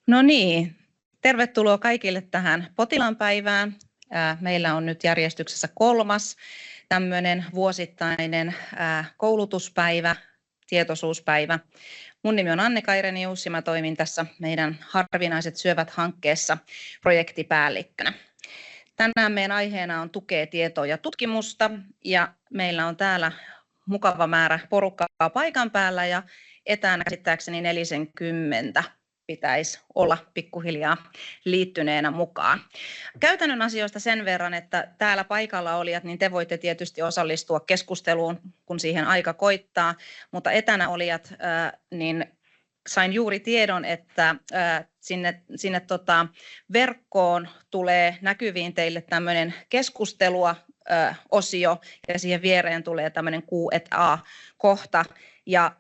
No niin, tervetuloa kaikille tähän potilaanpäivään. Meillä on nyt järjestyksessä 3. tämmöinen vuosittainen koulutuspäivä, tietoisuuspäivä. Mun nimi on Annika Irenius ja mä toimin tässä meidän Harvinaiset syövät -hankkeessa projektipäällikkönä. Tänään meidän aiheena on tukea tietoa ja tutkimusta ja meillä on täällä mukava määrä porukkaa paikan päällä ja etänä käsittääkseni 40 pitäisi olla pikkuhiljaa liittyneenä mukaan. Käytännön asioista sen verran, että täällä paikalla olijat, niin te voitte tietysti osallistua keskusteluun, kun siihen aika koittaa, mutta etänä olijat, niin sain juuri tiedon, että sinne verkkoon tulee näkyviin teille tämmöinen keskustelua-osio ja siihen viereen tulee tämmöinen Q&A-kohta ja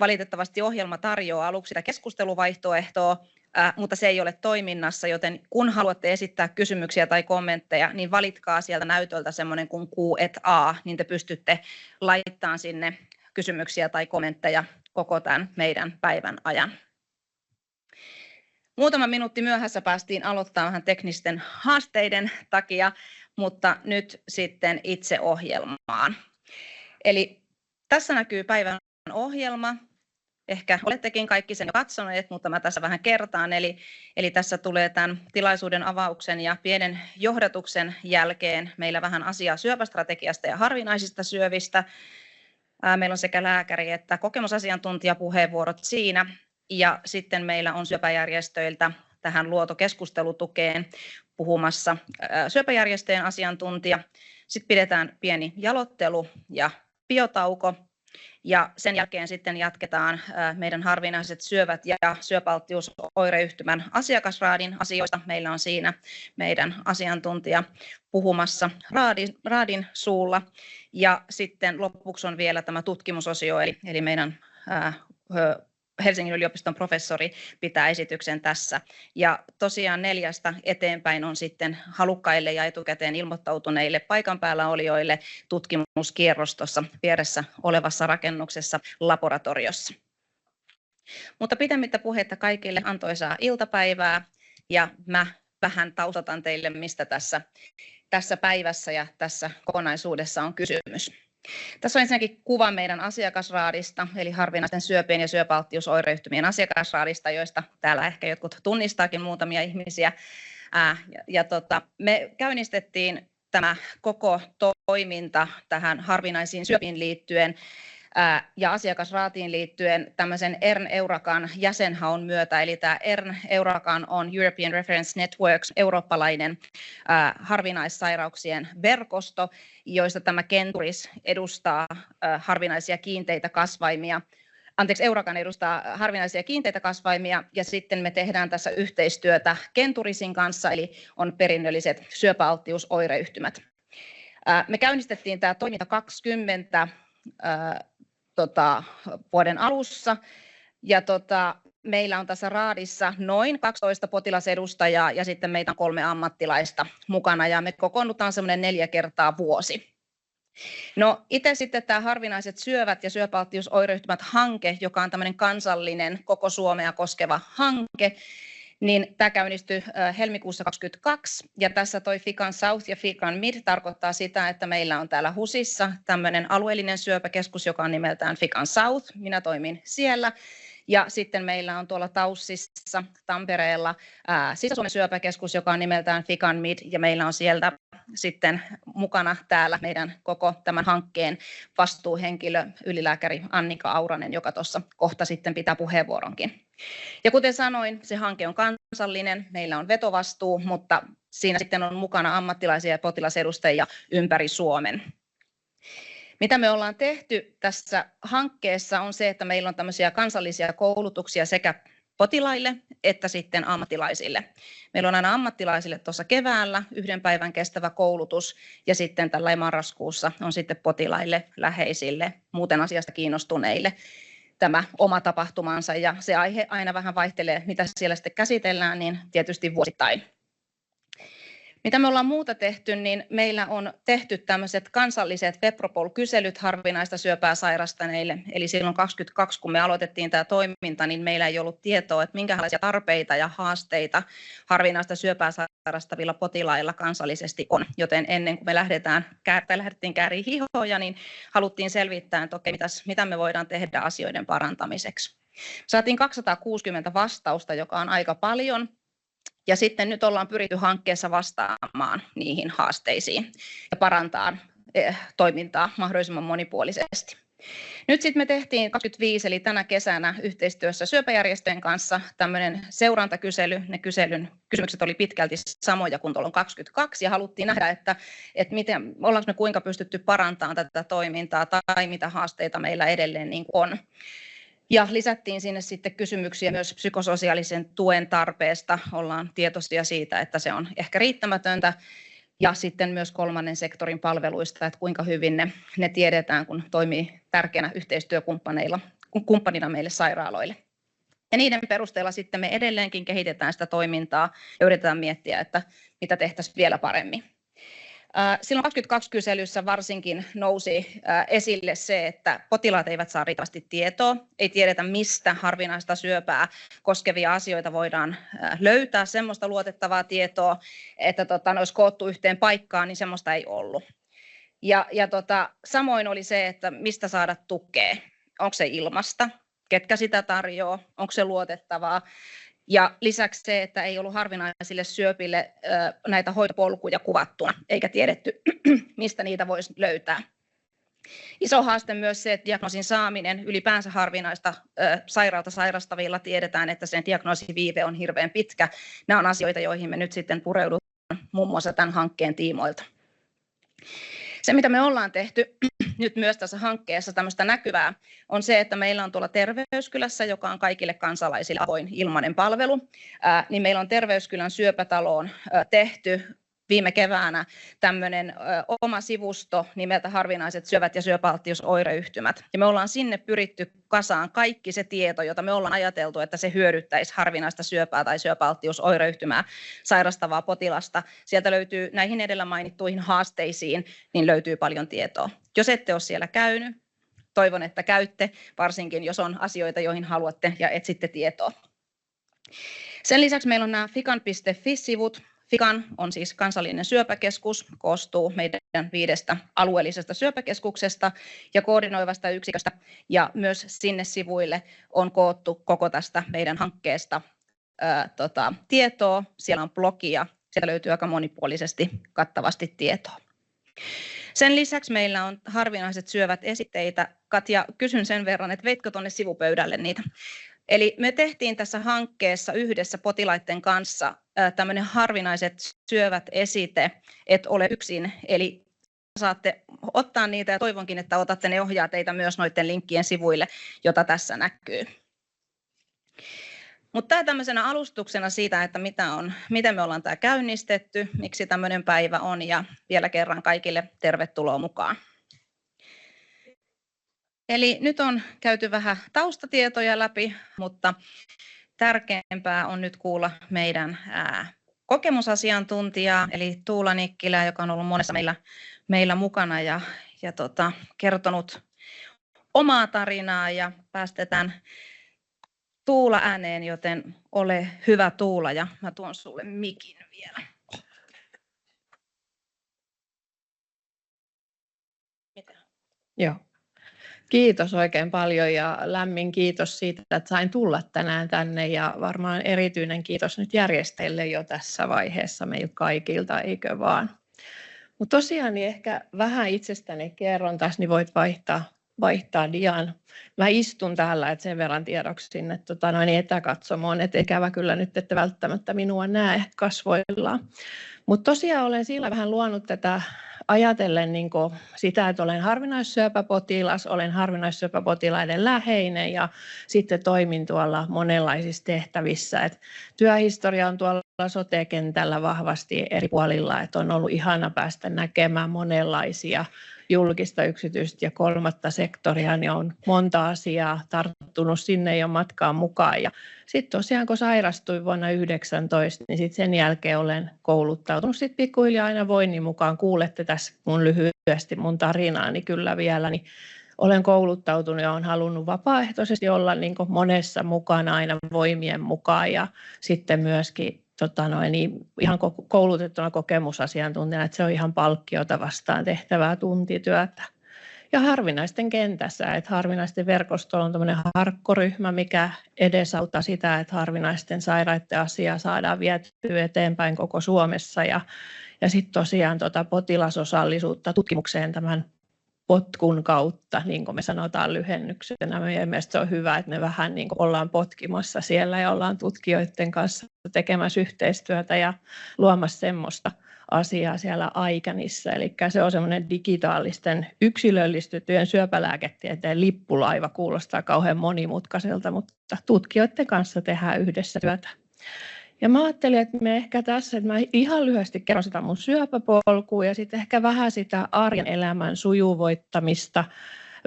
valitettavasti ohjelma tarjoaa aluksi sitä keskusteluvaihtoehtoa, mutta se ei ole toiminnassa, joten kun haluatte esittää kysymyksiä tai kommentteja, niin valitkaa sieltä näytöltä semmoinen kuin Q&A, niin te pystytte laittamaan sinne kysymyksiä tai kommentteja koko tämän meidän päivän ajan. Muutama minuutti myöhässä päästiin aloittamaan vähän teknisten haasteiden takia, mutta nyt sitten itse ohjelmaan. Eli tässä näkyy päivän ohjelma. Ehkä olettekin kaikki sen jo katsoneet, mutta mä tässä vähän kertaan. Eli tässä tulee tämän tilaisuuden avauksen ja pienen johdatuksen jälkeen meillä vähän asiaa syöpästrategiasta ja harvinaisista syövistä. Meillä on sekä lääkäri että kokemusasiantuntijapuheenvuorot siinä. Ja sitten meillä on syöpäjärjestöiltä tähän luotokeskustelutukeen puhumassa syöpäjärjestöjen asiantuntija. Sitten pidetään pieni jalottelu ja biotauko. Ja sen jälkeen sitten jatketaan meidän harvinaiset syövät ja syöpäalttius oireyhtymän asiakasraadin asioista. Meillä on siinä meidän asiantuntija puhumassa raadin suulla. Ja sitten lopuksi on vielä tämä tutkimusosio, eli meidän Helsingin yliopiston professori pitää esityksen tässä. Ja tosiaan 4 eteenpäin on sitten halukkaille ja etukäteen ilmoittautuneille paikan päällä olijoille tutkimuskierros tuossa vieressä olevassa rakennuksessa laboratoriossa. Mutta pitemmittä puhetta kaikille antoisaa iltapäivää ja mä vähän taustatan teille, mistä tässä päivässä ja tässä kokonaisuudessa on kysymys. Tässä on ensinnäkin kuva meidän asiakasraadista, eli harvinaisten syöpien ja syöpäalttiusoireyhtymien asiakasraadista, joista täällä ehkä jotkut tunnistaakin muutamia ihmisiä. Me käynnistettiin tämä koko toiminta tähän harvinaisiin syöpiin liittyen ja asiakasraatiin liittyen tämmöisen ERN-Eurakan jäsenhaun myötä, eli tämä ERN-Eurakan on European Reference Networks, eurooppalainen harvinaissairauksien verkosto, joista tämä Kenturis edustaa harvinaisia kiinteitä kasvaimia. Eurakan edustaa harvinaisia kiinteitä kasvaimia ja sitten me tehdään tässä yhteistyötä Kenturisin kanssa, eli on perinnölliset syöpäalttiusoireyhtymät. Me käynnistettiin tämä toiminta 20 vuoden alussa ja meillä on tässä raadissa noin 12 potilasedustajaa ja sitten meitä on 3 ammattilaista mukana ja me kokoonnutaan semmoinen 4 kertaa vuosi. No itse sitten tämä harvinaiset syövät ja syöpäalttiusoireyhtymät -hanke, joka on tämmöinen kansallinen koko Suomea koskeva hanke, niin tämä käynnistyi helmikuussa 2022 ja tässä toi Fican South ja Fican Mid tarkoittaa sitä, että meillä on täällä HUSissa tämmöinen alueellinen syöpäkeskus, joka on nimeltään Fican South, minä toimin siellä. Ja sitten meillä on tuolla Taussissa Tampereella Sisä-Suomen syöpäkeskus, joka on nimeltään Fican Mid ja meillä on sieltä sitten mukana täällä meidän koko tämän hankkeen vastuuhenkilö, ylilääkäri Annika Auranen, joka tuossa kohta sitten pitää puheenvuoronkin. Ja kuten sanoin, se hanke on kansallinen, meillä on vetovastuu, mutta siinä sitten on mukana ammattilaisia ja potilasedustajia ympäri Suomen. Mitä me ollaan tehty tässä hankkeessa on se, että meillä on tämmöisiä kansallisia koulutuksia sekä potilaille että sitten ammattilaisille. Meillä on aina ammattilaisille tuossa keväällä 1 päivän kestävä koulutus ja sitten tällä marraskuussa on sitten potilaille, läheisille, muuten asiasta kiinnostuneille tämä oma tapahtumansa ja se aihe aina vähän vaihtelee, mitä siellä sitten käsitellään, niin tietysti vuosittain. Mitä me ollaan muuta tehty, niin meillä on tehty tämmöiset kansalliset Vepropol-kyselyt harvinaista syöpää sairastaneille. Eli silloin 2022, kun me aloitettiin tämä toiminta, niin meillä ei ollut tietoa, että minkälaisia tarpeita ja haasteita harvinaista syöpää sairastavilla potilailla kansallisesti on. Joten ennen kuin me lähdettiin kääriin hihoja, niin haluttiin selvittää, että okei, mitä me voidaan tehdä asioiden parantamiseksi. Saatiin 260 vastausta, joka on aika paljon. Ja sitten nyt ollaan pyritty hankkeessa vastaamaan niihin haasteisiin ja parantaa toimintaa mahdollisimman monipuolisesti. Nyt sitten me tehtiin 25, eli tänä kesänä yhteistyössä syöpäjärjestöjen kanssa tämmöinen seurantakysely. Ne kysymykset oli pitkälti samoja kuin tuolla 22 ja haluttiin nähdä, että ollaanko me kuinka pystytty parantamaan tätä toimintaa tai mitä haasteita meillä edelleen niin on. Ja lisättiin sinne sitten kysymyksiä myös psykososiaalisen tuen tarpeesta. Ollaan tietoisia siitä, että se on ehkä riittämätöntä. Ja sitten myös kolmannen sektorin palveluista, että kuinka hyvin ne tiedetään, kun toimii tärkeänä yhteistyökumppanina meille sairaaloille. Ja niiden perusteella sitten me edelleenkin kehitetään sitä toimintaa ja yritetään miettiä, että mitä tehtäisiin vielä paremmin. Silloin 22 kyselyssä varsinkin nousi esille se, että potilaat eivät saa riittävästi tietoa, ei tiedetä mistä harvinaista syöpää koskevia asioita voidaan löytää, semmoista luotettavaa tietoa, että ne olisi koottu yhteen paikkaan, niin semmoista ei ollut. Samoin oli se, että mistä saada tukea, onko se ilmasta, ketkä sitä tarjoaa, onko se luotettavaa. Ja lisäksi se, että ei ollut harvinaisille syöpille näitä hoitopolkuja kuvattuna, eikä tiedetty, mistä niitä voisi löytää. Iso haaste myös se, että diagnoosin saaminen ylipäänsä harvinaista sairautta sairastavilla tiedetään, että sen diagnoosiviive on hirveän pitkä. Nämä on asioita, joihin me nyt sitten pureudutaan muun muassa tämän hankkeen tiimoilta. Se, mitä me ollaan tehty nyt myös tässä hankkeessa tämmöistä näkyvää, on se, että meillä on tuolla Terveyskylässä, joka on kaikille kansalaisille avoin ilmainen palvelu, niin meillä on Terveyskylän syöpätaloon tehty viime keväänä tämmöinen oma sivusto nimeltä Harvinaiset syövät ja syöpäalttiosoireyhtymät. Ja me ollaan sinne pyritty kasaan kaikki se tieto, jota me ollaan ajateltu, että se hyödyttäisi harvinaista syöpää tai syöpäalttiosoireyhtymää sairastavaa potilasta. Sieltä löytyy näihin edellä mainittuihin haasteisiin, niin löytyy paljon tietoa. Jos ette ole siellä käynyt, toivon, että käytte, varsinkin jos on asioita, joihin haluatte ja etsitte tietoa. Sen lisäksi meillä on nämä fikan.fi-sivut. Fikan on siis kansallinen syöpäkeskus, koostuu meidän 5 alueellisesta syöpäkeskuksesta ja koordinoivasta yksiköstä. Ja myös sinne sivuille on koottu koko tästä meidän hankkeesta tietoa. Siellä on blogia, sieltä löytyy aika monipuolisesti kattavasti tietoa. Sen lisäksi meillä on harvinaiset syövät esitteitä. Katja, kysyn sen verran, että veitkö tuonne sivupöydälle niitä? Eli me tehtiin tässä hankkeessa yhdessä potilaiden kanssa tämmöinen harvinaiset syövät esite, et ole yksin. Eli saatte ottaa niitä ja toivonkin, että otatte ne ohjaa teitä myös noiden linkkien sivuille, jota tässä näkyy. Mutta tämä tämmöisenä alustuksena siitä, että miten me ollaan tämä käynnistetty, miksi tämmöinen päivä on ja vielä kerran kaikille tervetuloa mukaan. Eli nyt on käyty vähän taustatietoja läpi, mutta tärkeämpää on nyt kuulla meidän kokemusasiantuntijaa, eli Tuula Nikkilää, joka on ollut monessa meillä mukana ja kertonut omaa tarinaa ja päästetään Tuula ääneen, joten ole hyvä Tuula ja mä tuon sulle mikin vielä. Joo. Kiitos oikein paljon ja lämmin kiitos siitä, että sain tulla tänään tänne ja varmaan erityinen kiitos nyt järjestäjille jo tässä vaiheessa meiltä kaikilta, eikö vaan. Mutta tosiaan niin ehkä vähän itsestäni kerron tässä, niin voit vaihtaa dian. Mä istun täällä, että sen verran tiedoksi sinne etäkatsomoon, että ikävä kyllä nyt ette välttämättä minua näe kasvoillaan. Mutta tosiaan olen sillä vähän luonut tätä ajatellen niin sitä, että olen harvinaissyöpäpotilas, olen harvinaissyöpäpotilaiden läheinen ja sitten toimin tuolla monenlaisissa tehtävissä. Et työhistoria on tuolla sote-kentällä vahvasti eri puolilla, että on ollut ihana päästä näkemään monenlaisia julkista, yksityistä ja kolmatta sektoria, niin on monta asiaa tarttunut sinne jo matkaan mukaan. Ja sitten tosiaan, kun sairastuin vuonna 2019, niin sitten sen jälkeen olen kouluttautunut sitten pikkuhiljaa aina voinnin mukaan. Kuulette tässä mun lyhyesti mun tarinaani kyllä vielä, niin olen kouluttautunut ja olen halunnut vapaaehtoisesti olla niin kuin monessa mukana aina voimien mukaan ja sitten myöskin ihan koulutettuna kokemusasiantuntijana, että se on ihan palkkiota vastaan tehtävää tuntityötä. Ja harvinaisten kentässä, että harvinaisten verkostolla on tämmöinen harkkoryhmä, mikä edesauttaa sitä, että harvinaisten sairaiden asiaa saadaan vietyä eteenpäin koko Suomessa ja sitten tosiaan potilasosallisuutta tutkimukseen tämän potkun kautta, niin kuin me sanotaan lyhennyksenä. Meidän mielestä se on hyvä, että me vähän niin kuin ollaan potkimassa siellä ja ollaan tutkijoiden kanssa tekemässä yhteistyötä ja luomassa semmoista asiaa siellä Aikanissa. Eli se on semmoinen digitaalisten yksilöllistettyjen syöpälääketieteen lippulaiva. Kuulostaa kauhean monimutkaiselta, mutta tutkijoiden kanssa tehdään yhdessä työtä. Ja mä ajattelin, että me ehkä tässä, että mä ihan lyhyesti kerron sitä mun syöpäpolkua ja sitten ehkä vähän sitä arjen elämän sujuvoittamista,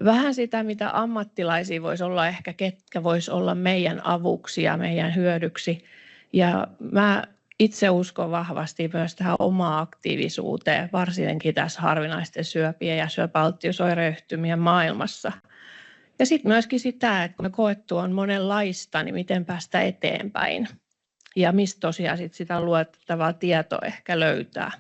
vähän sitä, mitä ammattilaisia voisi olla ehkä, ketkä voisi olla meidän avuksi ja meidän hyödyksi. Ja mä itse uskon vahvasti myös tähän omaan aktiivisuuteen, varsinkin tässä harvinaisten syöpien ja syöpäalttiosoireyhtymien maailmassa. Ja sitten myöskin sitä, että kun me koettu on monenlaista, niin miten päästä eteenpäin. Ja mistä tosiaan sitä luotettavaa tietoa ehkä löytää.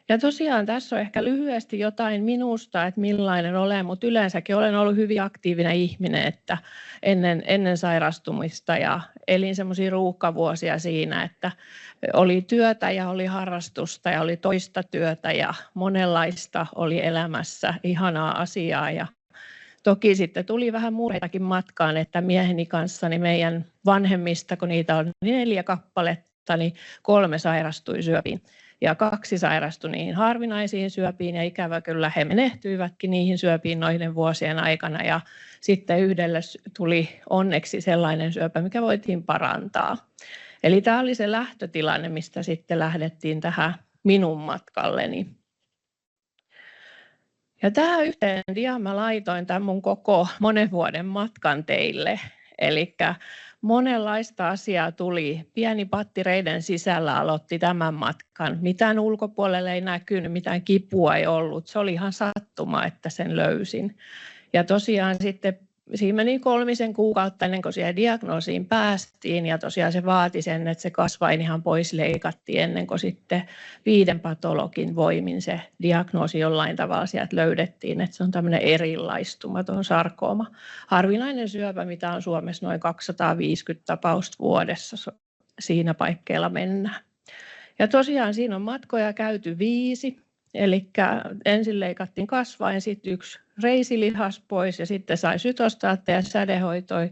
Ja tosiaan tässä on ehkä lyhyesti jotain minusta, että millainen olen, mutta yleensäkin olen ollut hyvin aktiivinen ihminen, että ennen sairastumista ja elin semmoisia ruuhkavuosia siinä, että oli työtä ja oli harrastusta ja oli toista työtä ja monenlaista oli elämässä, ihanaa asiaa ja toki sitten tuli vähän murheitakin matkaan, että mieheni kanssa niin meidän vanhemmista, kun niitä on 4 kappaletta, niin 3 sairastui syöpiin ja 2 sairastui niihin harvinaisiin syöpiin ja ikävä kyllä he menehtyivätkin niihin syöpiin noiden vuosien aikana ja sitten yhdelle tuli onneksi sellainen syöpä, mikä voitiin parantaa. Eli tämä oli se lähtötilanne, mistä sitten lähdettiin tähän minun matkalleni. Ja tähän yhteen diaan mä laitoin tämän mun koko monen vuoden matkan teille. Eli monenlaista asiaa tuli. Pieni patti reiden sisällä aloitti tämän matkan. Mitään ulkopuolelle ei näkynyt, mitään kipua ei ollut. Se oli ihan sattuma, että sen löysin. Ja tosiaan sitten siinä meni 3 kuukautta ennen kuin siihen diagnoosiin päästiin ja tosiaan se vaati sen, että se kasvain ihan pois leikattiin ennen kuin sitten 5 patologin voimin se diagnoosi jollain tavalla sieltä löydettiin, että se on tämmöinen erilaistumaton sarkooma. Harvinainen syöpä, mitä on Suomessa noin 250 tapausta vuodessa, siinä paikkeilla mennään. Ja tosiaan siinä on matkoja käyty 5. Eli ensin leikattiin kasvain, sitten 1 reisilihas pois ja sitten sai sytostaatteja ja sädehoitoja.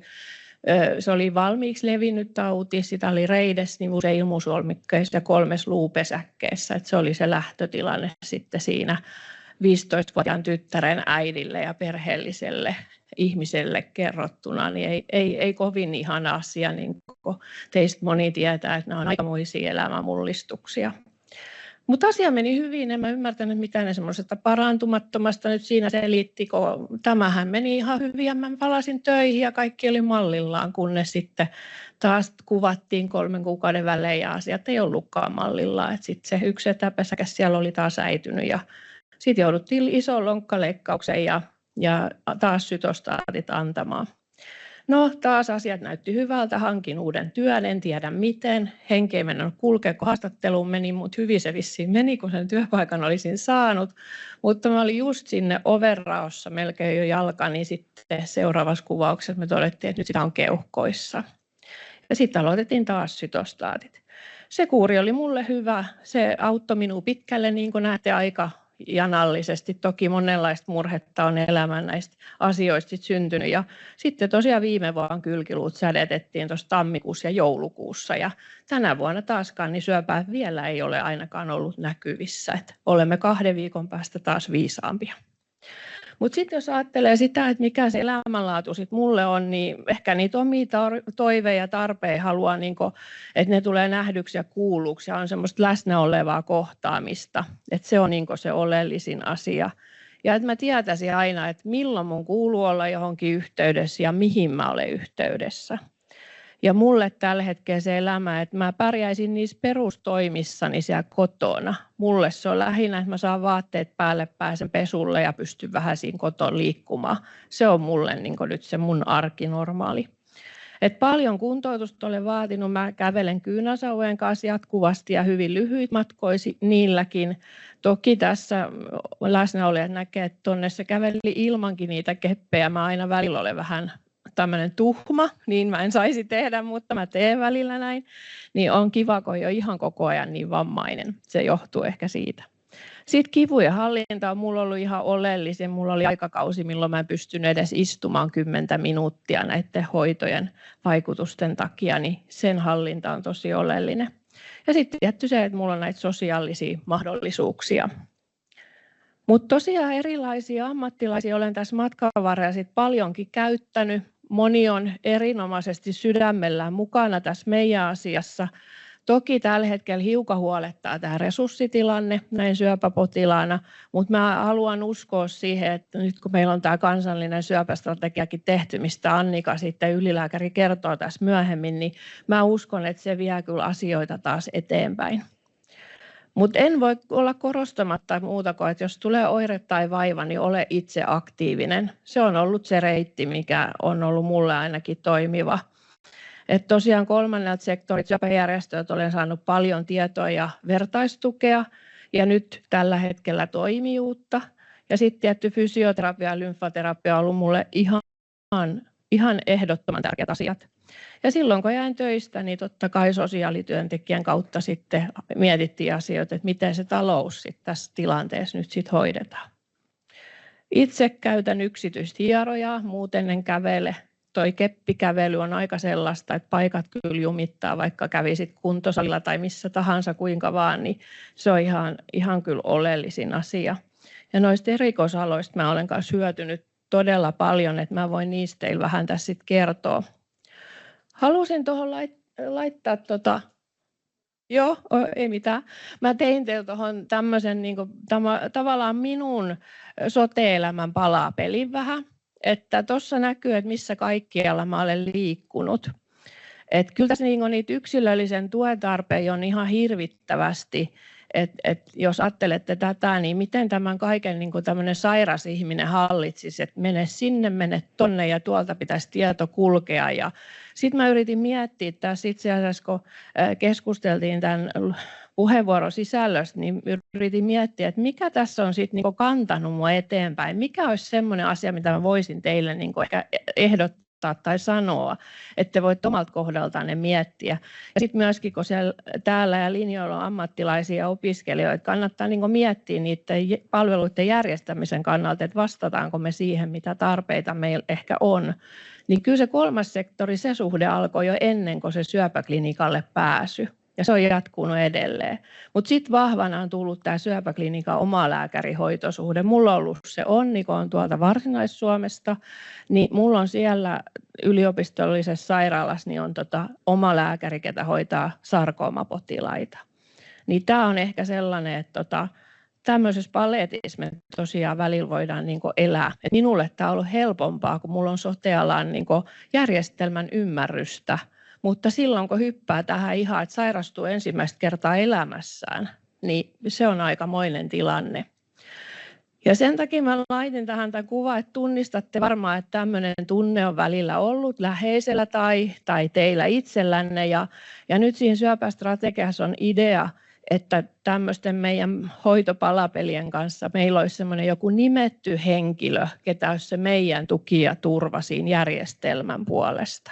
Se oli valmiiksi levinnyt tauti, sitä oli reidesnivuus ja ilmusolmikkeissa ja 3 luupesäkkeessä. Se oli se lähtötilanne sitten siinä 15-vuotiaan tyttären äidille ja perheelliselle ihmiselle kerrottuna. Niin ei kovin ihana asia, niin kuin teistä moni tietää, että nämä on aikamoisia elämänmullistuksia. Mutta asia meni hyvin, en mä ymmärtänyt mitään ne semmoisesta parantumattomasta nyt siinä selitti, kun tämähän meni ihan hyvin ja mä palasin töihin ja kaikki oli mallillaan, kunnes sitten taas kuvattiin 3 kuukauden välein ja asiat ei ollutkaan mallillaan. Sitten se 1 etäpesäkäs siellä oli taas äitynyt ja sitten jouduttiin isoon lonkkaleikkaukseen ja taas sytostaatit antamaan. No taas asiat näytti hyvältä, hankin uuden työn, en tiedä miten. Henki ei mennyt kulkea, kun haastatteluun meni, mutta hyvin se vissiin meni, kun sen työpaikan olisin saanut. Mutta mä olin just sinne overraossa melkein jo jalka, niin sitten seuraavassa kuvauksessa me todettiin, että nyt sitä on keuhkoissa. Ja sitten aloitettiin taas sytostaatit. Se kuuri oli mulle hyvä, se auttoi minua pitkälle, niin kuin näette aika janallisesti. Toki monenlaista murhetta on elämän näistä asioista syntynyt. Ja sitten tosiaan viime vuonna kylkiluut sädetettiin tuossa tammikuussa ja joulukuussa. Ja tänä vuonna taaskaan niin syöpää vielä ei ole ainakaan ollut näkyvissä. Että olemme 2 viikon päästä taas viisaampia. Mutta sitten jos ajattelee sitä, että mikä se elämänlaatu sitten mulle on, niin ehkä niitä omia toiveja ja tarpeita haluaa, että ne tulee nähdyksi ja kuulluksi ja on semmoista läsnä olevaa kohtaamista. Että se on se oleellisin asia. Ja että mä tietäisin aina, että milloin mun kuuluu olla johonkin yhteydessä ja mihin mä olen yhteydessä. Ja mulle tällä hetkellä se elämä, että mä pärjäisin niissä perustoimissani siellä kotona. Mulle se on lähinnä, että mä saan vaatteet päälle, pääsen pesulle ja pystyn vähän siinä kotona liikkumaan. Se on mulle nyt se mun arkinormaali. Et paljon kuntoutusta olen vaatinut. Mä kävelen kyynäsauvojen kanssa jatkuvasti ja hyvin lyhyit matkoisi niilläkin. Toki tässä läsnäolijat näkee, että tuonne se käveli ilmankin niitä keppejä. Mä aina välillä olen vähän tämmöinen tuhma, niin mä en saisi tehdä, mutta mä teen välillä näin. Niin on kiva, kun ei ole ihan koko ajan niin vammainen. Se johtuu ehkä siitä. Sitten kivujen hallinta on mulla ollut ihan oleellisen. Mulla oli aikakausi, milloin mä en pystynyt edes istumaan 10 minuuttia näiden hoitojen vaikutusten takia, niin sen hallinta on tosi oleellinen. Ja sitten tietty se, että mulla on näitä sosiaalisia mahdollisuuksia. Mutta tosiaan erilaisia ammattilaisia olen tässä matkan varrella sit paljonkin käyttänyt. Moni on erinomaisesti sydämellään mukana tässä meidän asiassa. Toki tällä hetkellä hiukan huolettaa tämä resurssitilanne näin syöpäpotilaana, mutta mä haluan uskoa siihen, että nyt kun meillä on tämä kansallinen syöpästrategiakin tehty, mistä Annika sitten ylilääkäri kertoo tässä myöhemmin, niin mä uskon, että se vie kyllä asioita taas eteenpäin. Mutta en voi olla korostamatta muuta kuin, että jos tulee oire tai vaiva, niin ole itse aktiivinen. Se on ollut se reitti, mikä on ollut mulle ainakin toimiva. Et tosiaan kolmannelta sektorit syöpäjärjestöt olen saanut paljon tietoa ja vertaistukea ja nyt tällä hetkellä toimijuutta. Ja sitten tietty fysioterapia ja lymfaterapia on ollut mulle ihan ehdottoman tärkeät asiat. Ja silloin kun jäin töistä, niin totta kai sosiaalityöntekijän kautta sitten mietittiin asioita, että miten se talous sitten tässä tilanteessa nyt sitten hoidetaan. Itse käytän yksityistä hierojaa, muuten en kävele. Toi keppikävely on aika sellaista, että paikat kyllä jumittaa, vaikka kävisit kuntosalilla tai missä tahansa kuinka vaan, niin se on ihan kyllä oleellisin asia. Ja noista erikoisaloista mä olen kanssa hyötynyt todella paljon, että mä voin niistä teille vähän tässä sitten kertoa. Halusin tuohon laittaa joo, ei mitään. Mä tein teille tuohon tämmöisen tavallaan minun sote-elämän palapelin vähän. Että tuossa näkyy, että missä kaikkialla mä olen liikkunut. Että kyllä tässä niitä yksilöllisen tuen tarpeita on ihan hirvittävästi. Et jos ajattelette tätä, niin miten tämän kaiken tämmöinen sairas ihminen hallitsisi, että mene sinne, mene tonne ja tuolta pitäisi tieto kulkea. Ja sitten mä yritin miettiä tässä itse asiassa, kun keskusteltiin tämän puheenvuoron sisällöstä, niin yritin miettiä, että mikä tässä on sitten kantanut mua eteenpäin. Mikä olisi semmoinen asia, mitä mä voisin teille ehkä ehdottaa tai sanoa, että te voitte omalta kohdaltanne miettiä. Ja sitten myöskin, kun täällä ja linjoilla on ammattilaisia ja opiskelijoita, kannattaa miettiä niiden palveluiden järjestämisen kannalta, että vastataanko me siihen, mitä tarpeita meillä ehkä on. Niin kyllä se kolmas sektori, se suhde alkoi jo ennen kuin se syöpäklinikalle pääsy. Ja se on jatkunut edelleen. Mutta sitten vahvana on tullut tämä syöpäklinikan omalääkärihoitosuhde. Mulla on ollut se onni, kun on tuolta Varsinais-Suomesta, niin mulla on siellä yliopistollisessa sairaalassa niin on omalääkäri, ketä hoitaa sarkoomapotilaita. Niin tämä on ehkä sellainen, että tämmöisessä palliatiivissa me tosiaan välillä voidaan elää. Et minulle tämä on ollut helpompaa, kun mulla on sote-alan järjestelmän ymmärrystä. Mutta silloin, kun hyppää tähän ihan, että sairastuu ensimmäistä kertaa elämässään, niin se on aikamoinen tilanne. Ja sen takia mä laitin tähän tämän kuvan, että tunnistatte varmaan, että tämmöinen tunne on välillä ollut läheisellä tai teillä itsellänne. Ja nyt siinä syöpästrategiassa on idea, että tämmöisten meidän hoitopalapelien kanssa meillä olisi semmoinen joku nimetty henkilö, ketä olisi se meidän tuki ja turva siinä järjestelmän puolesta.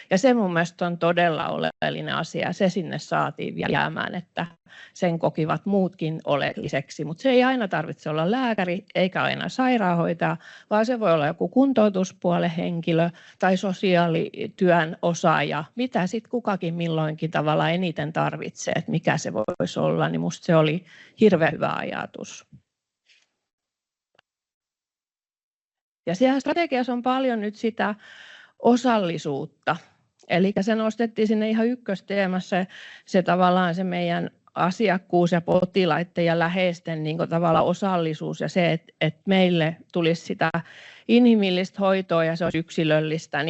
Ja se mun mielestä on todella oleellinen asia. Se sinne saatiin vielä jäämään, että sen kokivat muutkin oleelliseksi. Mutta se ei aina tarvitse olla lääkäri eikä aina sairaanhoitaja, vaan se voi olla joku kuntoutuspuolen henkilö tai sosiaalityön osaaja. Mitä sitten kukakin milloinkin tavalla eniten tarvitsee, että mikä se voisi olla, niin musta se oli hirveän hyvä ajatus. Ja siellä strategiassa on paljon nyt sitä osallisuutta. Eli se nostettiin sinne ihan ykkösteemassa se tavallaan se meidän asiakkuus ja potilaiden ja läheisten niin kuin tavallaan osallisuus ja se, että meille tulisi sitä inhimillistä hoitoa ja se olisi yksilöllistä,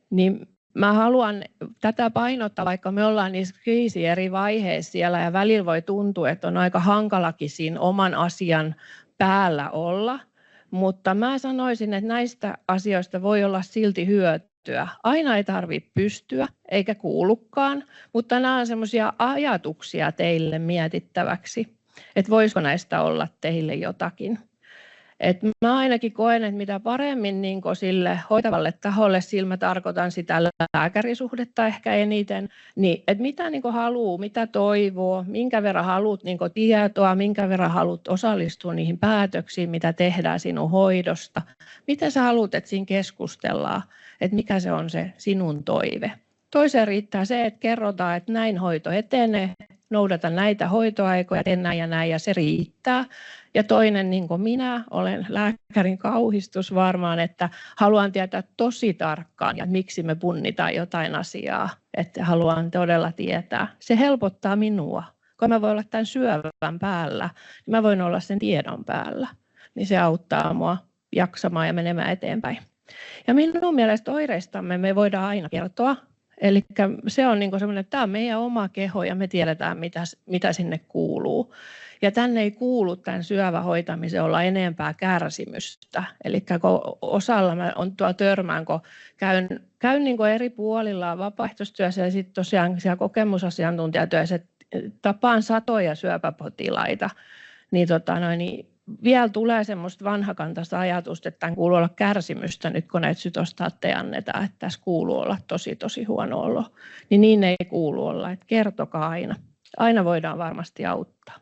niin mä haluan tätä painottaa, vaikka me ollaan niissä kriisi eri vaiheissa siellä ja välillä voi tuntua, että on aika hankalakin siinä oman asian päällä olla, mutta mä sanoisin, että näistä asioista voi olla silti hyötyä. Aina ei tarvitse pystyä eikä kuulukaan, mutta nämä on semmoisia ajatuksia teille mietittäväksi, että voisiko näistä olla teille jotakin. Et mä ainakin koen, että mitä paremmin niin sille hoitavalle taholle, sillä mä tarkoitan sitä lääkärisuhdetta ehkä eniten, niin että mitä niin haluaa, mitä toivoo, minkä verran haluat niin tietoa, minkä verran haluat osallistua niihin päätöksiin, mitä tehdään sinun hoidosta, mitä sä haluat, että siinä keskustellaan, että mikä se on se sinun toive. Toiseen riittää se, että kerrotaan, että näin hoito etenee, noudata näitä hoitoaikoja, tee näin ja se riittää. Ja toinen, niin kuin minä, olen lääkärin kauhistus varmaan, että haluan tietää tosi tarkkaan, ja miksi me punnitaan jotain asiaa, että haluan todella tietää. Se helpottaa minua, kun mä voin olla tämän syövän päällä, niin mä voin olla sen tiedon päällä, niin se auttaa mua jaksamaan ja menemään eteenpäin. Ja minun mielestä oireistamme me voidaan aina kertoa. Eli se on niin semmoinen, että tämä on meidän oma keho ja me tiedetään, mitä sinne kuuluu. Ja tänne ei kuulu tämän syövän hoitamisen olla enempää kärsimystä. Eli osalla mä on tuolla törmään, kun käyn niin eri puolilla vapaaehtoistyössä ja sitten tosiaan siellä kokemusasiantuntijatyössä tapaan satoja syöpäpotilaita, niin vielä tulee semmoista vanhakantaista ajatusta, että tämän kuuluu olla kärsimystä nyt, kun näitä sytostaatteja annetaan, että tässä kuuluu olla tosi huono olo. Niin ei kuulu olla, että kertokaa aina. Aina voidaan varmasti auttaa.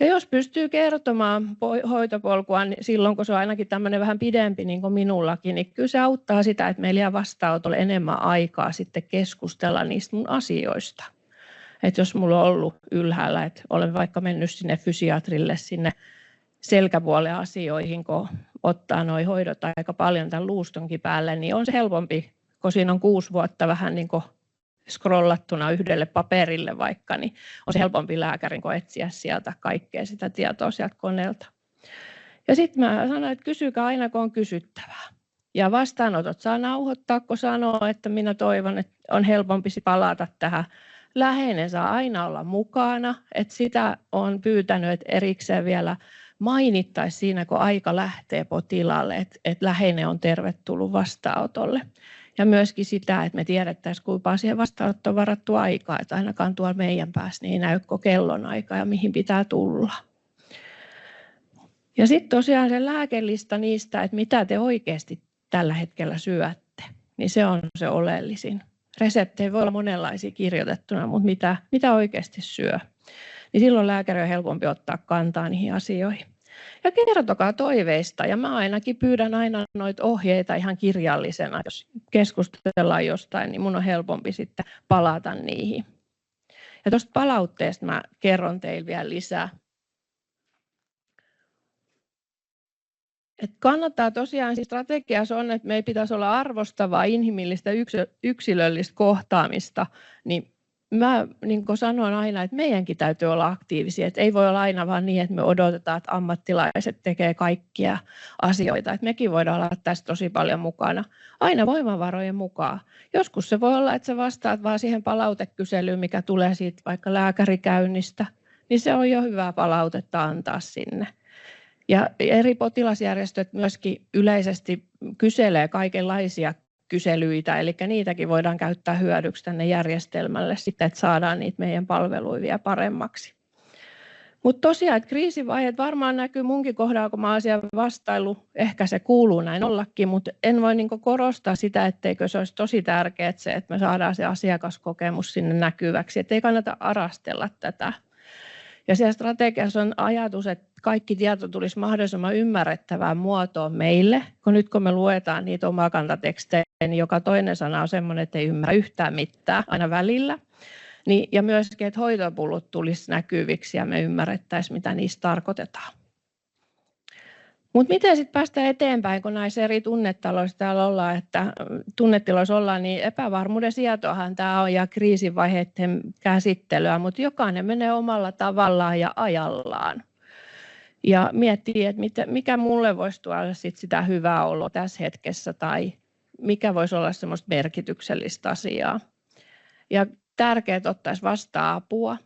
Ja jos pystyy kertomaan hoitopolkua niin silloin, kun se on ainakin tämmöinen vähän pidempi niin kuin minullakin, niin kyllä se auttaa sitä, että meillä jää vastaanotolle enemmän aikaa sitten keskustella niistä mun asioista. Että jos mulla on ollut ylhäällä, että olen vaikka mennyt sinne fysiatrille, sinne selkäpuolen asioihin, kun ottaa nuo hoidot aika paljon tämän luustonkin päälle, niin on se helpompi, kun siinä on 6 vuotta vähän niin kuin scrollattuna yhdelle paperille vaikka, niin on se helpompi lääkärin kuin etsiä sieltä kaikkea sitä tietoa sieltä koneelta. Ja sitten mä sanoin, että kysykää aina, kun on kysyttävää. Ja vastaanotot saa nauhoittaa, kun sanoo, että minä toivon, että on helpompi palata tähän. Läheinen saa aina olla mukana, että sitä on pyytänyt, että erikseen vielä mainittaisi siinä, kun aika lähtee potilaalle, että läheinen on tervetullut vastaanotolle. Ja myöskin sitä, että me tiedettäisiin, kuinka siihen vastaanottoon on varattu aikaa, että ainakaan tuolla meidän päässä niin ei näy kellonaika ja mihin pitää tulla. Ja sitten tosiaan se lääkelista niistä, että mitä te oikeasti tällä hetkellä syötte, niin se on se oleellisin. Reseptejä voi olla monenlaisia kirjoitettuna, mutta mitä oikeasti syö, niin silloin lääkäri on helpompi ottaa kantaa niihin asioihin. Ja kertokaa toiveista, ja mä ainakin pyydän aina noita ohjeita ihan kirjallisena. Jos keskustellaan jostain, niin mun on helpompi sitten palata niihin. Ja tuosta palautteesta mä kerron teille vielä lisää. Että kannattaa tosiaan, siis strategiassa on, että me ei pitäisi olla arvostavaa, inhimillistä, yksilöllistä kohtaamista, niin mä niin kuin sanon aina, että meidänkin täytyy olla aktiivisia, että ei voi olla aina vaan niin, että me odotetaan, että ammattilaiset tekee kaikkia asioita, että mekin voidaan olla tässä tosi paljon mukana, aina voimavarojen mukaan. Joskus se voi olla, että sä vastaat vaan siihen palautekyselyyn, mikä tulee siitä vaikka lääkärikäynnistä, niin se on jo hyvää palautetta antaa sinne. Ja eri potilasjärjestöt myöskin yleisesti kyselee kaikenlaisia kyselyitä, eli niitäkin voidaan käyttää hyödyksi tänne järjestelmälle sitten, että saadaan niitä meidän palveluja vielä paremmaksi. Mutta tosiaan, että kriisivaiheet varmaan näkyy munkin kohdalla, kun mä oon siellä vastaillut, ehkä se kuuluu näin ollakin, mutta en voi niin korostaa sitä, etteikö se olisi tosi tärkeää se, että me saadaan se asiakaskokemus sinne näkyväksi, että ei kannata arastella tätä. Ja siellä strategiassa on ajatus, että kaikki tieto tulisi mahdollisimman ymmärrettävään muotoon meille, kun nyt kun me luetaan niitä omakantatekstejä, niin joka toinen sana on sellainen, että ei ymmärrä yhtään mitään aina välillä. Niin, ja myöskin, että hoitopulut tulisi näkyviksi ja me ymmärrettäisiin, mitä niistä tarkoitetaan. Mutta miten sitten päästään eteenpäin, kun näissä eri tunnetiloissa täällä ollaan, niin epävarmuuden sietoahan tämä on ja kriisivaiheiden käsittelyä, mutta jokainen menee omalla tavallaan ja ajallaan. Ja miettii, että mikä mulle voisi tuoda sit sitä hyvää oloa tässä hetkessä tai mikä voisi olla semmoista merkityksellistä asiaa. Ja tärkeää, että ottaisi vastaan apua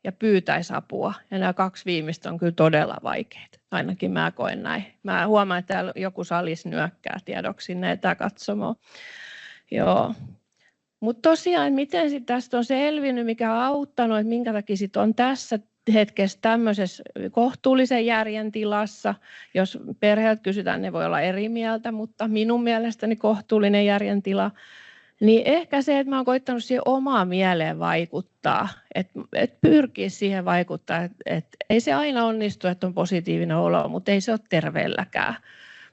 ja pyytäisi apua. Ja nämä 2 viimeistä on kyllä todella vaikeita. Ainakin mä koen näin. Mä huomaan, että täällä joku salissa nyökkää tiedoksi sinne etäkatsomoon. Joo. Mutta tosiaan, miten sit tästä on selvinnyt, mikä on auttanut, että minkä takia sit on tässä hetkessä tämmöisessä kohtuullisen järjen tilassa. Jos perheeltä kysytään, ne voi olla eri mieltä, mutta minun mielestäni kohtuullinen järjen tila. Niin ehkä se, että mä oon koittanut siihen omaan mieleen vaikuttaa, että pyrkii siihen vaikuttaa, että ei se aina onnistu, että on positiivinen olo, mutta ei se ole terveelläkään.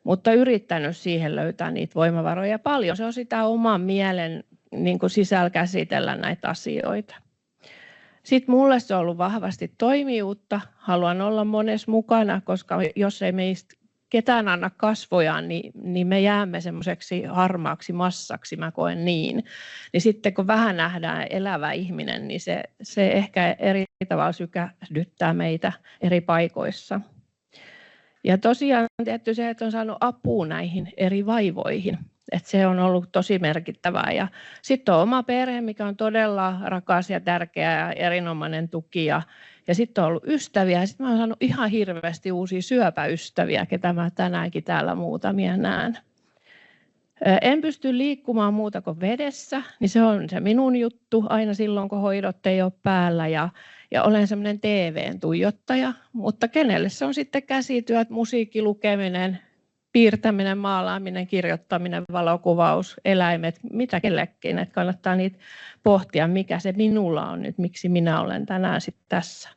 Mutta yrittänyt siihen löytää niitä voimavaroja paljon. Se on sitä oman mielen niin kuin sisällä käsitellä näitä asioita. Sitten mulle se on ollut vahvasti toimijuutta. Haluan olla monessa mukana, koska jos ei meistä ketään anna kasvojaan, niin me jäämme semmoiseksi harmaaksi massaksi, mä koen niin. Niin sitten kun vähän nähdään elävä ihminen, niin se ehkä eri tavalla sykähdyttää meitä eri paikoissa. Ja tosiaan tietty se, että on saanut apua näihin eri vaivoihin. Että se on ollut tosi merkittävää. Ja sitten on oma perhe, mikä on todella rakas ja tärkeä ja erinomainen tuki. Ja sitten on ollut ystäviä. Ja sitten mä oon saanut ihan hirveästi uusia syöpäystäviä, ketä mä tänäänkin täällä muutamia näen. En pysty liikkumaan muuta kuin vedessä, niin se on se minun juttu aina silloin, kun hoidot ei ole päällä. Ja olen semmoinen TV-tuijottaja, mutta kenelle se on sitten käsityöt, musiikki, lukeminen, piirtäminen, maalaaminen, kirjoittaminen, valokuvaus, eläimet, mitä kellekin. Että kannattaa niitä pohtia, mikä se minulla on nyt, miksi minä olen tänään sitten tässä.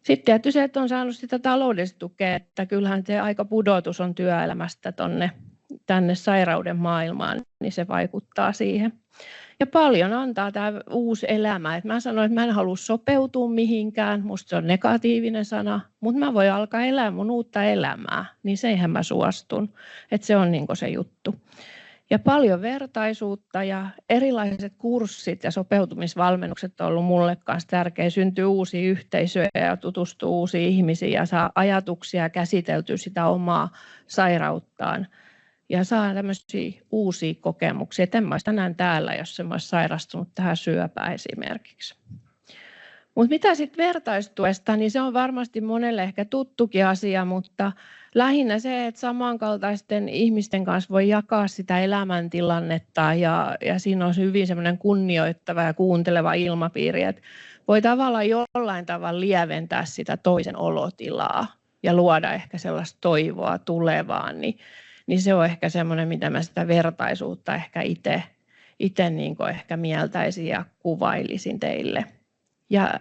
Sitten tietysti se, että on saanut sitä taloudellista tukea, että kyllähän se aika pudotus on työelämästä tänne sairauden maailmaan, niin se vaikuttaa siihen. Ja paljon antaa tämä uusi elämä. Mä sanoin, että mä en halua sopeutua mihinkään, musta se on negatiivinen sana, mutta mä voin alkaa elää mun uutta elämää, niin seihän mä suostun, että se on niin kuin se juttu. Ja paljon vertaisuutta ja erilaiset kurssit ja sopeutumisvalmennukset on ollut mulle kanssa tärkeä. Syntyy uusia yhteisöjä ja tutustuu uusiin ihmisiin ja saa ajatuksia käsiteltyä sitä omaa sairauttaan. Ja saa tämmöisiä uusia kokemuksia. En mä olisi tänään täällä, jos en olisi sairastunut tähän syöpään esimerkiksi. Mutta mitä sitten vertaistuesta, niin se on varmasti monelle ehkä tuttukin asia, mutta lähinnä se, että samankaltaisten ihmisten kanssa voi jakaa sitä elämäntilannetta ja siinä on hyvin semmoinen kunnioittava ja kuunteleva ilmapiiri, että voi tavallaan jollain tavalla lieventää sitä toisen olotilaa ja luoda ehkä sellaista toivoa tulevaan, niin se on ehkä semmoinen, mitä mä sitä vertaisuutta ehkä itse niin kuin ehkä mieltäisin ja kuvailisin teille. Ja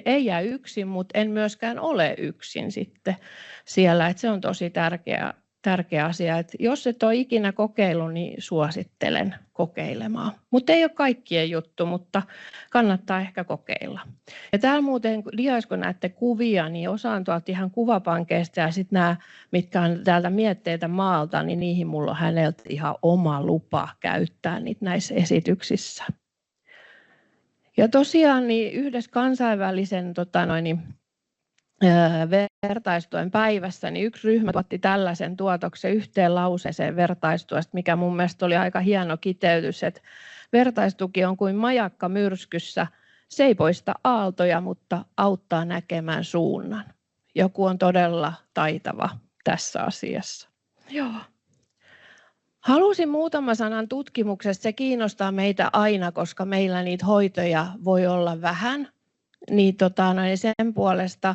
ei jää yksin, mutta en myöskään ole yksin sitten siellä, että se on tosi tärkeä asia. Että jos et ole ikinä kokeillut, niin suosittelen kokeilemaan. Mutta ei ole kaikkien juttu, mutta kannattaa ehkä kokeilla. Ja täällä muuten, kun näette kuvia, niin osaan tuolta ihan kuvapankeista ja sitten nämä, mitkä on täältä mietteitä maalta, niin niihin mulla on häneltä ihan oma lupa käyttää niitä näissä esityksissä. Ja tosiaan niin yhdessä kansainvälisen vertaistuen päivässä, niin yksi ryhmä otti tällaisen tuotoksen yhteen lauseeseen vertaistuesta, mikä mun mielestä oli aika hieno kiteytys, että vertaistuki on kuin majakka myrskyssä, se ei poista aaltoja, mutta auttaa näkemään suunnan. Joku on todella taitava tässä asiassa. Joo. Halusin muutaman sanan tutkimuksesta, se kiinnostaa meitä aina, koska meillä niitä hoitoja voi olla vähän. Niin sen puolesta,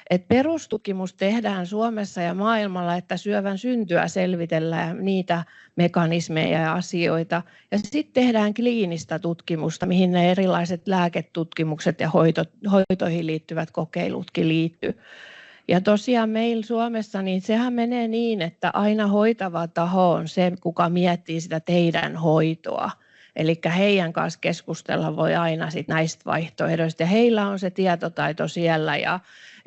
että perustutkimus tehdään Suomessa ja maailmalla, että syövän syntyä selvitellään niitä mekanismeja ja asioita. Ja sitten tehdään kliinistä tutkimusta, mihin ne erilaiset lääketutkimukset ja hoitoihin liittyvät kokeilutkin liittyy. Ja tosiaan meillä Suomessa, niin sehän menee niin, että aina hoitava taho on se, kuka miettii sitä teidän hoitoa. Eli heidän kanssa keskustella voi aina sit näistä vaihtoehdoista. Ja heillä on se tietotaito siellä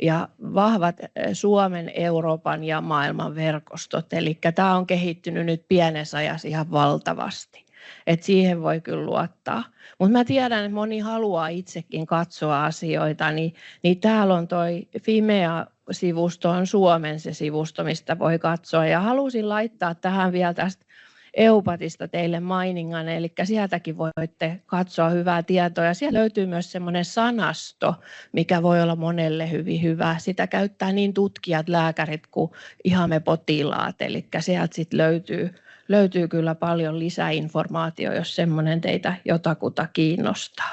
ja vahvat Suomen, Euroopan ja maailman verkostot. Eli tämä on kehittynyt nyt pienessä ajassa ihan valtavasti. Et siihen voi kyllä luottaa. Mutta mä tiedän, että moni haluaa itsekin katsoa asioita, niin täällä on toi Fimea-sivusto, on Suomen se sivusto, mistä voi katsoa. Ja halusin laittaa tähän vielä tästä EUPATista teille mainingan, eli sieltäkin voitte katsoa hyvää tietoa. Ja siellä löytyy myös semmoinen sanasto, mikä voi olla monelle hyvin hyvä. Sitä käyttää niin tutkijat, lääkärit kuin ihan me potilaat, eli sieltä sitten löytyy kyllä paljon lisäinformaatiota, jos semmoinen teitä jotakuta kiinnostaa.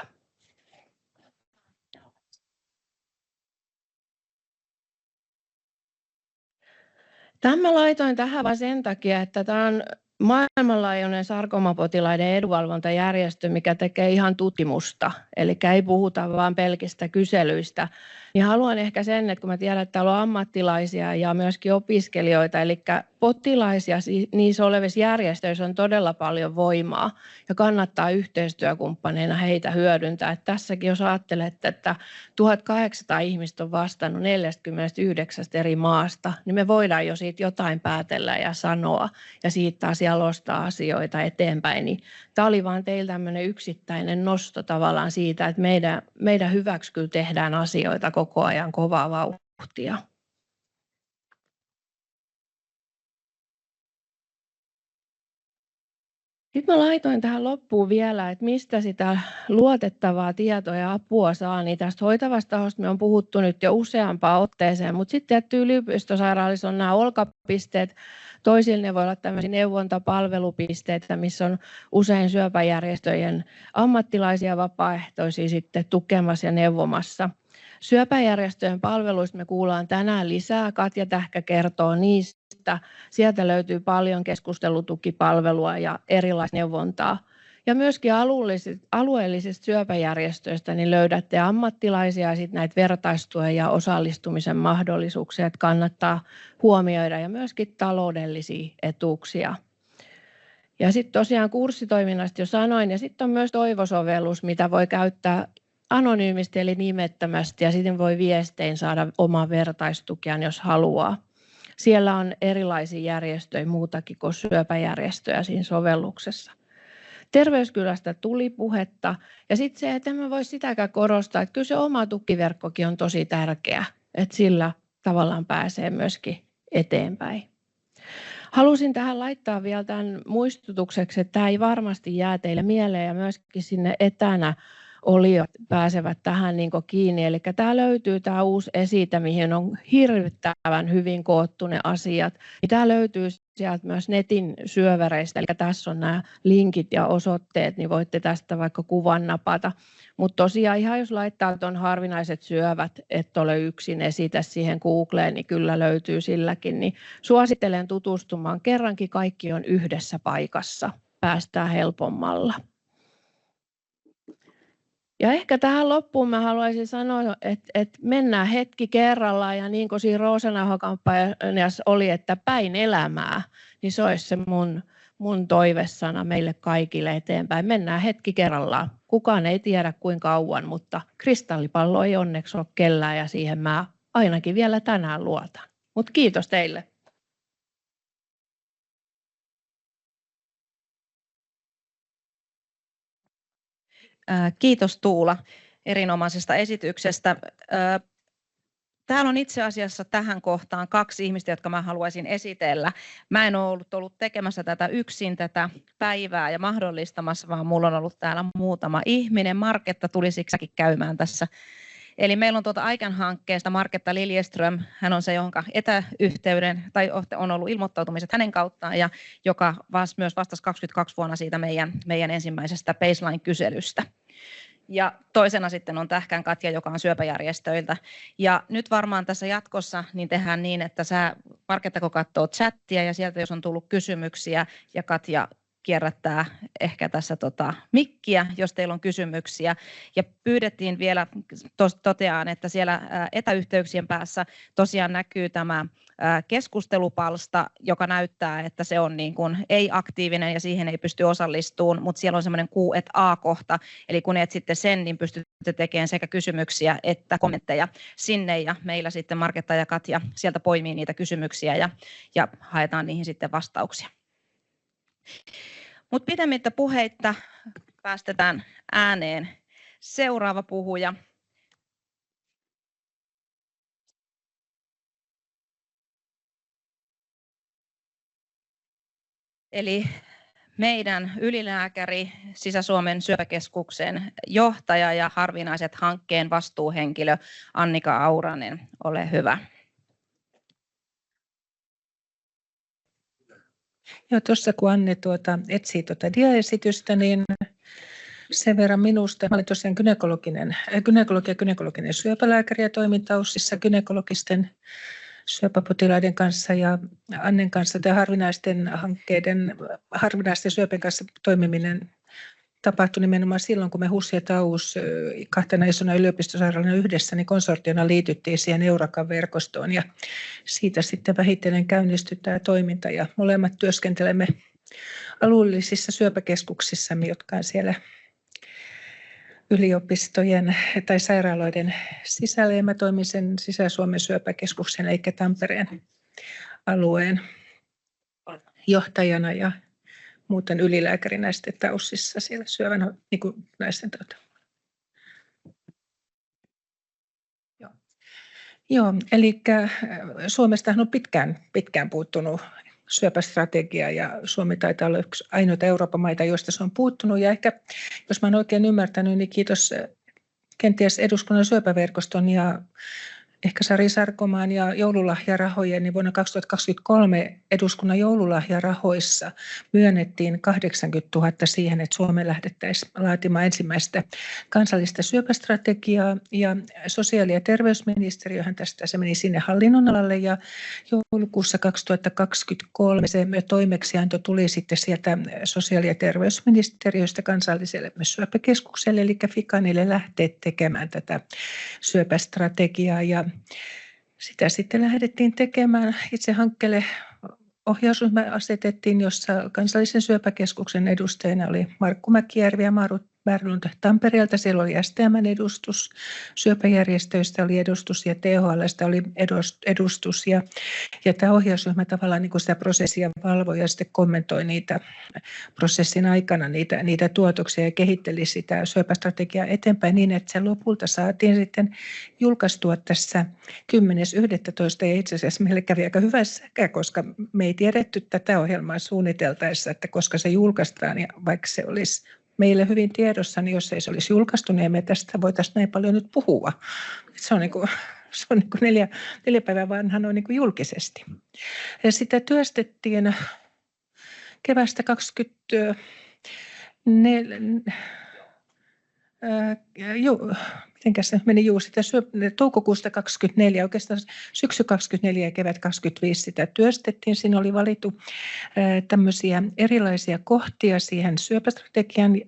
Tämä laitoin tähän vain sen takia, että tämä on maailmanlaajuinen sarkomapotilaiden edunvalvontajärjestö, mikä tekee ihan tutkimusta, eli ei puhuta vain pelkistä kyselyistä. Niin haluan ehkä sen, että kun mä tiedän, että täällä on ammattilaisia ja myöskin opiskelijoita, eli potilaisia niissä olevissa järjestöissä on todella paljon voimaa ja kannattaa yhteistyökumppaneina heitä hyödyntää. Että tässäkin jos ajattelette, että 1800 ihmistä on vastannut 49 eri maasta, niin me voidaan jo siitä jotain päätellä ja sanoa ja siitä taas jalostaa asioita eteenpäin. Niin tämä oli vain teillä tämmöinen yksittäinen nosto tavallaan siitä, että meidän hyväksi kyllä tehdään asioita koko ajan kovaa vauhtia. Sitten mä laitoin tähän loppuun vielä, että mistä sitä luotettavaa tietoa ja apua saa. Niin tästä hoitavasta tahosta me on puhuttu nyt jo useampaan otteeseen, mutta sitten tietty yliopistosairaalissa on nämä olkapisteet. Toisilla ne voi olla tämmöisiä neuvontapalvelupisteitä, missä on usein syöpäjärjestöjen ammattilaisia vapaaehtoisia sitten tukemassa ja neuvomassa. Syöpäjärjestöjen palveluista me kuullaan tänään lisää. Katja Tähkä kertoo niistä. Sieltä löytyy paljon keskustelutukipalvelua ja erilaista neuvontaa. Ja myöskin alueellisista syöpäjärjestöistä niin löydätte ammattilaisia ja sitten näitä vertaistuen ja osallistumisen mahdollisuuksia, että kannattaa huomioida ja myöskin taloudellisia etuuksia. Ja sitten tosiaan kurssitoiminnasta jo sanoin, ja sitten on myös toivosovellus, mitä voi käyttää anonyymisti eli nimettömästi ja sitten voi viestein saada oman vertaistukian, jos haluaa. Siellä on erilaisia järjestöjä, muutakin kuin syöpäjärjestöjä siinä sovelluksessa. Terveyskylästä tuli puhetta ja sitten se, että en voi sitäkään korostaa, että kyllä se oma tukiverkkokin on tosi tärkeä, että sillä tavallaan pääsee myöskin eteenpäin. Halusin tähän laittaa vielä tämän muistutukseksi, että tämä ei varmasti jää teille mieleen ja myöskin sinne etänä olijat pääsevät tähän niin kiinni. Eli tämä löytyy tämä uusi esite, mihin on hirvittävän hyvin koottu ne asiat. Tämä löytyy sieltä myös netin syövereistä, eli tässä on nämä linkit ja osoitteet, niin voitte tästä vaikka kuvan napata. Mutta tosiaan ihan jos laittaa tuon harvinaiset syövät, et ole yksin esitä siihen Googleen, niin kyllä löytyy silläkin. Niin suosittelen tutustumaan. Kerrankin kaikki on yhdessä paikassa. Päästään helpommalla. Ja ehkä tähän loppuun mä haluaisin sanoa, että mennään hetki kerrallaan ja niin kuin siinä Roosanauha-kampanjassa oli, että päin elämää, niin se olisi se mun toivesana meille kaikille eteenpäin. Mennään hetki kerrallaan. Kukaan ei tiedä kuinka kauan, mutta kristallipallo ei onneksi ole kellään ja siihen mä ainakin vielä tänään luotan. Mutta kiitos teille. Kiitos Tuula erinomaisesta esityksestä. Täällä on itse asiassa tähän kohtaan 2 ihmistä, jotka mä haluaisin esitellä. Mä en ole ollut tekemässä tätä yksin tätä päivää ja mahdollistamassa, vaan mulla on ollut täällä muutama ihminen. Marketta tuli siksikin käymään tässä. Eli meillä on tuolta Aiken-hankkeesta Marketta Liljeström, hän on se, jonka etäyhteyden tai on ollut ilmoittautumiset hänen kauttaan ja joka myös vastasi 22 vuonna siitä meidän ensimmäisestä baseline-kyselystä. Ja toisena sitten on Tähkän Katja, joka on syöpäjärjestöiltä. Ja nyt varmaan tässä jatkossa niin tehdään niin, että Marketta kun katsoo chattia ja sieltä jos on tullut kysymyksiä ja Katja kierrättää ehkä tässä mikkiä, jos teillä on kysymyksiä. Ja pyydettiin vielä, toteaan, että siellä etäyhteyksien päässä tosiaan näkyy tämä keskustelupalsta, joka näyttää, että se on niin kuin ei-aktiivinen ja siihen ei pysty osallistumaan, mutta siellä on semmoinen Q&A-kohta, eli kun etsitte sen, niin pystytte tekemään sekä kysymyksiä että kommentteja sinne, ja meillä sitten Marketta ja Katja sieltä poimii niitä kysymyksiä ja haetaan niihin sitten vastauksia. Mutta pidemmittä puheitta päästetään ääneen seuraava puhuja. Eli meidän ylilääkäri, Sisä-Suomen syöpäkeskuksen johtaja ja harvinaiset hankkeen vastuuhenkilö Annika Auranen, ole hyvä. Joo, tuossa kun Anne etsii diaesitystä, niin sen verran minusta, mä olin tosiaan gynekologinen syöpälääkäri ja toimin TAYSissa gynekologisten syöpäpotilaiden kanssa ja Annen kanssa tämä harvinaisten syöpien kanssa toimiminen tapahtui nimenomaan silloin, kun me HUS ja TAYS kahtena isona yliopistosairaalana yhdessä, niin konsortiona liityttiin siihen Eurakan-verkostoon ja siitä sitten vähitellen käynnistyi tämä toiminta ja molemmat työskentelemme alueellisissa syöpäkeskuksissamme, jotka on siellä yliopistojen tai sairaaloiden sisällä ja mä toimin sen Sisä-Suomen syöpäkeskuksen eli Tampereen alueen johtajana ja muuten ylilääkärinä sitten TAYSissa siellä syövän niin kuin naisten tautta. Joo, eli Suomestahan on pitkään puuttunut syöpästrategia ja Suomi taitaa olla yksi ainoita Euroopan maita, joista se on puuttunut. Ja ehkä, jos mä olen oikein ymmärtänyt, niin kiitos kenties eduskunnan syöpäverkoston ja ehkä Sari Sarkomaan ja joululahjarahojen, niin vuonna 2023 eduskunnan joululahjarahoissa myönnettiin 80 000 siihen, että Suomeen lähdettäisiin laatimaan ensimmäistä kansallista syöpästrategiaa ja sosiaali- ja terveysministeriöhän tästä se meni sinne hallinnonalalle ja joulukuussa 2023 se toimeksianto tuli sitten sieltä sosiaali- ja terveysministeriöstä kansalliselle syöpäkeskukselle eli Fikanille lähteä tekemään tätä syöpästrategiaa ja sitä sitten lähdettiin tekemään. Itse hankkeelle ohjausryhmä asetettiin, jossa kansallisen syöpäkeskuksen edustajana oli Markku Mäkijärvi ja Maaru Berglund Tampereelta. Siellä oli STM:n edustus, syöpäjärjestöistä oli edustus ja THL:stä oli edustus. Ja tämä ohjausryhmä tavallaan niin kuin sitä prosessia valvoi ja sitten kommentoi niitä prosessin aikana niitä tuotoksia ja kehitteli sitä syöpästrategiaa eteenpäin niin, että se lopulta saatiin sitten julkaistua tässä 10.11. ja itse asiassa meille kävi aika hyvä säkä, koska me ei tiedetty tätä ohjelmaa suunniteltaessa, että koska se julkaistaan ja vaikka se olisi meille hyvin tiedossa, niin jos ei se olisi julkaistu, niin emme tästä voitaisiin näin paljon nyt puhua. Se on niin kuin 4 päivää vanha noin niin kuin julkisesti. Ja sitä työstettiin keväästä 24, oikeastaan syksy 24 ja kevät 25 sitä työstettiin. Siinä oli valittu tämmöisiä erilaisia kohtia siihen syöpästrategiaan,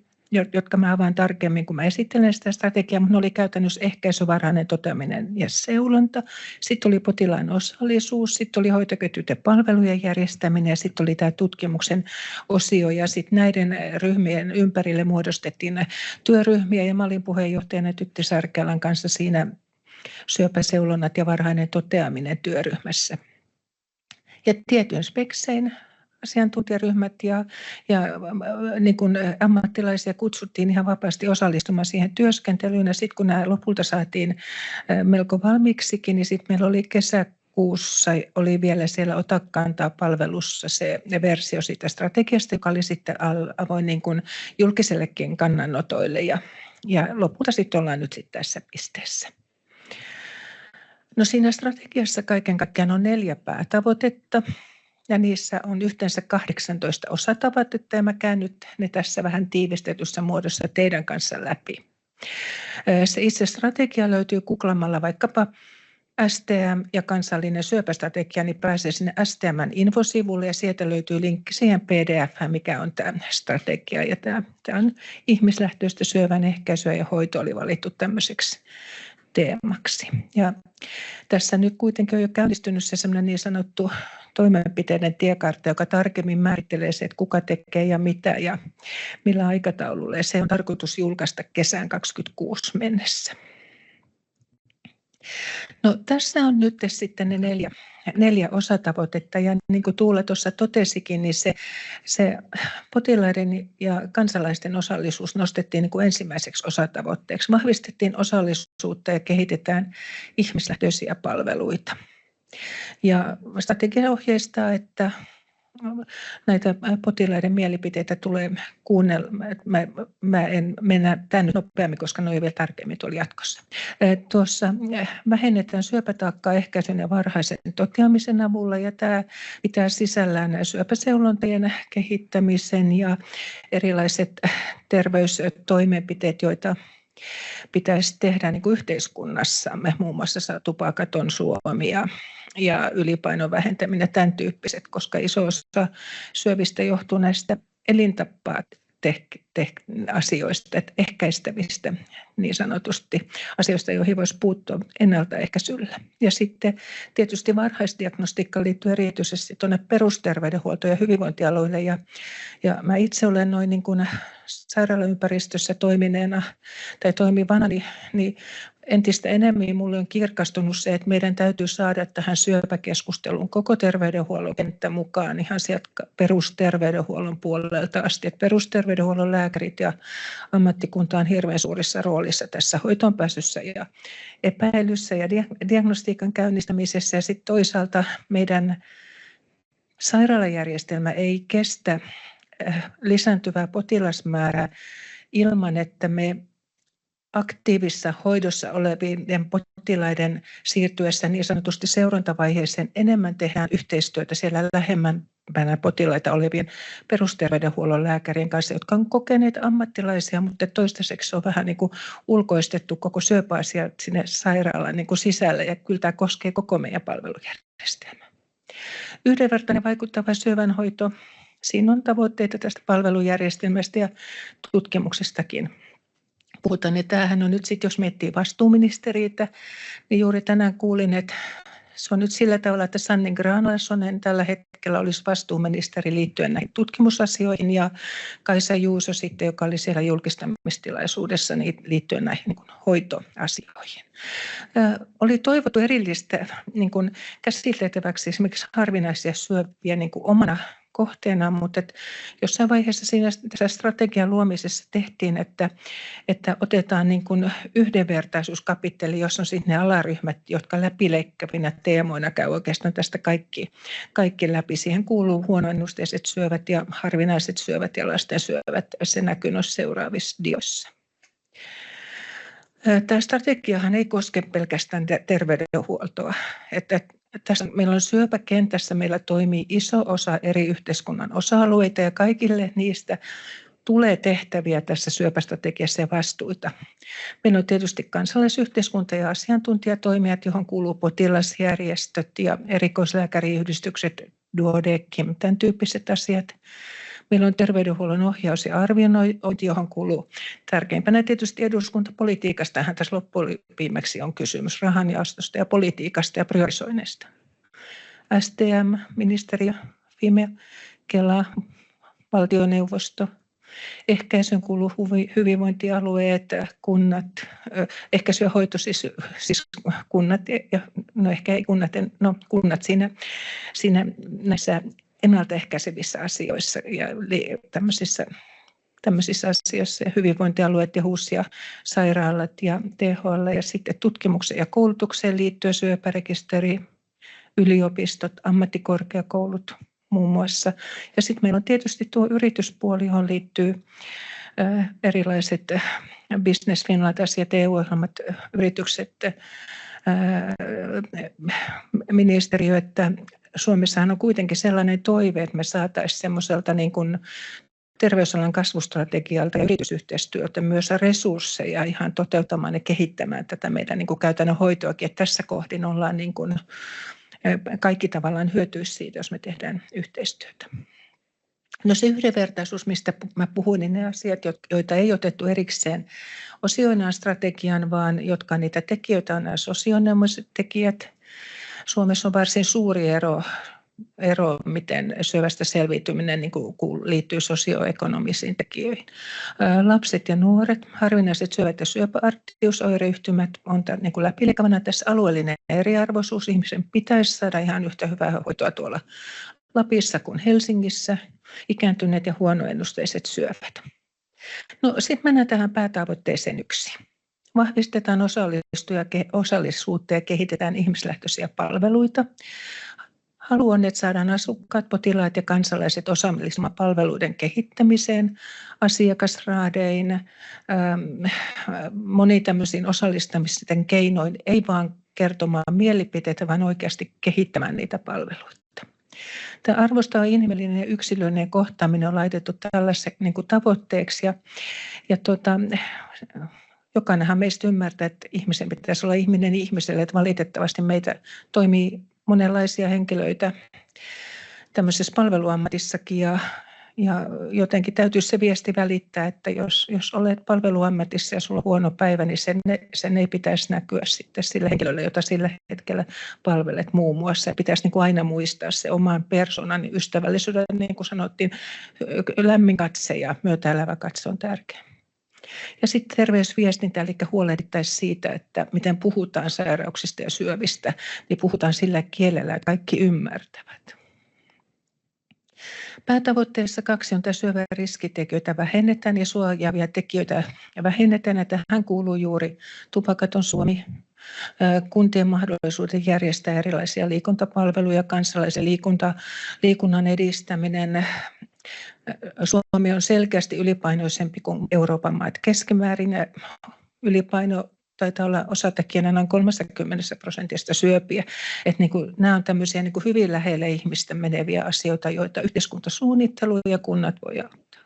jotka mä avaan tarkemmin, kun mä esittelen sitä strategiaa, mutta ne oli käytännössä ehkäisyvarainen toteaminen ja seulonta. Sitten oli potilaan osallisuus, sitten oli hoitoketjut palvelujen järjestäminen ja sitten oli tämä tutkimuksen osio ja sitten näiden ryhmien ympärille muodostettiin työryhmiä ja mä olin puheenjohtajana Tytti Särkälän kanssa siinä syöpäseulonnat ja varhainen toteaminen työryhmässä. Ja tietyn speksein asiantuntijaryhmät ja niin kuin ammattilaisia kutsuttiin ihan vapaasti osallistumaan siihen työskentelyyn. Ja sitten kun nämä lopulta saatiin melko valmiiksikin, niin sitten meillä oli kesäkuussa oli vielä siellä Ota kantaa -palvelussa se versio siitä strategiasta, joka oli sitten avoin niin kuin julkisellekin kannanotoille. Ja lopulta sitten ollaan nyt sitten tässä pisteessä. No siinä strategiassa kaiken kaikkiaan on 4 päätavoitetta. Ja niissä on yhteensä 18 osatavoitetta ja mä käyn nyt ne tässä vähän tiivistetyssä muodossa teidän kanssa läpi. Se itse strategia löytyy googlaamalla vaikkapa STM ja kansallinen syöpästrategia, niin pääsee sinne STM:n infosivulle ja sieltä löytyy linkki siihen PDF, mikä on tämä strategia. Ja tämä on ihmislähtöistä syövän ehkäisyä ja hoito oli valittu tämmöiseksi teemaksi. Ja tässä nyt kuitenkin on jo käynnistynyt se semmoinen niin sanottu toimenpiteiden tiekartta, joka tarkemmin määrittelee se, että kuka tekee ja mitä ja millä aikataululla. Ja se on tarkoitus julkaista kesään 2026 mennessä. No, tässä on nyt sitten ne neljä osatavoitetta ja niin kuin Tuula tuossa totesikin, niin se potilaiden ja kansalaisten osallisuus nostettiin niin kuin ensimmäiseksi osatavoitteeksi. Vahvistettiin osallisuutta ja kehitetään ihmislähtöisiä palveluita. Ja strategia ohjeistaa, että näitä potilaiden mielipiteitä tulee kuunnella. Mä en mennä tänne nopeammin, koska ne on vielä tarkemmin tuolla jatkossa. Tuossa vähennetään syöpätaakkaa ehkäisyn ja varhaisen toteamisen avulla, ja tämä pitää sisällään syöpäseulontojen kehittämisen ja erilaiset terveystoimenpiteet, joita pitäisi tehdä niin kuin yhteiskunnassamme, muun muassa tupakaton Suomi ja ylipainon vähentäminen, tämän tyyppiset, koska iso osa syövistä johtuu näistä elintapaa asioista, että ehkäistävistä niin sanotusti asioista, joihin voisi puuttua ennaltaehkäisyllä. Ja sitten tietysti varhaisdiagnostiikka liittyy erityisesti tuonne perusterveydenhuolto- ja hyvinvointialoille. Ja mä itse olen noin niin kuin sairaalaympäristössä toimineena tai toimivana, niin entistä enemmän minulle on kirkastunut se, että meidän täytyy saada tähän syöpäkeskusteluun koko terveydenhuollon kenttä mukaan ihan sieltä perusterveydenhuollon puolelta asti. Että perusterveydenhuollon lääkärit ja ammattikunta on hirveän suurissa roolissa tässä hoitoonpääsyssä ja epäilyssä ja diagnostiikan käynnistämisessä. Ja sitten toisaalta meidän sairaalajärjestelmä ei kestä lisääntyvää potilasmäärää ilman, että me aktiivisessa hoidossa olevien potilaiden siirtyessä niin sanotusti seurantavaiheeseen enemmän tehdään yhteistyötä siellä lähemmänä potilaita olevien perusterveydenhuollon lääkärien kanssa, jotka on kokeneet ammattilaisia, mutta toistaiseksi on vähän niin kuin ulkoistettu koko syöpäasia sinne sairaalan niin kuin sisälle, ja kyllä tämä koskee koko meidän palvelujärjestelmää. Yhdenvertainen vaikuttava syövänhoito. Siinä on tavoitteita tästä palvelujärjestelmästä ja tutkimuksestakin. Puhutaan, että tämähän on nyt sitten, jos miettii vastuuministeriitä, niin juuri tänään kuulin, että se on nyt sillä tavalla, että Sanni Grahn-Laasonen tällä hetkellä olisi vastuuministeri liittyen näihin tutkimusasioihin ja Kaisa Juuso sitten, joka oli siellä julkistamistilaisuudessa niin liittyen näihin niin kuin hoitoasioihin. Oli toivottu erillistä niin kuin käsiteltäväksi esimerkiksi harvinaisia syöpiä niin kuin omana kohteena, mutta jossain vaiheessa siinä strategian luomisessa tehtiin, että otetaan niin kuin yhdenvertaisuuskapitteli, jossa on sitten ne alaryhmät, jotka läpileikkävinä teemoina käy oikeastaan tästä kaikki läpi. Siihen kuuluu huonoennusteiset syövät ja harvinaiset syövät ja lasten syövät. Se näkyy noissa seuraavissa dioissa. Tämä strategiahan ei koske pelkästään terveydenhuoltoa. Tässä meillä on syöpäkentässä, meillä toimii iso osa eri yhteiskunnan osa-alueita ja kaikille niistä tulee tehtäviä tässä syöpästrategiassa ja vastuita. Meillä on tietysti kansalaisyhteiskunta ja asiantuntijatoimijat, johon kuuluu potilasjärjestöt ja erikoislääkäriyhdistykset, Duodecim, tämän tyyppiset asiat. Meillä on terveydenhuollon ohjaus ja arviointi, johon kuuluu tärkeimpänä tietysti eduskuntapolitiikastahan tässä loppuviimeksi on kysymys rahanjaostosta ja politiikasta ja priorisoinnista. STM, ministeriö, Fimea, Kela, valtioneuvosto, ehkäisyyn kuuluu hyvinvointialueet, kunnat, ehkäisy ja hoito siis kunnat, ja, no ehkä ei kunnat, no kunnat siinä näissä ennaltaehkäisevissä asioissa ja tämmöisissä asioissa, hyvinvointialueet ja HUS ja sairaalat ja THL ja sitten tutkimukseen ja koulutukseen liittyen syöpärekisteri, yliopistot, ammattikorkeakoulut muun muassa. Ja sitten meillä on tietysti tuo yrityspuoli, johon liittyy erilaiset Business Finland-asiat, EU-ohjelmat, yritykset, ministeriö, että Suomessahan on kuitenkin sellainen toive, että me saataisiin semmoiselta niin kuin terveysalan kasvustrategialta ja yritysyhteistyöltä myös resursseja ihan toteuttamaan ja kehittämään tätä meidän niin kuin käytännön hoitoakin. Että tässä kohdin ollaan niin kuin, kaikki tavallaan hyötyisi siitä, jos me tehdään yhteistyötä. No se yhdenvertaisuus, mistä mä puhuin, niin ne asiat, joita ei otettu erikseen osioinaan strategian, vaan jotka niitä tekijöitä on nämä sosioekonomiset tekijät. Suomessa on varsin suuri ero miten syövästä selviytyminen niin kuin liittyy sosioekonomisiin tekijöihin. Lapset ja nuoret, harvinaiset syövät ja syöpäarttiusoireyhtymät on niin kuin läpileikkaavana tässä alueellinen eriarvoisuus. Ihmisen pitäisi saada ihan yhtä hyvää hoitoa tuolla Lapissa kuin Helsingissä, ikääntyneet ja huonoennusteiset syövät. No sitten mennään tähän päätavoitteeseen 1. Vahvistetaan osallisuutta ja kehitetään ihmislähtöisiä palveluita. Halu on, että saadaan asukkaat, potilaat ja kansalaiset osallistumaan palveluiden kehittämiseen, asiakasraadein, moniin tämmöisiin osallistamisten keinoin, ei vaan kertomaan mielipiteitä, vaan oikeasti kehittämään niitä palveluita. Tämä arvostava inhimillinen ja yksilöllinen kohtaaminen on laitettu tällaiseksi niin kuin tavoitteeksi ja jokainenhan meistä ymmärtää, että ihmisen pitäisi olla ihminen ihmiselle, että valitettavasti meitä toimii monenlaisia henkilöitä tämmöisessä palveluammatissakin ja jotenkin täytyy se viesti välittää, että jos olet palveluammatissa ja sulla on huono päivä, niin sen ei pitäisi näkyä sitten sille henkilölle, jota sillä hetkellä palvelet muun muassa. Ja pitäisi niin kuin aina muistaa se oman persoonan ystävällisyyden, niin kuin sanottiin, lämmin katse ja myötäelävä katse on tärkeä. Ja sitten terveysviestintä, eli huolehdittaisiin siitä, että miten puhutaan sairauksista ja syövistä, niin puhutaan sillä kielellä, että kaikki ymmärtävät. Päätavoitteessa 2 on, että syövän riskitekijöitä vähennetään ja suojaavia tekijöitä vähennetään. Ja tähän kuuluu juuri Tupakaton Suomi, kuntien mahdollisuudet järjestää erilaisia liikuntapalveluja, kansalaisen liikunnan edistäminen. Suomi on selkeästi ylipainoisempi kuin Euroopan maat keskimäärin. Ylipaino taitaa olla osatekijänä noin 30% syöpiä. Että nämä on tämmöisiä hyvin lähelle ihmistä meneviä asioita, joita yhteiskuntasuunnittelu ja kunnat voi auttaa.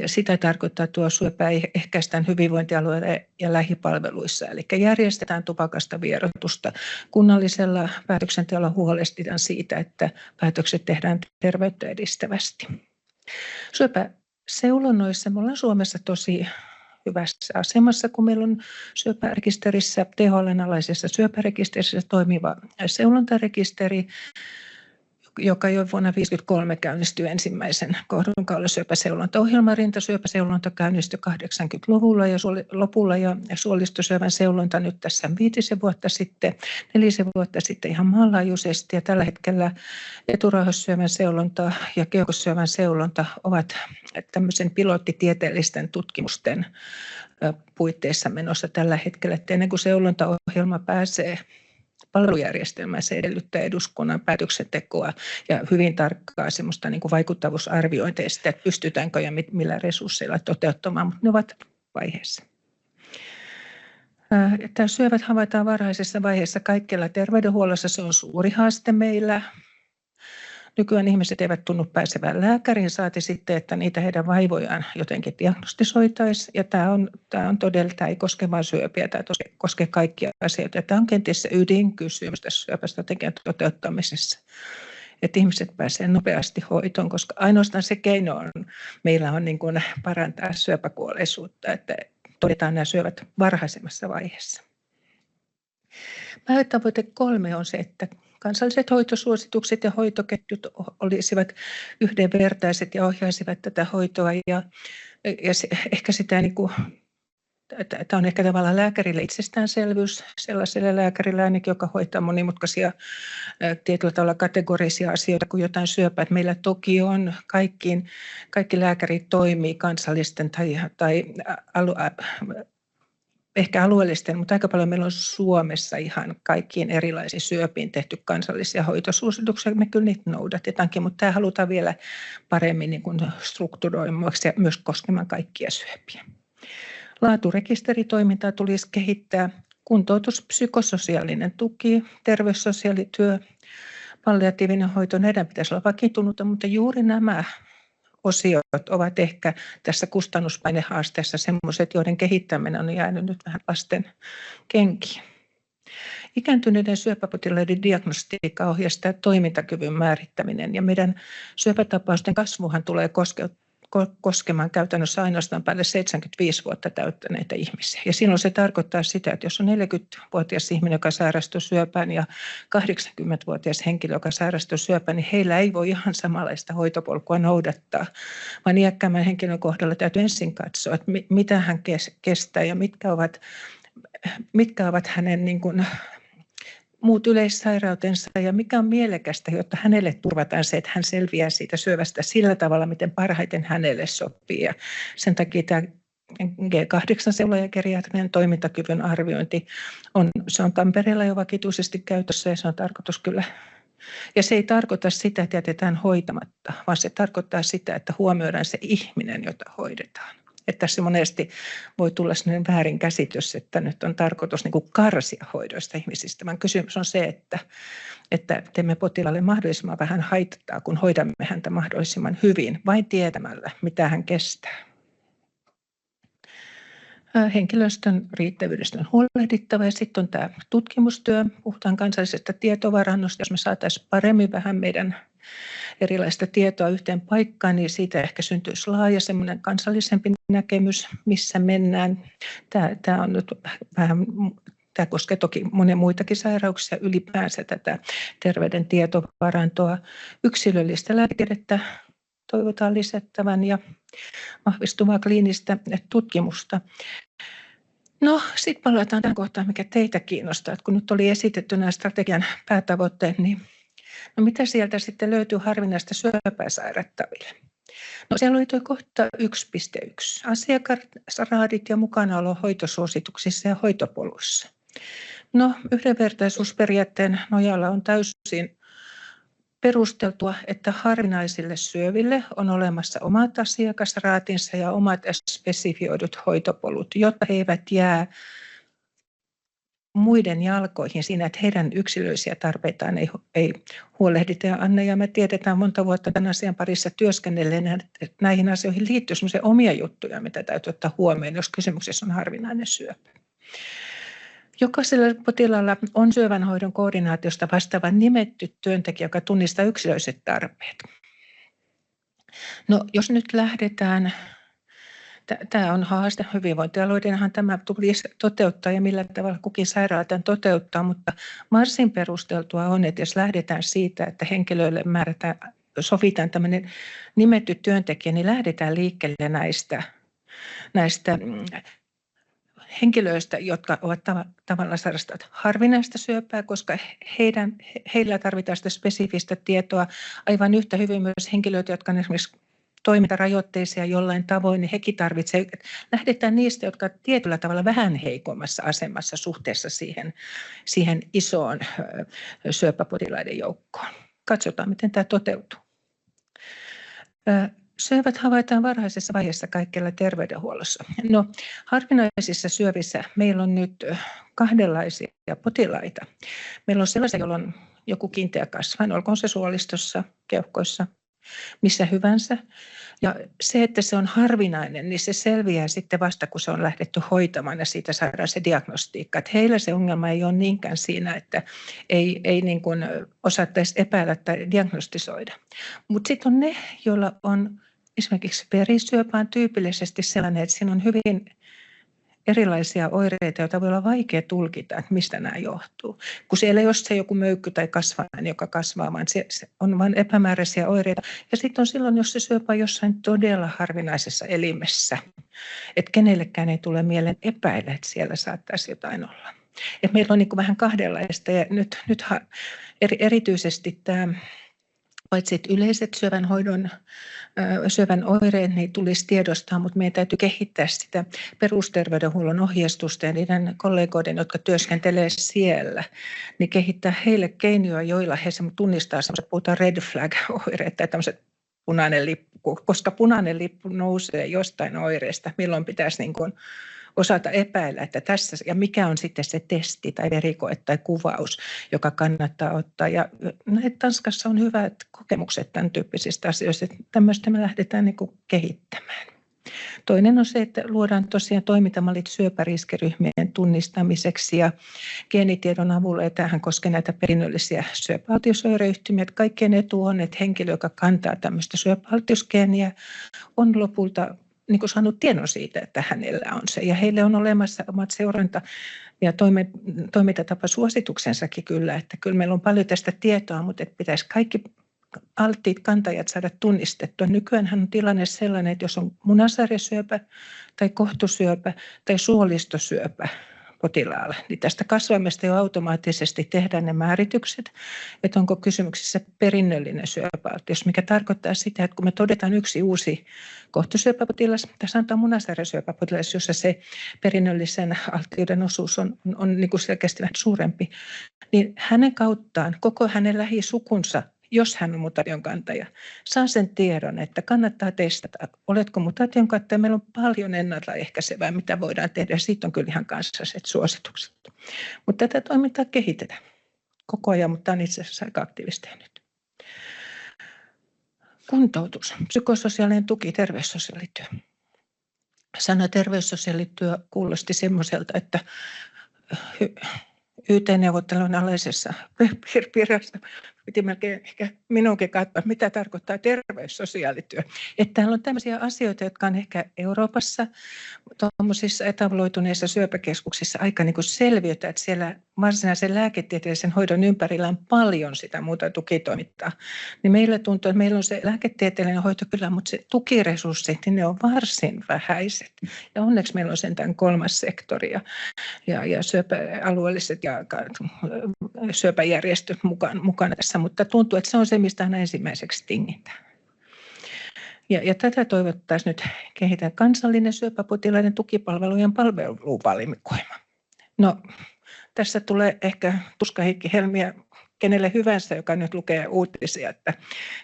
Sitä tarkoittaa tuo syöpää ehkäistään hyvinvointialueilla ja lähipalveluissa. Eli järjestetään tupakasta vieroitusta. Kunnallisella päätöksenteolla huolehditaan siitä, että päätökset tehdään terveyttä edistävästi. Syöpäseulonnoissa me ollaan Suomessa tosi hyvässä asemassa, kun meillä on syöpärekisterissä, THL:n alaisessa syöpärekisterissä toimiva seulontarekisteri, joka jo vuonna 1953 käynnistyi ensimmäisen kohdunkaulisyöpäseulontaohjelman. Rintasyöpäseulonta käynnistyi 80-luvulla ja lopulla ja suolistosyövän seulonta nyt tässä 5 vuotta sitten, 4 vuotta sitten ihan maanlaajuisesti. Ja tällä hetkellä eturauhassyövän seulonta ja keuhkosyövän seulonta ovat tämmöisen pilottitieteellisten tutkimusten puitteissa menossa tällä hetkellä. Että ennen kuin seulontaohjelma pääsee palvelujärjestelmään, se edellyttää eduskunnan päätöksentekoa ja hyvin tarkkaa semmoista niin kuin vaikuttavuusarviointia sitä, että pystytäänkö ja millä resursseilla toteuttamaan, mutta ne ovat vaiheessa. Tämä syövät havaitaan varhaisessa vaiheessa kaikkialla terveydenhuollossa, se on suuri haaste meillä. Nykyään ihmiset eivät tunnu pääsevän lääkäriin, saati sitten, että niitä heidän vaivojaan jotenkin diagnostisoitaisiin. Ja tämä ei koske vain syöpiä, tämä koskee kaikkia asioita. Ja tämä on kenties se ydinkysymys tässä syöpästrategian toteuttamisessa, että ihmiset pääsevät nopeasti hoitoon, koska ainoastaan se keino meillä on niin kuin parantaa syöpäkuolleisuutta, että todetaan nämä syövät varhaisemmassa vaiheessa. Päätavoite 3 on se, että kansalliset hoitosuositukset ja hoitoketjut olisivat yhdenvertaiset ja ohjaisivat tätä hoitoa. Ja ehkä sitä tämä on ehkä tavallaan lääkärille itsestäänselvyys, sellaiselle lääkärille ainakin, joka hoitaa monimutkaisia tietyllä tavalla kategorisia asioita kuin jotain syöpää. Että meillä toki on kaikki lääkärit toimii kansallisten tai ehkä alueellisten, mutta aika paljon meillä on Suomessa ihan kaikkiin erilaisiin syöpiin tehty kansallisia hoitosuosituksia. Me kyllä niitä noudatetaankin, mutta tämä halutaan vielä paremmin niin kuin strukturoimaksi ja myös koskemaan kaikkia syöpiä. Laaturekisteritoimintaa tulisi kehittää, kuntoutus, psykososiaalinen tuki, terveyssosiaalityö, palliatiivinen hoito, näiden pitäisi olla vakiintunutta, mutta juuri nämä osiot ovat ehkä tässä kustannuspainehasteessa sellaiset, joiden kehittäminen on jäänyt nyt vähän lasten kenkiin. Ikääntyneiden syöpäpotilaiden diagnostiikka ohjastaa toimintakyvyn määrittäminen ja meidän syöpätapausten kasvuhan tulee koskemaan käytännössä ainoastaan päälle 75 vuotta täyttäneitä ihmisiä. Ja silloin se tarkoittaa sitä, että jos on 40-vuotias ihminen, joka sairastuu syöpään ja 80-vuotias henkilö, joka sairastuu syöpään, niin heillä ei voi ihan samanlaista hoitopolkua noudattaa, vaan iäkkäämmän henkilön kohdalla täytyy ensin katsoa, että mitä hän kestää ja mitkä ovat hänen niin kuin muut yleissairautensa ja mikä on mielekästä, jotta hänelle turvataan se, että hän selviää siitä syövästä sillä tavalla, miten parhaiten hänelle sopii. Ja sen takia tämä G8-seulaajakeriatrinen toimintakyvyn arviointi se on Tampereella jo vakituisesti käytössä ja se on tarkoitus kyllä. Ja se ei tarkoita sitä, että jätetään hoitamatta, vaan se tarkoittaa sitä, että huomioidaan se ihminen, jota hoidetaan. Että tässä monesti voi tulla sellainen väärinkäsitys, että nyt on tarkoitus niin kuin karsia hoidoista ihmisistä, vaan kysymys on se, että teemme potilaalle mahdollisimman vähän haittaa, kun hoidamme häntä mahdollisimman hyvin, vain tietämällä, mitä hän kestää. Henkilöstön riittävyydestä on huolehdittava ja sitten on tämä tutkimustyö. Puhutaan kansallisesta tietovarannosta, jos me saataisiin paremmin vähän meidän erilaista tietoa yhteen paikkaan, niin siitä ehkä syntyisi laaja semmoinen kansallisempi näkemys, missä mennään. Tämä on nyt vähän, tämä koskee toki monia muitakin sairauksia, ylipäänsä tätä terveyden tietovarantoa. Yksilöllistä lääketiedettä toivotaan lisättävän ja vahvistuvaa kliinistä tutkimusta. No, sitten palataan tämän kohtaan, mikä teitä kiinnostaa. Että kun nyt oli esitetty nämä strategian päätavoitteet, niin no mitä sieltä sitten löytyy harvinaista syöpää sairattaville? No siellä oli tuo kohta 1.1. Asiakasraadit ja mukanaolo hoitosuosituksissa ja hoitopoluissa. No, yhdenvertaisuusperiaatteen nojalla on täysin perusteltua, että harvinaisille syöville on olemassa omat asiakasraatinsa ja omat spesifioidut hoitopolut, jotta he eivät jää muiden jalkoihin siinä, että heidän yksilöllisiä tarpeitaan ei huolehdita. Ja Anne ja me tiedetään monta vuotta tämän asian parissa työskennelleenä, että näihin asioihin liittyy sellaisia omia juttuja, mitä täytyy ottaa huomioon, jos kysymyksessä on harvinainen syöpä. Jokaisella potilaalla on syövänhoidon koordinaatiosta vastaava nimetty työntekijä, joka tunnistaa yksilölliset tarpeet. No, jos nyt lähdetään, tämä on haaste, hyvinvointialueidenhan tämä tulisi toteuttaa ja millä tavalla kukin sairaala tämän toteuttaa, mutta varsin perusteltua on, että jos lähdetään siitä, että henkilöille sovitaan tämmöinen nimetty työntekijä, niin lähdetään liikkeelle näistä henkilöistä, jotka ovat tavallaan sairastavat harvinaista syöpää, koska heillä tarvitaan sitä spesifistä tietoa aivan yhtä hyvin myös henkilöitä, jotka on esimerkiksi toimintarajoitteisia jollain tavoin, niin hekin tarvitsevat. Lähdetään niistä, jotka ovat tietyllä tavalla vähän heikommassa asemassa suhteessa siihen isoon syöpäpotilaiden joukkoon. Katsotaan, miten tämä toteutuu. Syövät havaitaan varhaisessa vaiheessa kaikkialla terveydenhuollossa. No, harvinaisissa syövissä meillä on nyt kahdenlaisia potilaita. Meillä on sellaisia, joilla on joku kiinteä kasvain, olkoon se suolistossa, keuhkoissa, missä hyvänsä. Ja se, että se on harvinainen, niin se selviää sitten vasta, kun se on lähdetty hoitamaan ja siitä saadaan se diagnostiikka. Että heillä se ongelma ei ole niinkään siinä, että ei niin kuin osattaisi epäillä tai diagnostisoida. Mutta sitten on ne, joilla on esimerkiksi verisyöpä on tyypillisesti sellainen, että siinä on hyvin erilaisia oireita, joita voi olla vaikea tulkita, että mistä nämä johtuu. Kun siellä ei ole se joku möykky tai kasvainen, joka kasvaa, vaan se on vain epämääräisiä oireita. Ja sitten on silloin, jos se syöpä on jossain todella harvinaisessa elimessä, että kenellekään ei tule mieleen epäillä, että siellä saattaisi jotain olla. Et meillä on niin kuin vähän kahdenlaista ja nyt erityisesti tämä, paitsi että yleiset syövän oireet niin tulisi tiedostaa, mutta meidän täytyy kehittää sitä perusterveydenhuollon ohjeistusta ja niiden kollegoiden, jotka työskentelee siellä, niin kehittää heille keinoja, joilla he tunnistaa semmoiset, puhutaan red flag-oireet tai tämmöiset punainen lippu, koska punainen lippu nousee jostain oireesta, milloin pitäisi niin kuin osata epäillä, että tässä, ja mikä on sitten se testi tai verikoe tai kuvaus, joka kannattaa ottaa. Ja Tanskassa on hyvät kokemukset tämän tyyppisistä asioista, että tämmöistä me lähdetään niin kuin kehittämään. Toinen on se, että luodaan tosiaan toimintamallit syöpäriskiryhmien tunnistamiseksi ja geenitiedon avulla, ja tämähän koskee näitä perinnöllisiä syöpäaltiosoireyhtymiä. Kaikkien etu on, että henkilö, joka kantaa tämmöistä syöpäaltiosgeeniä, on lopulta niin kuin saanut tiedon siitä, että hänellä on se. Ja heille on olemassa omat seuranta- ja toimintatapasuosituksensakin kyllä, että kyllä meillä on paljon tästä tietoa, mutta että pitäisi kaikki alttiit kantajat saada tunnistettua. Nykyäänhän on tilanne sellainen, että jos on munasarjasyöpä tai kohtusyöpä tai suolistosyöpä potilaalla, niin tästä kasvaimesta jo automaattisesti tehdään ne määritykset, että onko kysymyksessä perinnöllinen syöpäaltius, mikä tarkoittaa sitä, että kun me todetaan yksi uusi kohtusyöpäpotilas, tai sanotaan munasarjasyöpäpotilas, jossa se perinnöllisen alttiuden osuus on niin kuin selkeästi vähän suurempi, niin hänen kauttaan koko hänen lähisukunsa, jos hän on mutaation kantaja, saa sen tiedon, että kannattaa testata, oletko mutaation kantaja. Meillä on paljon ennaltaehkäisevää, mitä voidaan tehdä. Siitä on kyllä ihan kansalliset suositukset. Mutta tätä toimintaa kehitetään koko ajan, mutta tämä on itse asiassa aika aktiivista nyt. Kuntoutus, psykososiaalinen tuki, terveyssosiaalityö. Sana terveyssosiaalityö kuulosti semmoiselta, että YT-neuvottelun alaisessa virassa piti melkein ehkä minunkin katsoa, mitä tarkoittaa terveyssosiaalityö. Että täällä on tämmöisiä asioita, jotka on ehkä Euroopassa tuollaisissa etabloituneissa syöpäkeskuksissa aika niin kuin selviötä, että siellä varsinaisen lääketieteellisen hoidon ympärillä on paljon sitä muuta tukitoimintaa. Niin meillä tuntuu, että meillä on se lääketieteellinen hoito kyllä, mutta se tukiresurssit, niin ne on varsin vähäiset. Ja onneksi meillä on sentään kolmas sektori ja syöpäalueelliset ja syöpäjärjestöt mukana tässä, mutta tuntuu, että se on se, mistä aina ensimmäiseksi tingitään. Ja tätä toivottaisiin nyt kehittää kansallinen syöpäpotilaiden tukipalvelujen palveluvalikoima. No, tässä tulee ehkä tuskahiikkihelmiä kenelle hyvänsä, joka nyt lukee uutisia, että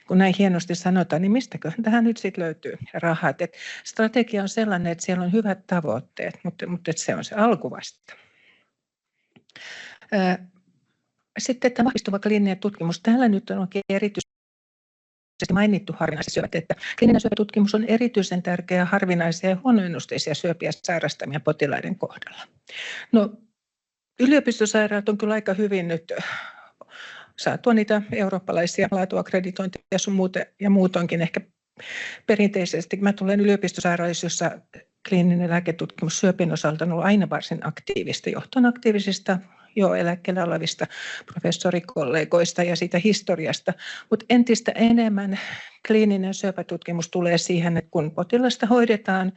kun näin hienosti sanotaan, niin mistäköhän tähän nyt sitten löytyy rahat. Et strategia on sellainen, että siellä on hyvät tavoitteet, mutta se on se alku vasta. Sitten tämä vahvistuva kliininen tutkimus. Täällä nyt on oikein erityisesti mainittu harvinaiset syövät, että kliininen syöpätutkimus on erityisen tärkeää harvinaisia ja huonoennusteisia syöpiä sairastamia potilaiden kohdalla. No, yliopistosairaalat on kyllä aika hyvin nyt saatua niitä eurooppalaisia laatuakreditointeja ja muutoinkin ehkä perinteisesti. Mä tulen yliopistosairaalissa, jossa kliininen lääketutkimus syöpien osalta on ollut aina varsin aktiivista, johtuen aktiivisista jo eläkkeellä olevista professorikollegoista ja siitä historiasta, mutta entistä enemmän kliininen syöpätutkimus tulee siihen, että kun potilasta hoidetaan,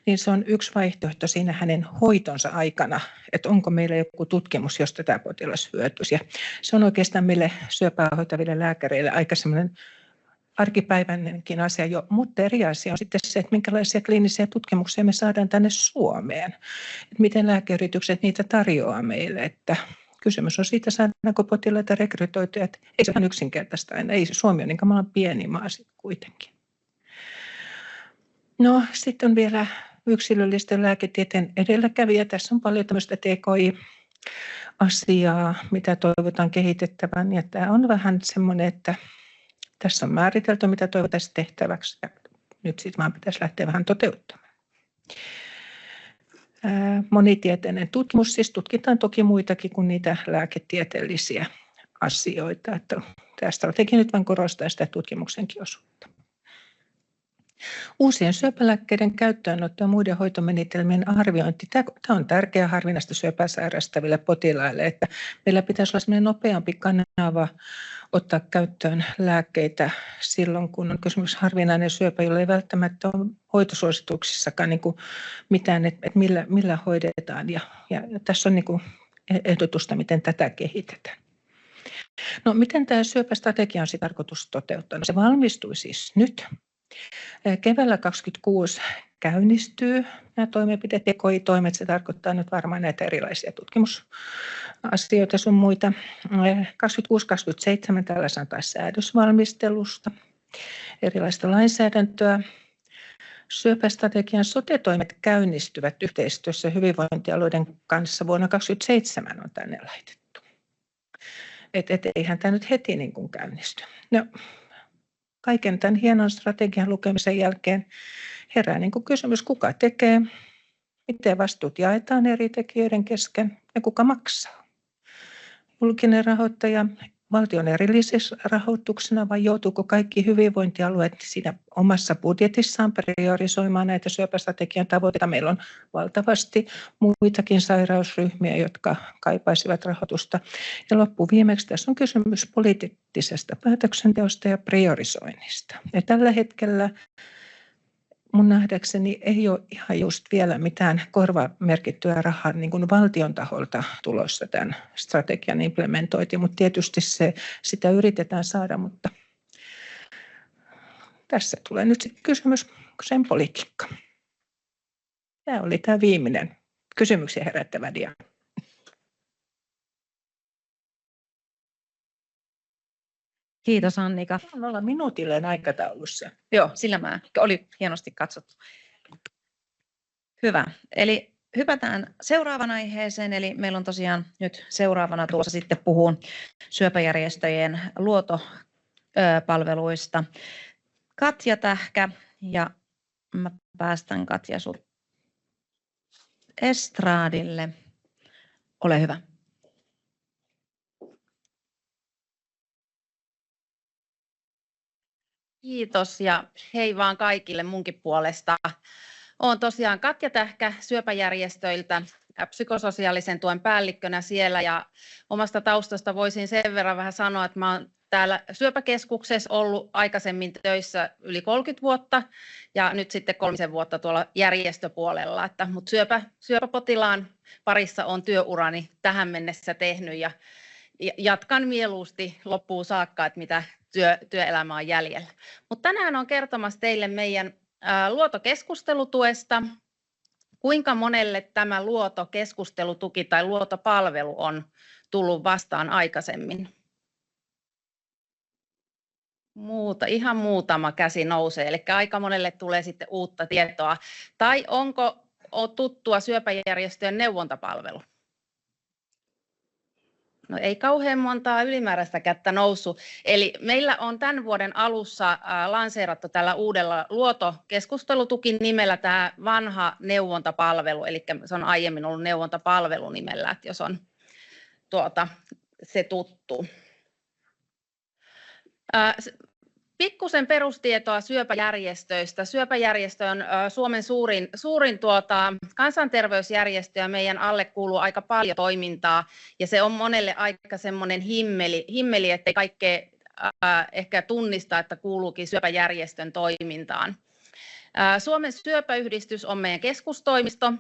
niin se on yksi vaihtoehto siinä hänen hoitonsa aikana, että onko meillä joku tutkimus, josta tämä potilas hyötyisi. Ja se on oikeastaan meille syöpää hoitaville lääkäreille aika semmoinen arkipäiväinenkin asia jo, mutta eri asia on sitten se, että minkälaisia kliinisiä tutkimuksia me saadaan tänne Suomeen. Että miten lääkeyritykset niitä tarjoaa meille, että kysymys on siitä, saadaanko potilaita rekrytoituja, että ei se ihan yksinkertaista aina, ei Suomi on niin kamalan pieni maa sitten kuitenkin. No sitten on vielä yksilöllisten lääketieteen edelläkävijä, tässä on paljon tämmöistä TKI-asiaa, mitä toivotaan kehitettävän, ja tämä on vähän semmoinen, että tässä on määritelty, mitä toivotaan tehtäväksi, ja nyt sitten vaan pitäisi lähteä vähän toteuttamaan. Monitieteinen tutkimus, siis tutkitaan toki muitakin kuin niitä lääketieteellisiä asioita. Että tämä strategia nyt vain korostaa sitä tutkimuksenkin osuutta. Uusien syöpälääkkeiden käyttöönotto ja muiden hoitomenetelmien arviointi, tämä on tärkeää harvinaista syöpää sairastaville potilaille, että meillä pitäisi olla sellainen nopeampi kanava ottaa käyttöön lääkkeitä silloin, kun on kysymys harvinainen syöpä, jolla ei välttämättä ole hoitosuosituksissakaan niin kuin mitään, että millä hoidetaan. Ja tässä on niin kuin ehdotusta, miten tätä kehitetään. No, miten tämä syöpästrategia on sitten tarkoitus toteuttaa? No, se valmistui siis nyt. Keväällä 2026 käynnistyy nämä toimenpiteet, TKI-toimet, se tarkoittaa nyt varmaan näitä erilaisia tutkimusasioita sun muita. 2026-2027 täällä sanotaan säädösvalmistelusta, erilaista lainsäädäntöä. Syöpästrategian sote-toimet käynnistyvät yhteistyössä hyvinvointialueiden kanssa vuonna 2027 on tänne laitettu. Eihän tämä nyt heti niin kuin käynnisty. No, kaiken tämän hienon strategian lukemisen jälkeen herää niin kuin kysymys, kuka tekee, miten vastuut jaetaan eri tekijöiden kesken ja kuka maksaa. Julkinen rahoittaja valtion erillisrahoituksena vai joutuuko kaikki hyvinvointialueet siinä omassa budjetissaan priorisoimaan näitä syöpästrategian tavoitteita? Meillä on valtavasti muitakin sairausryhmiä, jotka kaipaisivat rahoitusta. Ja loppuviimeksi tässä on kysymys poliittisesta päätöksenteosta ja priorisoinnista. Ja tällä hetkellä mun nähdäkseni ei ole ihan just vielä mitään korvamerkittyä rahaa niin kuin valtion taholta tulossa tämän strategian implementointiin, mutta tietysti sitä yritetään saada, mutta tässä tulee nyt sitten kysymys sen politiikka. Tämä oli tämä viimeinen kysymyksiä herättävä dia. Kiitos Annika. On olla minuutilleen aikataulussa. Joo, sillä oli hienosti katsottu. Hyvä. Eli hypätään seuraavaan aiheeseen. Eli meillä on tosiaan nyt seuraavana tuossa sitten puhuu syöpäjärjestöjen luotopalveluista Katja Tähkä. Ja mä päästän Katja sut estraadille. Ole hyvä. Kiitos ja hei vaan kaikille munkin puolesta. Olen tosiaan Katja Tähkä syöpäjärjestöiltä psykososiaalisen tuen päällikkönä siellä ja omasta taustasta voisin sen verran vähän sanoa, että mä olen täällä syöpäkeskuksessa ollut aikaisemmin töissä yli 30 vuotta ja nyt sitten 3 vuotta tuolla järjestöpuolella, mutta syöpäpotilaan parissa on työurani tähän mennessä tehnyt ja jatkan mieluusti loppuun saakka, että mitä työelämä on jäljellä. Mutta tänään on kertomassa teille meidän luotokeskustelutuesta. Kuinka monelle tämä luotokeskustelutuki tai luotopalvelu on tullut vastaan aikaisemmin? Ihan muutama käsi nousee, eli aika monelle tulee sitten uutta tietoa. Tai onko tuttua syöpäjärjestöjen neuvontapalvelu? No ei kauhean montaa ylimääräistä kättä noussut. Eli meillä on tämän vuoden alussa lanseerattu tällä uudella luotokeskustelutukin nimellä tämä vanha neuvontapalvelu, eli se on aiemmin ollut neuvontapalvelu nimellä, että jos on se tuttu. Pikkusen perustietoa syöpäjärjestöistä. Syöpäjärjestö on Suomen suurin kansanterveysjärjestö ja meidän alle kuuluu aika paljon toimintaa ja se on monelle aika semmoinen himmeli, ettei kaikkea ehkä tunnista, että kuuluukin syöpäjärjestön toimintaan. Suomen syöpäyhdistys on meidän keskustoimisto,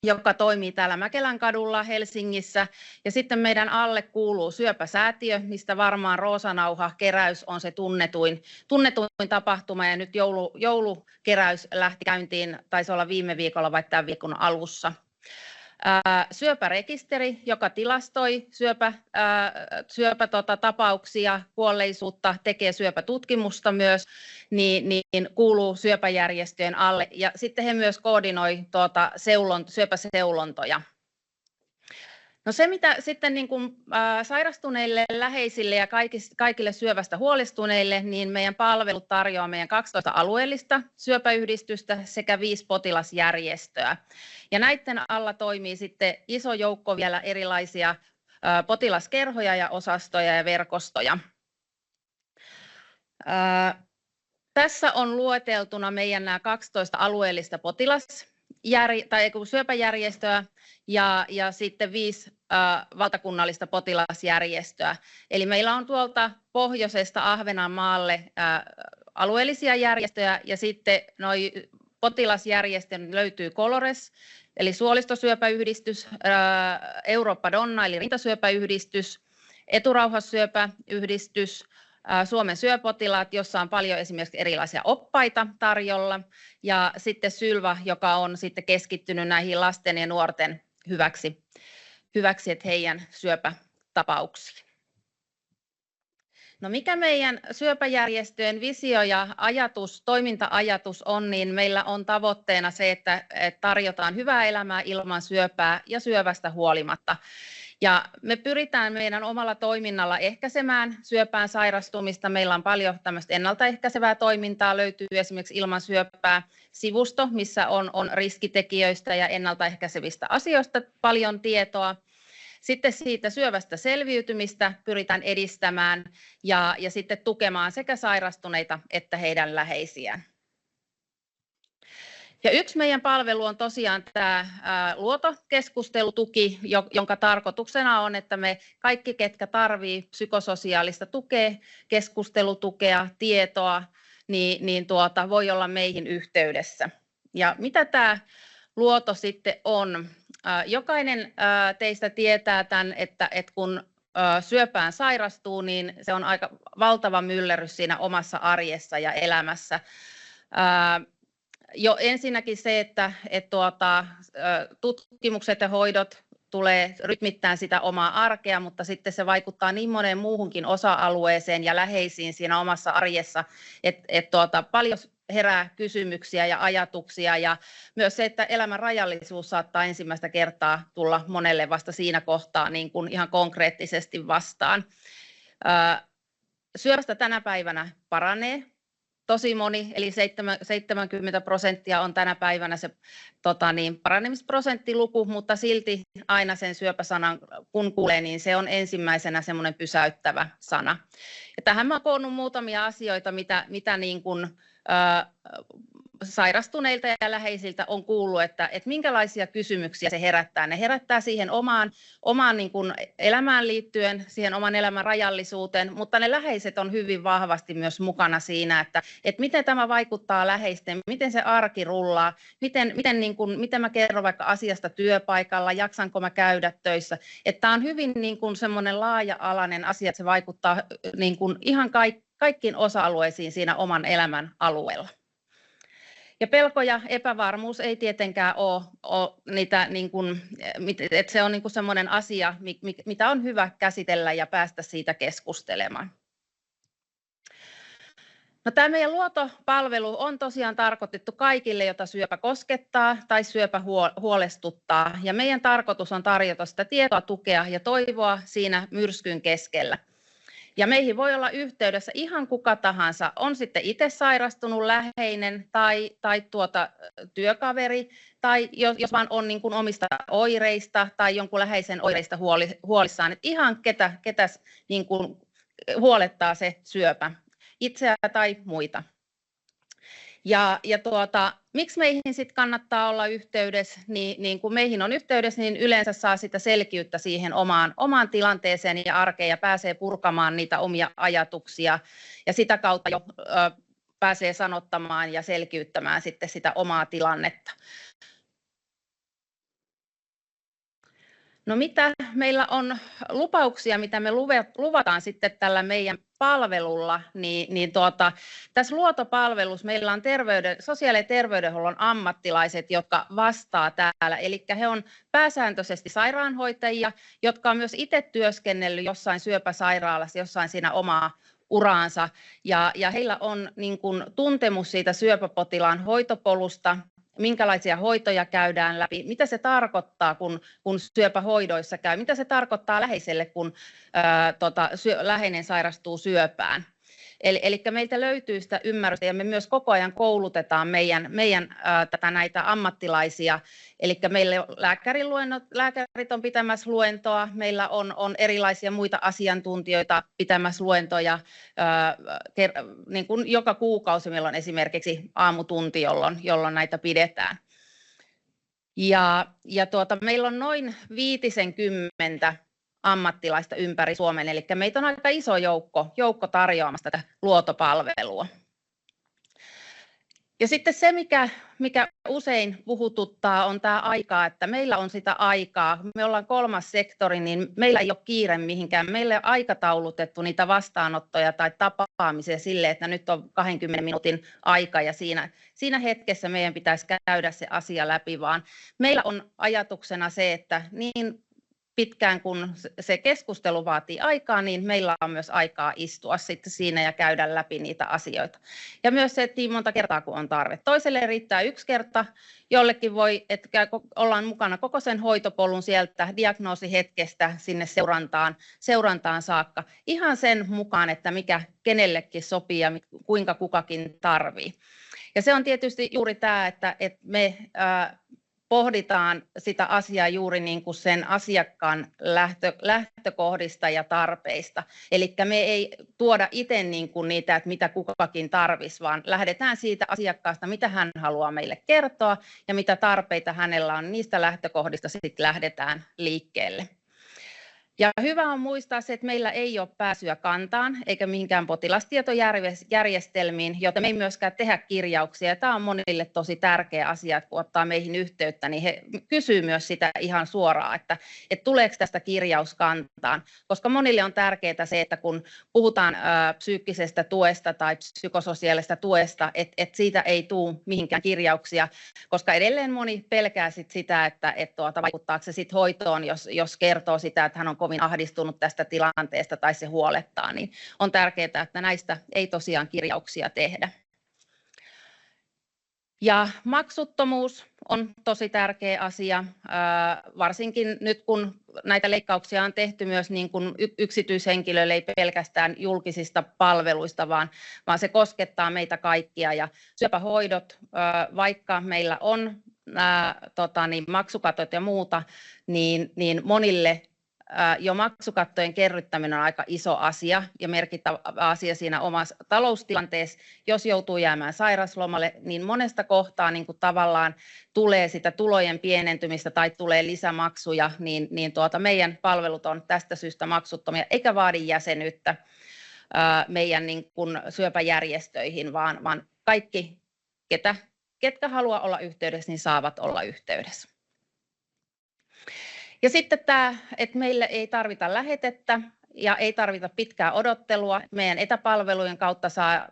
joka toimii täällä Mäkelänkadulla Helsingissä. Ja sitten meidän alle kuuluu Syöpäsäätiö, mistä varmaan Roosanauha-keräys on se tunnetuin tapahtuma. Ja nyt joulukeräys lähti käyntiin, taisi olla viime viikolla vai tämän viikon alussa. Syöpärekisteri, joka tilastoi syöpätapauksia, kuolleisuutta, tekee syöpätutkimusta myös, niin kuuluu syöpäjärjestöjen alle. Ja sitten he myös koordinoi syöpäseulontoja. No se, mitä sitten niin kuin, sairastuneille, läheisille ja kaikille syövästä huolestuneille, niin meidän palvelut tarjoaa meidän 12 alueellista syöpäyhdistystä sekä 5 potilasjärjestöä. Ja näiden alla toimii sitten iso joukko vielä erilaisia potilaskerhoja ja osastoja ja verkostoja. Tässä on lueteltuna meidän nämä 12 alueellista syöpäjärjestöä ja sitten 5 valtakunnallista potilasjärjestöä. Eli meillä on tuolta pohjoisesta Ahvenanmaalle alueellisia järjestöjä ja sitten noi potilasjärjestön löytyy Colores, eli suolistosyöpäyhdistys, Eurooppa Donna, eli rintasyöpäyhdistys, eturauhassyöpäyhdistys, Suomen syöpotilaat, jossa on paljon esimerkiksi erilaisia oppaita tarjolla, ja sitten Sylva, joka on sitten keskittynyt näihin lasten ja nuorten hyväksi että heidän syöpätapauksiin. No mikä meidän syöpäjärjestöjen visio ja ajatus, toiminta-ajatus on, niin meillä on tavoitteena se, että tarjotaan hyvää elämää ilman syöpää ja syövästä huolimatta. Ja me pyritään meidän omalla toiminnalla ehkäisemään syöpään sairastumista. Meillä on paljon tämmöistä ennaltaehkäisevää toimintaa, löytyy esimerkiksi Ilman syöpää -sivusto, missä on riskitekijöistä ja ennaltaehkäisevistä asioista paljon tietoa. Sitten siitä syövästä selviytymistä pyritään edistämään ja sitten tukemaan sekä sairastuneita että heidän läheisiään. Ja yksi meidän palvelu on tosiaan tämä luotokeskustelutuki, jonka tarkoituksena on, että me kaikki, ketkä tarvitsee psykososiaalista tukea, keskustelutukea, tietoa, niin voi olla meihin yhteydessä. Ja mitä tämä luoto sitten on? Jokainen teistä tietää tämän, että kun syöpään sairastuu, niin se on aika valtava myllerrys siinä omassa arjessa ja elämässä. Jo ensinnäkin se, että tutkimukset ja hoidot tulee rytmittämään sitä omaa arkea, mutta sitten se vaikuttaa niin moneen muuhunkin osa-alueeseen ja läheisiin siinä omassa arjessa, että paljon herää kysymyksiä ja ajatuksia, ja myös se, että elämän rajallisuus saattaa ensimmäistä kertaa tulla monelle vasta siinä kohtaa niin kuin ihan konkreettisesti vastaan. Syövästä tänä päivänä paranee. Tosi moni, eli 70% on tänä päivänä se paranemisprosenttiluku, mutta silti aina sen syöpäsanan, kun kuulee, niin se on ensimmäisenä semmoinen pysäyttävä sana. Ja tähän mä oon koonnut muutamia asioita, mitä niin kuin, sairastuneilta ja läheisiltä on kuullut, että minkälaisia kysymyksiä se herättää. Ne herättää siihen omaan niin kuin elämään liittyen, siihen oman elämän rajallisuuteen, mutta ne läheiset on hyvin vahvasti myös mukana siinä, että miten tämä vaikuttaa läheisten, miten se arki rullaa, miten mä kerron vaikka asiasta työpaikalla, jaksanko mä käydä töissä. Tämä on hyvin niin kuin semmoinen laaja-alainen asia, että se vaikuttaa niin kuin ihan kaikkiin osa-alueisiin siinä oman elämän alueella. Ja pelko ja epävarmuus ei tietenkään ole niitä, niin kuin, että se on niin kuin semmoinen asia, mitä on hyvä käsitellä ja päästä siitä keskustelemaan. No, tämä meidän luotopalvelu on tosiaan tarkoitettu kaikille, jota syöpä koskettaa tai syöpä huolestuttaa. Ja meidän tarkoitus on tarjota sitä tietoa, tukea ja toivoa siinä myrskyn keskellä. Ja meihin voi olla yhteydessä ihan kuka tahansa, on sitten itse sairastunut läheinen tai työkaveri, tai jos vaan on niin kuin omista oireista tai jonkun läheisen oireista huolissaan, että ihan ketä niin kuin huolettaa se syöpä, itseä tai muita. Ja miksi meihin sitten kannattaa olla yhteydessä, niin kun meihin on yhteydessä, niin yleensä saa sitä selkeyttä siihen omaan tilanteeseen ja arkeen ja pääsee purkamaan niitä omia ajatuksia ja sitä kautta jo pääsee sanottamaan ja selkiyttämään sitten sitä omaa tilannetta. No, mitä meillä on lupauksia, mitä me luvataan sitten tällä meidän palvelulla, niin tässä luotopalvelussa meillä on sosiaali- ja terveydenhuollon ammattilaiset, jotka vastaa täällä, eli he on pääsääntöisesti sairaanhoitajia, jotka on myös itse työskennellyt jossain syöpäsairaalassa, jossain siinä omaa uraansa, ja heillä on niin kuin tuntemus siitä syöpäpotilaan hoitopolusta, minkälaisia hoitoja käydään läpi, mitä se tarkoittaa, kun syöpähoidoissa käy, mitä se tarkoittaa läheiselle, kun läheinen sairastuu syöpään. Eli meiltä löytyy sitä ymmärrystä ja me myös koko ajan koulutetaan näitä ammattilaisia. Eli meillä lääkärit on pitämässä luentoa, meillä on erilaisia muita asiantuntijoita pitämässä luentoja. Niin kuin joka kuukausi meillä on esimerkiksi aamutunti, jolloin näitä pidetään. Ja meillä on noin 50 ammattilaista ympäri Suomen, eli meitä on aika iso joukko tarjoamassa tätä luotopalvelua. Ja sitten se, mikä usein puhututtaa, on tämä aika, että meillä on sitä aikaa. Me ollaan kolmas sektori, niin meillä ei ole kiire mihinkään. Meillä ei ole aikataulutettu niitä vastaanottoja tai tapaamisia sille, että nyt on 20 minuutin aika ja siinä hetkessä meidän pitäisi käydä se asia läpi, vaan meillä on ajatuksena se, että niin pitkään kun se keskustelu vaatii aikaa, niin meillä on myös aikaa istua sitten siinä ja käydä läpi niitä asioita. Ja myös se, että niin monta kertaa kun on tarve. Toiselle riittää 1 kerta, jollekin voi, että ollaan mukana koko sen hoitopolun sieltä diagnoosihetkestä sinne seurantaan saakka. Ihan sen mukaan, että mikä kenellekin sopii ja kuinka kukakin tarvii. Ja se on tietysti juuri tämä, että me pohditaan sitä asiaa juuri niin kuin sen asiakkaan lähtökohdista ja tarpeista. Eli me ei tuoda itse niin kuin niitä, että mitä kukakin tarvisi, vaan lähdetään siitä asiakkaasta, mitä hän haluaa meille kertoa ja mitä tarpeita hänellä on. Niistä lähtökohdista sitten lähdetään liikkeelle. Ja hyvä on muistaa se, että meillä ei ole pääsyä kantaan eikä mihinkään potilastietojärjestelmiin, joten me ei myöskään tehdä kirjauksia. Tämä on monille tosi tärkeä asia, että kun ottaa meihin yhteyttä, niin he kysyvät myös sitä ihan suoraan, että tuleeko tästä kirjaus kantaan. Koska monille on tärkeää se, että kun puhutaan psyykkisestä tuesta tai psykososiaalisesta tuesta, että siitä ei tule mihinkään kirjauksia, koska edelleen moni pelkää sitä, että vaikuttaako se sitten hoitoon, jos kertoo sitä, että hän on kovin ahdistunut tästä tilanteesta tai se huolettaa, niin on tärkeää, että näistä ei tosiaan kirjauksia tehdä. Ja maksuttomuus on tosi tärkeä asia, varsinkin nyt kun näitä leikkauksia on tehty myös niin kuin yksityishenkilöille, ei pelkästään julkisista palveluista, vaan se koskettaa meitä kaikkia. Ja syöpähoidot, vaikka meillä on maksukatot ja muuta, niin monille jo maksukattojen kerryttäminen on aika iso asia ja merkittävä asia siinä omassa taloustilanteessa. Jos joutuu jäämään sairaslomalle, niin monesta kohtaa niin kuin tavallaan tulee sitä tulojen pienentymistä tai tulee lisämaksuja, niin meidän palvelut on tästä syystä maksuttomia eikä vaadi jäsenyyttä meidän niin kuin syöpäjärjestöihin, vaan kaikki, ketkä haluaa olla yhteydessä, niin saavat olla yhteydessä. Ja sitten tämä, että meille ei tarvita lähetettä ja ei tarvita pitkää odottelua. Meidän etäpalvelujen kautta saa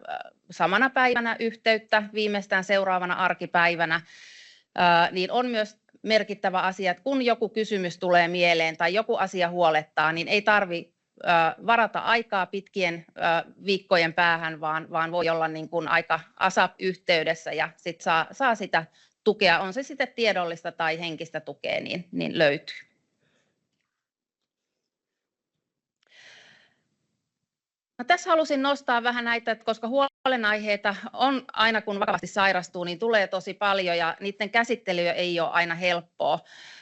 samana päivänä yhteyttä, viimeistään seuraavana arkipäivänä. Niin on myös merkittävä asia, että kun joku kysymys tulee mieleen tai joku asia huolettaa, niin ei tarvitse varata aikaa pitkien viikkojen päähän, vaan voi olla niin kuin aika ASAP-yhteydessä ja sit saa sitä tukea, on se sitten tiedollista tai henkistä tukea, niin löytyy. No, tässä halusin nostaa vähän näitä, koska huolenaiheita on aina kun vakavasti sairastuu, niin tulee tosi paljon ja niiden käsittely ei ole aina helppoa.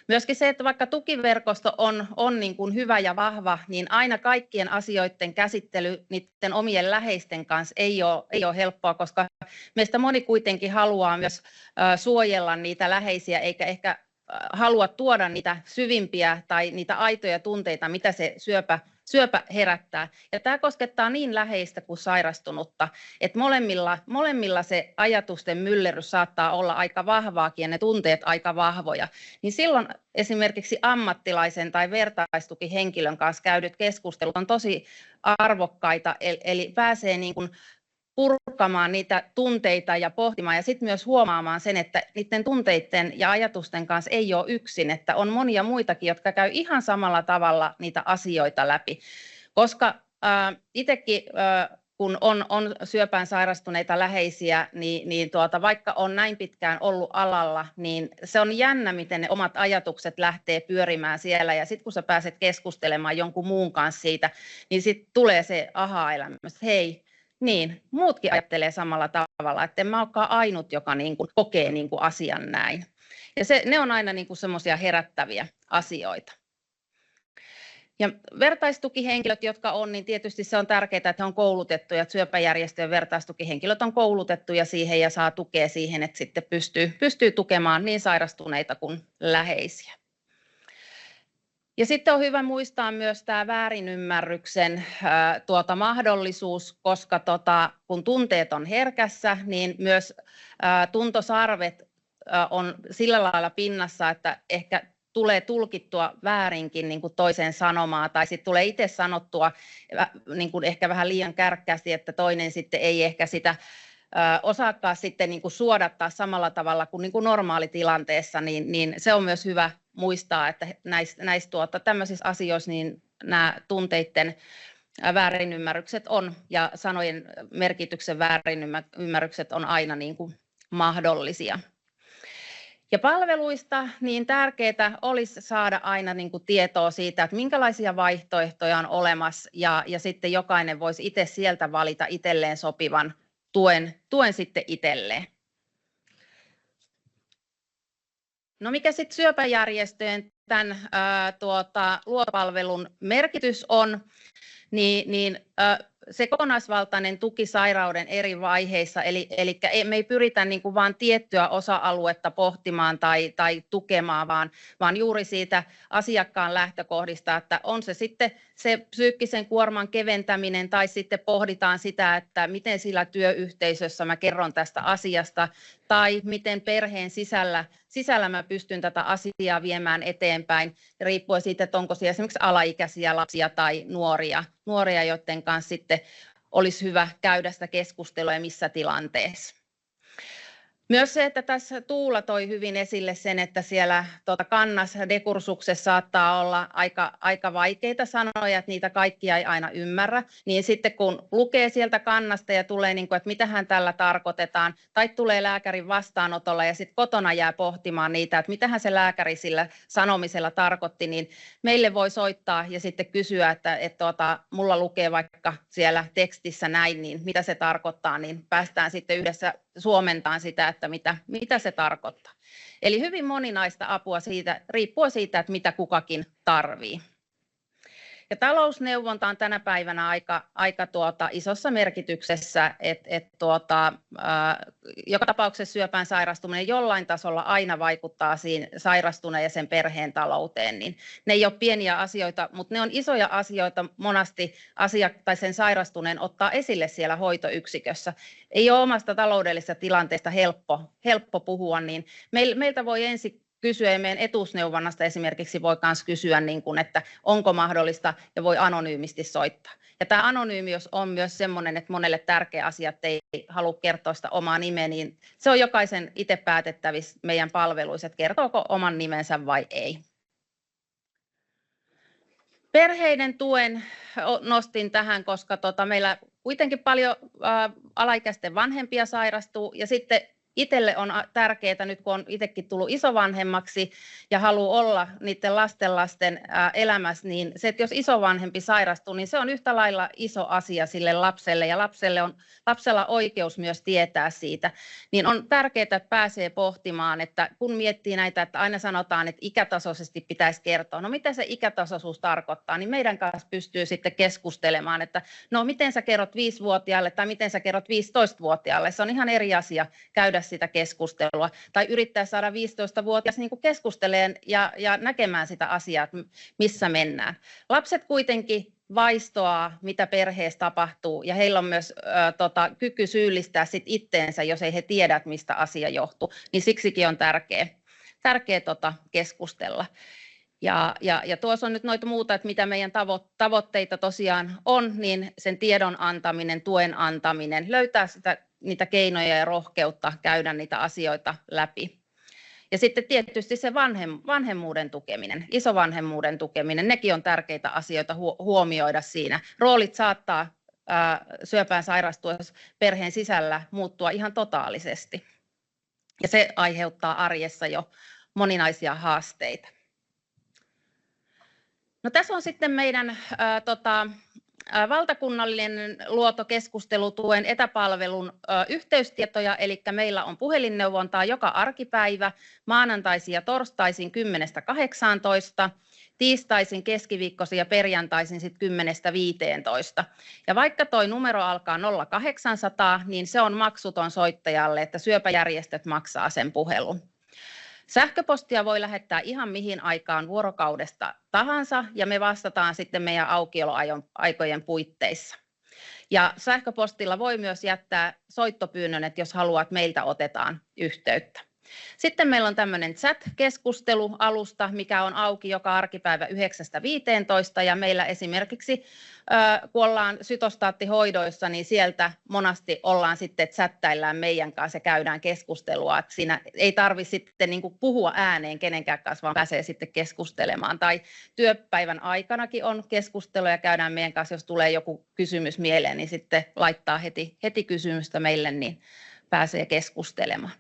Myöskin se, että vaikka tukiverkosto on niin kuin hyvä ja vahva, niin aina kaikkien asioiden käsittely niiden omien läheisten kanssa ei ole helppoa, koska meistä moni kuitenkin haluaa myös suojella niitä läheisiä, eikä ehkä halua tuoda niitä syvimpiä tai niitä aitoja tunteita, mitä se syöpä herättää. Ja tämä koskettaa niin läheistä kuin sairastunutta, että molemmilla se ajatusten myllerrys saattaa olla aika vahvaakin ja ne tunteet aika vahvoja. Niin silloin esimerkiksi ammattilaisen tai vertaistukihenkilön kanssa käydyt keskustelut on tosi arvokkaita, eli pääsee niin kuin purkamaan niitä tunteita ja pohtimaan ja sitten myös huomaamaan sen, että niiden tunteiden ja ajatusten kanssa ei ole yksin, että on monia muitakin, jotka käy ihan samalla tavalla niitä asioita läpi. Koska itsekin kun on syöpään sairastuneita läheisiä, niin vaikka on näin pitkään ollut alalla, niin se on jännä, miten ne omat ajatukset lähtee pyörimään siellä ja sitten kun sä pääset keskustelemaan jonkun muun kanssa siitä, niin sitten tulee se aha-elämä, että hei, niin, muutkin ajattelee samalla tavalla, että en mä olekaan ainut, joka niin kuin kokee niin kuin asian näin. Ja ne on aina niin kuin semmoisia herättäviä asioita. Ja vertaistukihenkilöt, jotka on, niin tietysti se on tärkeää, että he on koulutettuja, että syöpäjärjestöjen vertaistukihenkilöt on koulutettuja siihen ja saa tukea siihen, että sitten pystyy tukemaan niin sairastuneita kuin läheisiä. Ja sitten on hyvä muistaa myös tämä väärinymmärryksen mahdollisuus, koska kun tunteet on herkässä, niin myös tuntosarvet on sillä lailla pinnassa, että ehkä tulee tulkittua väärinkin niin kuin toisen sanomaa, tai sitten tulee itse sanottua niin kuin ehkä vähän liian kärkkäästi, että toinen sitten ei ehkä sitä osaakaan sitten niin kuin suodattaa samalla tavalla kuin, normaalitilanteessa, niin se on myös hyvä muistaa, että näissä tämmöisissä asioissa niin nämä tunteiden väärinymmärrykset on ja sanojen merkityksen väärinymmärrykset on aina niin kuin mahdollisia. Ja palveluista niin tärkeää olisi saada aina niin kuin tietoa siitä, että minkälaisia vaihtoehtoja on olemassa ja sitten jokainen voisi itse sieltä valita itselleen sopivan tuen sitten itselleen. No mikä sitten syöpäjärjestöjen tämän luotopalvelun merkitys on, niin se kokonaisvaltainen tuki sairauden eri vaiheissa, eli me ei pyritä niin kuin vain tiettyä osa-aluetta pohtimaan tai tukemaan, vaan juuri siitä asiakkaan lähtökohdista, että on se sitten se psyykkisen kuorman keventäminen tai sitten pohditaan sitä, että miten sillä työyhteisössä mä kerron tästä asiasta tai miten perheen sisällä mä pystyn tätä asiaa viemään eteenpäin, riippuen siitä, että onko siellä esimerkiksi alaikäisiä lapsia tai nuoria, joiden kanssa sitten olisi hyvä käydä sitä keskustelua ja missä tilanteessa. Myös se, että tässä Tuula toi hyvin esille sen, että siellä kannasdekursuksessa saattaa olla aika vaikeita sanoja, että niitä kaikkia ei aina ymmärrä, niin sitten kun lukee sieltä kannasta ja tulee, niin kuin, että mitähän tällä tarkoitetaan, tai tulee lääkärin vastaanotolla ja sitten kotona jää pohtimaan niitä, että mitähän se lääkäri sillä sanomisella tarkoitti, niin meille voi soittaa ja sitten kysyä, että mulla lukee vaikka siellä tekstissä näin, niin mitä se tarkoittaa, niin päästään sitten yhdessä suomentaan sitä, että mitä se tarkoittaa. Eli hyvin moninaista apua riippuen siitä, että mitä kukakin tarvitsee. Ja talousneuvonta on tänä päivänä aika isossa merkityksessä, että joka tapauksessa syöpään sairastuminen jollain tasolla aina vaikuttaa siinä sairastuneen ja sen perheen talouteen. Niin ne ei ole pieniä asioita, mutta ne on isoja asioita monasti sen sairastuneen ottaa esille siellä hoitoyksikössä. Ei ole omasta taloudellisesta tilanteesta helppo puhua, niin meiltä voi ensin kysyä ja meidän etuusneuvonnasta esimerkiksi voi myös kysyä, niin kuin, että onko mahdollista ja voi anonyymisti soittaa. Ja tämä anonyymius on myös sellainen, että monelle tärkeä asia, että ei halua kertoa sitä omaa nimeä, niin se on jokaisen itse päätettävissä meidän palveluissa, että kertooko oman nimensä vai ei. Perheiden tuen nostin tähän, koska meillä kuitenkin paljon alaikäisten vanhempia sairastuu ja sitten itselle on tärkeää nyt, kun on itsekin tullut isovanhemmaksi ja haluaa olla niiden lastenlasten elämässä, niin se, että jos isovanhempi sairastuu, niin se on yhtä lailla iso asia sille lapselle ja lapsella on oikeus myös tietää siitä. Niin on tärkeää, että pääsee pohtimaan, että kun miettii näitä, että aina sanotaan, että ikätasoisesti pitäisi kertoa, no mitä se ikätasoisuus tarkoittaa, niin meidän kanssa pystyy sitten keskustelemaan, että no miten sä kerrot 5-vuotiaalle tai miten sä kerrot 15-vuotiaalle, se on ihan eri asia käydä sitä keskustelua tai yrittää saada 15-vuotias niin kuin keskusteleen ja näkemään sitä asiaa, että missä mennään. Lapset kuitenkin vaistoaa, mitä perheessä tapahtuu ja heillä on myös kyky syyllistää sit itteensä, jos ei he tiedä, että mistä asia johtuu, niin siksikin on tärkeä keskustella. Ja tuossa on nyt noita muuta, että mitä meidän tavoitteita tosiaan on, niin sen tiedon antaminen, tuen antaminen, löytää niitä keinoja ja rohkeutta käydä niitä asioita läpi. Ja sitten tietysti se vanhemmuuden tukeminen, isovanhemmuuden tukeminen, nekin on tärkeitä asioita huomioida siinä. Roolit saattaa syöpään sairastuessa perheen sisällä muuttua ihan totaalisesti. Ja se aiheuttaa arjessa jo moninaisia haasteita. No tässä on sitten meidän valtakunnallinen luotokeskustelutuen etäpalvelun yhteystietoja, eli meillä on puhelinneuvontaa joka arkipäivä maanantaisin ja torstaisin 10-18, tiistaisin, keskiviikkoisin ja perjantaisin sitten 10-15. Ja vaikka tuo numero alkaa 0800, niin se on maksuton soittajalle, että syöpäjärjestöt maksaa sen puhelun. Sähköpostia voi lähettää ihan mihin aikaan vuorokaudesta tahansa ja me vastataan sitten meidän aukioloaikojen puitteissa. Ja sähköpostilla voi myös jättää soittopyynnön, että jos haluat, meiltä otetaan yhteyttä. Sitten meillä on tämmöinen chat-keskustelualusta, mikä on auki joka arkipäivä 9–15, ja meillä esimerkiksi, kun ollaan sytostaattihoidoissa, niin sieltä monasti ollaan sitten chattaillaan meidän kanssa ja käydään keskustelua, että siinä ei tarvitse sitten niin kuin puhua ääneen kenenkään kanssa, vaan pääsee sitten keskustelemaan. Tai työpäivän aikanakin on keskustelua ja käydään meidän kanssa, jos tulee joku kysymys mieleen, niin sitten laittaa heti kysymystä meille, niin pääsee keskustelemaan.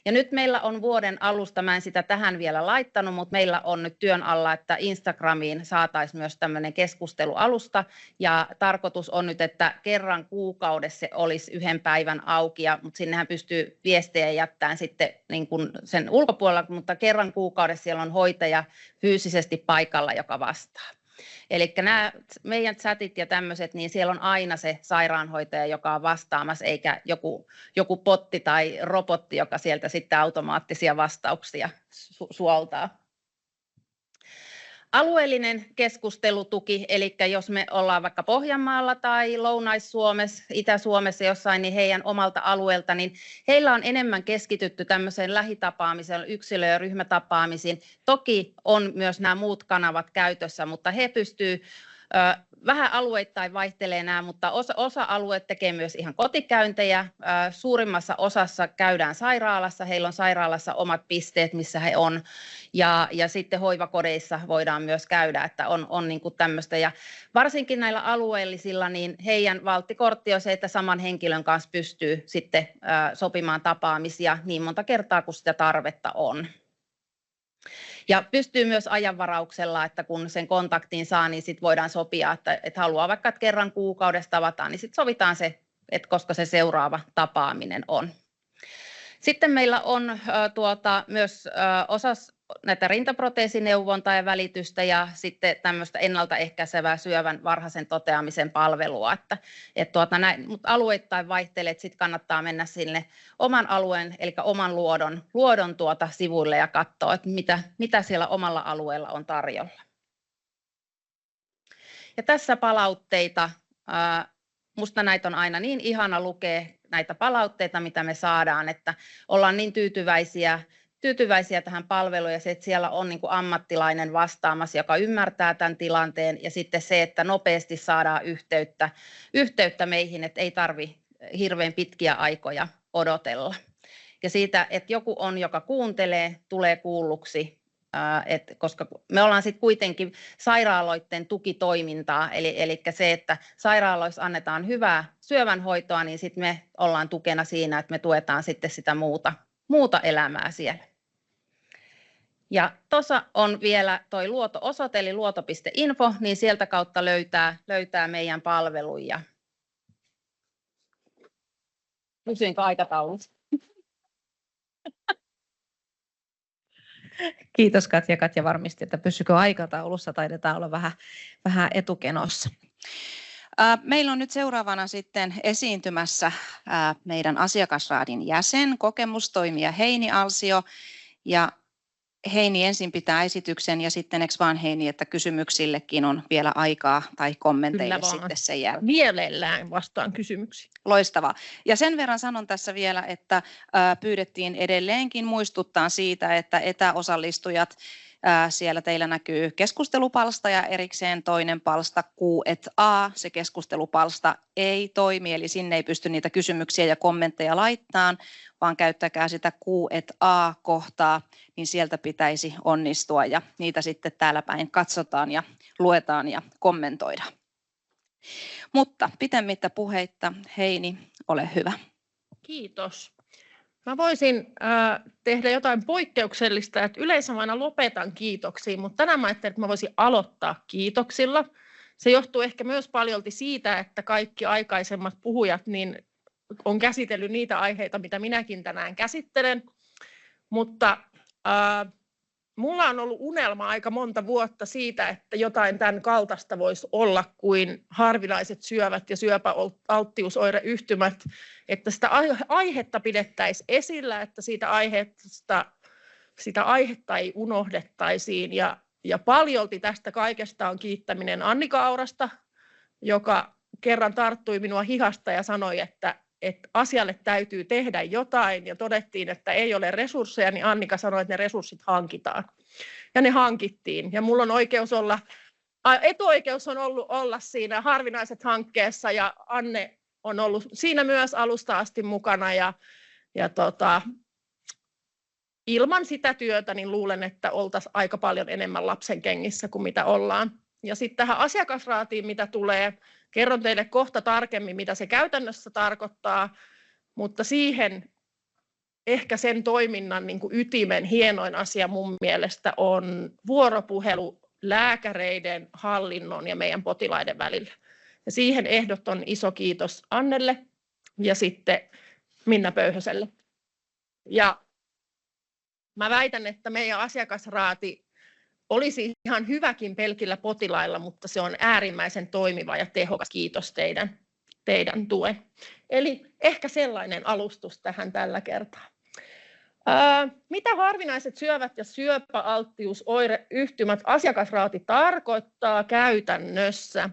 Ja nyt meillä on vuoden alusta, mä en sitä tähän vielä laittanut, mutta meillä on nyt työn alla, että Instagramiin saataisiin myös tämmöinen keskustelualusta, ja tarkoitus on nyt, että kerran kuukaudessa se olisi 1 päivän auki, mutta sinnehän pystyy viestejä jättämään sitten niin kuin sen ulkopuolella, mutta kerran kuukaudessa siellä on hoitaja fyysisesti paikalla, joka vastaa. Eli nämä meidän chatit ja tämmöiset, niin siellä on aina se sairaanhoitaja, joka on vastaamassa, eikä joku botti tai robotti, joka sieltä sitten automaattisia vastauksia suoltaa. Alueellinen keskustelutuki, eli jos me ollaan vaikka Pohjanmaalla tai Lounais-Suomessa, Itä-Suomessa jossain, niin heidän omalta alueelta, niin heillä on enemmän keskitytty tämmöiseen lähitapaamiseen, yksilö- ja ryhmätapaamisiin. Toki on myös nämä muut kanavat käytössä, mutta he pystyvät vähän alueittain vaihtelee nämä, mutta osa alueet tekee myös ihan kotikäyntejä. Suurimmassa osassa käydään sairaalassa, heillä on sairaalassa omat pisteet, missä he on, ja sitten hoivakodeissa voidaan myös käydä, että on niin kuin tämmöistä. Ja varsinkin näillä alueellisilla, niin heidän valttikortti on se, että saman henkilön kanssa pystyy sitten sopimaan tapaamisia niin monta kertaa, kun sitä tarvetta on. Ja pystyy myös ajanvarauksella, että kun sen kontaktin saa, niin sitten voidaan sopia, että haluaa vaikka että kerran kuukaudessa tavataan, niin sitten sovitaan se, että koska se seuraava tapaaminen on. Sitten meillä on myös osassa näitä rintaproteesineuvontaa ja välitystä ja sitten tämmöistä ennaltaehkäisevää syövän varhaisen toteamisen palvelua, mutta alueittain vaihtelee, että sitten kannattaa mennä sinne oman alueen, eli oman luodon sivuille ja katsoa, että mitä siellä omalla alueella on tarjolla. Ja tässä palautteita, musta näitä on aina niin ihana lukea näitä palautteita, mitä me saadaan, että ollaan niin tyytyväisiä tähän palveluun ja se, että siellä on niin kuin ammattilainen vastaamassa, joka ymmärtää tämän tilanteen ja sitten se, että nopeasti saadaan yhteyttä meihin, että ei tarvitse hirveän pitkiä aikoja odotella. Ja siitä, että joku on, joka kuuntelee, tulee kuulluksi, koska me ollaan sitten kuitenkin sairaaloiden tukitoimintaa, eli se, että sairaaloissa annetaan hyvää syövänhoitoa, niin sitten me ollaan tukena siinä, että me tuetaan sitten sitä muuta elämää siellä. Ja tuossa on vielä tuo luoto-osoite, eli luoto.info, niin sieltä kautta löytää meidän palveluja. Kysyinkö aikataulusta? Kiitos Katja. Katja varmisti, että pysykö aikataulussa. Taidetaan olla vähän etukenossa. Meillä on nyt seuraavana sitten esiintymässä meidän asiakasraadin jäsen, kokemustoimija Heini Alsio. Ja Heini ensin pitää esityksen ja sitten eikö vaan Heini, että kysymyksillekin on vielä aikaa tai kommenteille sitten sen jälkeen. Mielellään vastaan kysymyksiin. Loistavaa. Ja sen verran sanon tässä vielä, että pyydettiin edelleenkin muistuttaa siitä, että etäosallistujat, siellä teillä näkyy keskustelupalsta ja erikseen toinen palsta Q&A. Se keskustelupalsta ei toimi, eli sinne ei pysty niitä kysymyksiä ja kommentteja laittamaan, vaan käyttäkää sitä Q&A-kohtaa, niin sieltä pitäisi onnistua ja niitä sitten täällä päin katsotaan ja luetaan ja kommentoidaan. Mutta pitemmittä puheitta, Heini, ole hyvä. Kiitos. Mä voisin tehdä jotain poikkeuksellista, että yleensä mä aina lopetan kiitoksiin, mutta tänään mä ajattelin, että mä voisin aloittaa kiitoksilla. Se johtuu ehkä myös paljolti siitä, että kaikki aikaisemmat puhujat niin on käsitellyt niitä aiheita, mitä minäkin tänään käsittelen, mutta mulla on ollut unelma aika monta vuotta siitä, että jotain tämän kaltaista voisi olla kuin harvinaiset syövät ja syöpäalttiusoireyhtymät, että sitä aihetta pidettäisiin esillä, että sitä aihetta ei unohdettaisiin. Ja paljolti tästä kaikesta on kiittäminen Annika Aurasta, joka kerran tarttui minua hihasta ja sanoi, että että asialle täytyy tehdä jotain ja todettiin, että ei ole resursseja, niin Annika sanoi, että ne resurssit hankitaan. Ja ne hankittiin. Ja mulla on etuoikeus on ollut olla siinä Harvinaiset hankkeessa ja Anne on ollut siinä myös alusta asti mukana ja ilman sitä työtä niin luulen, että oltaisiin aika paljon enemmän lapsen kengissä kuin mitä ollaan. Ja sitten tähän asiakasraatiin, mitä tulee, kerron teille kohta tarkemmin, mitä se käytännössä tarkoittaa, mutta siihen ehkä sen toiminnan niin kuin ytimen hienoin asia mun mielestä on vuoropuhelu lääkäreiden, hallinnon ja meidän potilaiden välillä. Ja siihen ehdoton iso kiitos Annelle ja sitten Minna Pöyhöselle. Ja mä väitän, että meidän asiakasraati olisi ihan hyväkin pelkillä potilailla, mutta se on äärimmäisen toimiva ja tehokas. Kiitos teidän tuen. Eli ehkä sellainen alustus tähän tällä kertaa. Mitä harvinaiset syövät ja syöpäalttiusoireyhtymät asiakasraati tarkoittaa käytännössä?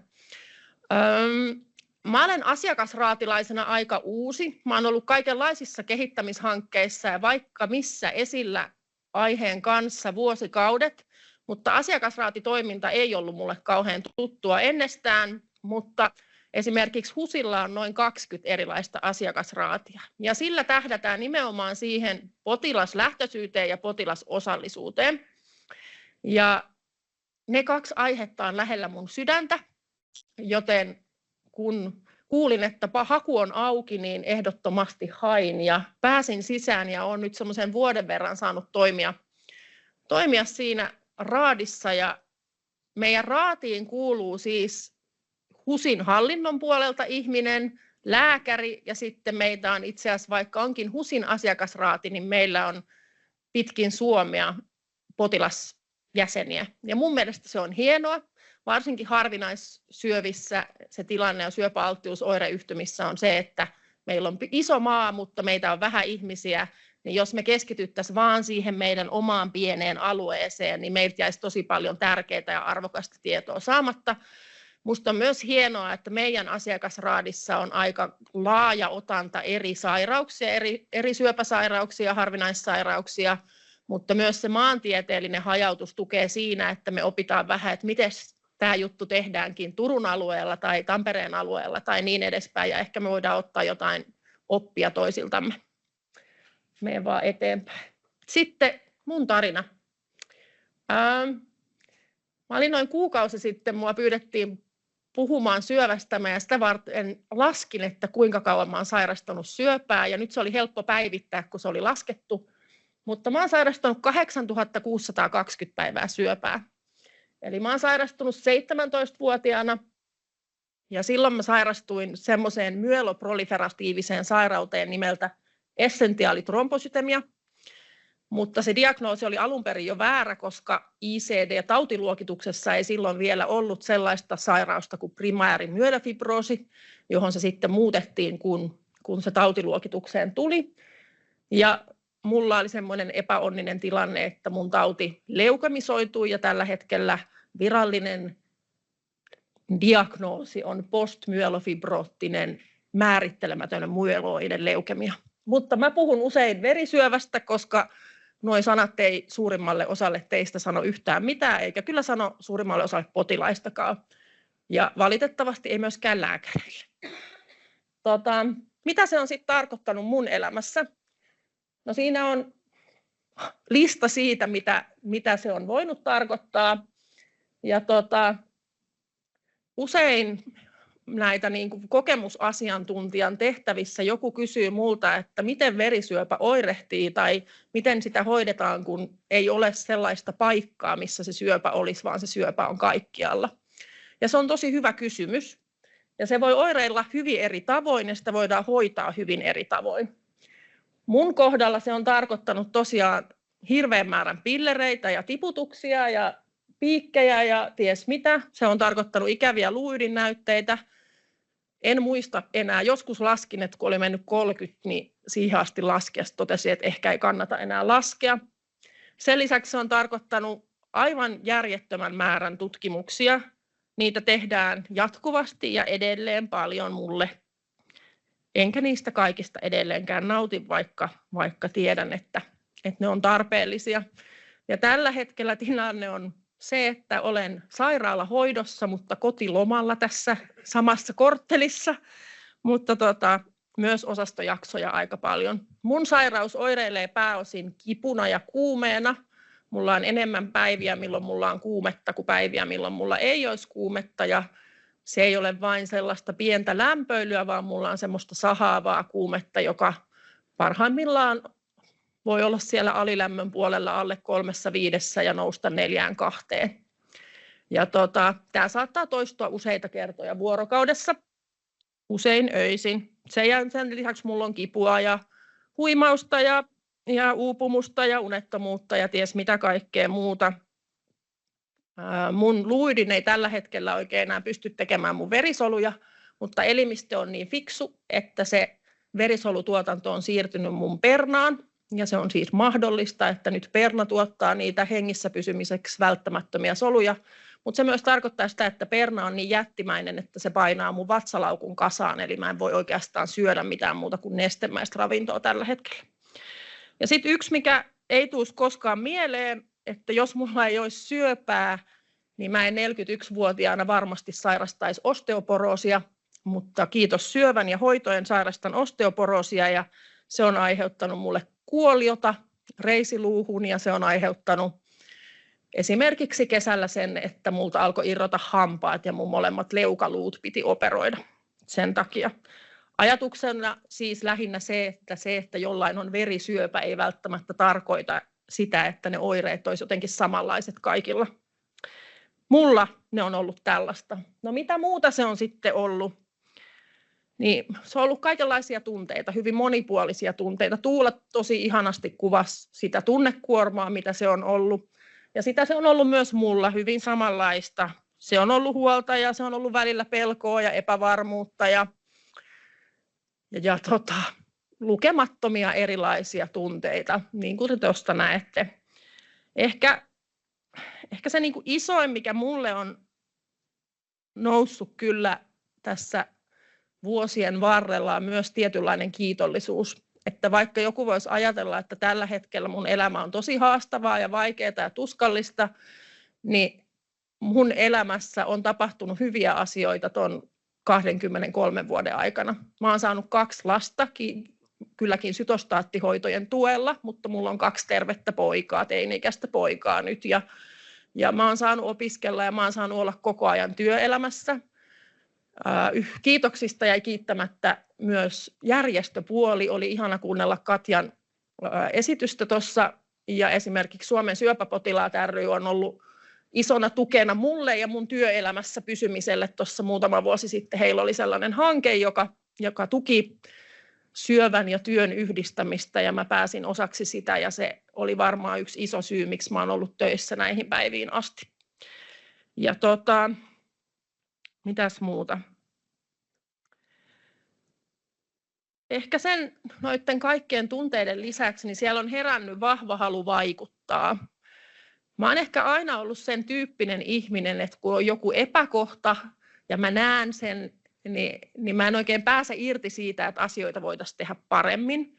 Mä olen asiakasraatilaisena aika uusi. Mä olen ollut kaikenlaisissa kehittämishankkeissa ja vaikka missä esillä aiheen kanssa vuosikaudet, mutta asiakasraatitoiminta ei ollut mulle kauhean tuttua ennestään, mutta esimerkiksi HUSilla on noin 20 erilaista asiakasraatia ja sillä tähdätään nimenomaan siihen potilaslähtöisyyteen ja potilasosallisuuteen. Ja ne 2 aihetta on lähellä mun sydäntä, joten kun kuulin, että haku on auki, niin ehdottomasti hain ja pääsin sisään ja olen nyt semmoisen vuoden verran saanut toimia siinä raadissa. Ja meidän raatiin kuuluu siis HUSin hallinnon puolelta ihminen, lääkäri ja sitten meitä on itse asiassa, vaikka onkin HUSin asiakasraati, niin meillä on pitkin Suomea potilasjäseniä. Ja mun mielestä se on hienoa. Varsinkin harvinaissyövissä se tilanne ja syöpäalttiusoireyhtymissä on se, että meillä on iso maa, mutta meitä on vähän ihmisiä. Niin jos me keskityttäisiin vaan siihen meidän omaan pieneen alueeseen, niin meiltä jäisi tosi paljon tärkeää ja arvokasta tietoa saamatta. Musta on myös hienoa, että meidän asiakasraadissa on aika laaja otanta eri sairauksia, eri syöpäsairauksia, harvinaissairauksia, mutta myös se maantieteellinen hajautus tukee siinä, että me opitaan vähän, että miten tämä juttu tehdäänkin Turun alueella tai Tampereen alueella tai niin edespäin, ja ehkä me voidaan ottaa jotain oppia toisiltamme. Menen vaan eteenpäin. Sitten mun tarina. Mä olin noin kuukausi sitten, mua pyydettiin puhumaan syövästä ja sitä varten laskin, että kuinka kauan mä oon sairastanut syöpää, ja nyt se oli helppo päivittää, kun se oli laskettu. Mutta mä oon sairastanut 8620 päivää syöpää. Eli mä oon sairastunut 17-vuotiaana ja silloin mä sairastuin semmoiseen myeloproliferatiiviseen sairauteen nimeltä essentiaalitrombosytemia. Mutta se diagnoosi oli alun perin jo väärä, koska ICD-tautiluokituksessa ei silloin vielä ollut sellaista sairausta kuin primäärimyelofibrosi, johon se sitten muutettiin, kun se tautiluokitukseen tuli. Ja mulla oli semmoinen epäonninen tilanne, että mun tauti leukemisoitui ja tällä hetkellä virallinen diagnoosi on postmyelofibroottinen määrittelemätön myeloiden leukemia. Mutta mä puhun usein verisyövästä, koska nuo sanat ei suurimmalle osalle teistä sano yhtään mitään, eikä kyllä sano suurimmalle osalle potilaistakaan. Ja valitettavasti ei myöskään lääkäreille. Mitä se on sitten tarkoittanut mun elämässä? No siinä on lista siitä, mitä se on voinut tarkoittaa. Ja usein näitä niin kuin kokemusasiantuntijan tehtävissä joku kysyy multa, että miten verisyöpä oirehtii tai miten sitä hoidetaan, kun ei ole sellaista paikkaa, missä se syöpä olisi, vaan se syöpä on kaikkialla. Ja se on tosi hyvä kysymys. Ja se voi oireilla hyvin eri tavoin ja sitä voidaan hoitaa hyvin eri tavoin. Mun kohdalla se on tarkoittanut tosiaan hirveän määrän pillereitä ja tiputuksia ja piikkejä ja ties mitä. Se on tarkoittanut ikäviä luuydinäytteitä. En muista enää. Joskus laskin, että kun oli mennyt 30, niin siihen asti laski ja totesin, että ehkä ei kannata enää laskea. Sen lisäksi se on tarkoittanut aivan järjettömän määrän tutkimuksia. Niitä tehdään jatkuvasti ja edelleen paljon mulle. enkä niistä kaikista edelleenkään nauti, vaikka tiedän, että ne on tarpeellisia. Ja tällä hetkellä tilanne on se, että olen sairaalahoidossa, mutta kotilomalla tässä samassa korttelissa, mutta myös osastojaksoja aika paljon. Mun sairaus oireilee pääosin kipuna ja kuumeena. Mulla on enemmän päiviä, milloin mulla on kuumetta, kuin päiviä, milloin mulla ei olisi kuumetta. Ja se ei ole vain sellaista pientä lämpöilyä, vaan mulla on semmoista sahaavaa kuumetta, joka parhaimmillaan voi olla siellä alilämmön puolella alle 3-5 ja nousta 4-2. Ja tämä saattaa toistua useita kertoja vuorokaudessa, usein öisin. Sen lisäksi mulla on kipua ja huimausta ja uupumusta ja unettomuutta ja ties mitä kaikkea muuta. Mun luidin ei tällä hetkellä oikein enää pysty tekemään mun verisoluja, mutta elimistö on niin fiksu, että se verisolutuotanto on siirtynyt mun pernaan. Ja se on siis mahdollista, että nyt perna tuottaa niitä hengissä pysymiseksi välttämättömiä soluja, mutta se myös tarkoittaa sitä, että perna on niin jättimäinen, että se painaa mun vatsalaukun kasaan, eli mä en voi oikeastaan syödä mitään muuta kuin nestemäistä ravintoa tällä hetkellä. Ja sitten yksi, mikä ei tulisi koskaan mieleen, että jos mulla ei olisi syöpää, niin mä en 41-vuotiaana varmasti sairastaisi osteoporoosia, mutta kiitos syövän ja hoitojen sairastan osteoporoosia ja se on aiheuttanut mulle kuoliota reisiluuhun ja se on aiheuttanut esimerkiksi kesällä sen, että multa alkoi irrota hampaat ja mun molemmat leukaluut piti operoida sen takia. Ajatuksena siis lähinnä se, että jollain on verisyöpä ei välttämättä tarkoita sitä, että ne oireet olisi jotenkin samanlaiset kaikilla. Mulla ne on ollut tällaista. No mitä muuta se on sitten ollut? Niin, se on ollut kaikenlaisia tunteita, hyvin monipuolisia tunteita. Tuula tosi ihanasti kuvasi sitä tunnekuormaa, mitä se on ollut. Ja sitä se on ollut myös mulla hyvin samanlaista. Se on ollut huolta ja se on ollut välillä pelkoa ja epävarmuutta ja lukemattomia erilaisia tunteita, niin kuin te tuosta näette. Ehkä se niin kuin isoin, mikä mulle on noussut kyllä tässä vuosien varrella on myös tietynlainen kiitollisuus. Että vaikka joku voisi ajatella, että tällä hetkellä mun elämä on tosi haastavaa ja vaikeaa ja tuskallista, niin mun elämässä on tapahtunut hyviä asioita ton 23 vuoden aikana. Mä oon saanut 2 lasta, kylläkin sytostaattihoitojen tuella, mutta mulla on 2 tervettä poikaa, teini-ikäistä poikaa nyt. Ja mä oon saanut opiskella ja mä oon saanut olla koko ajan työelämässä. Kiitoksista jäi kiittämättä myös järjestöpuoli. Oli ihana kuunnella Katjan esitystä tuossa. Ja esimerkiksi Suomen syöpäpotilaat ry on ollut isona tukena mulle ja mun työelämässä pysymiselle. Tuossa muutama vuosi sitten heillä oli sellainen hanke, joka tuki syövän ja työn yhdistämistä ja mä pääsin osaksi sitä ja se oli varmaan yksi iso syy, miksi mä oon ollut töissä näihin päiviin asti. Ja mitäs muuta? Ehkä noiden kaikkien tunteiden lisäksi, niin siellä on herännyt vahva halu vaikuttaa. Mä oon ehkä aina ollut sen tyyppinen ihminen, että kun on joku epäkohta ja mä näen sen, niin mä en oikein pääse irti siitä, että asioita voitaisiin tehdä paremmin.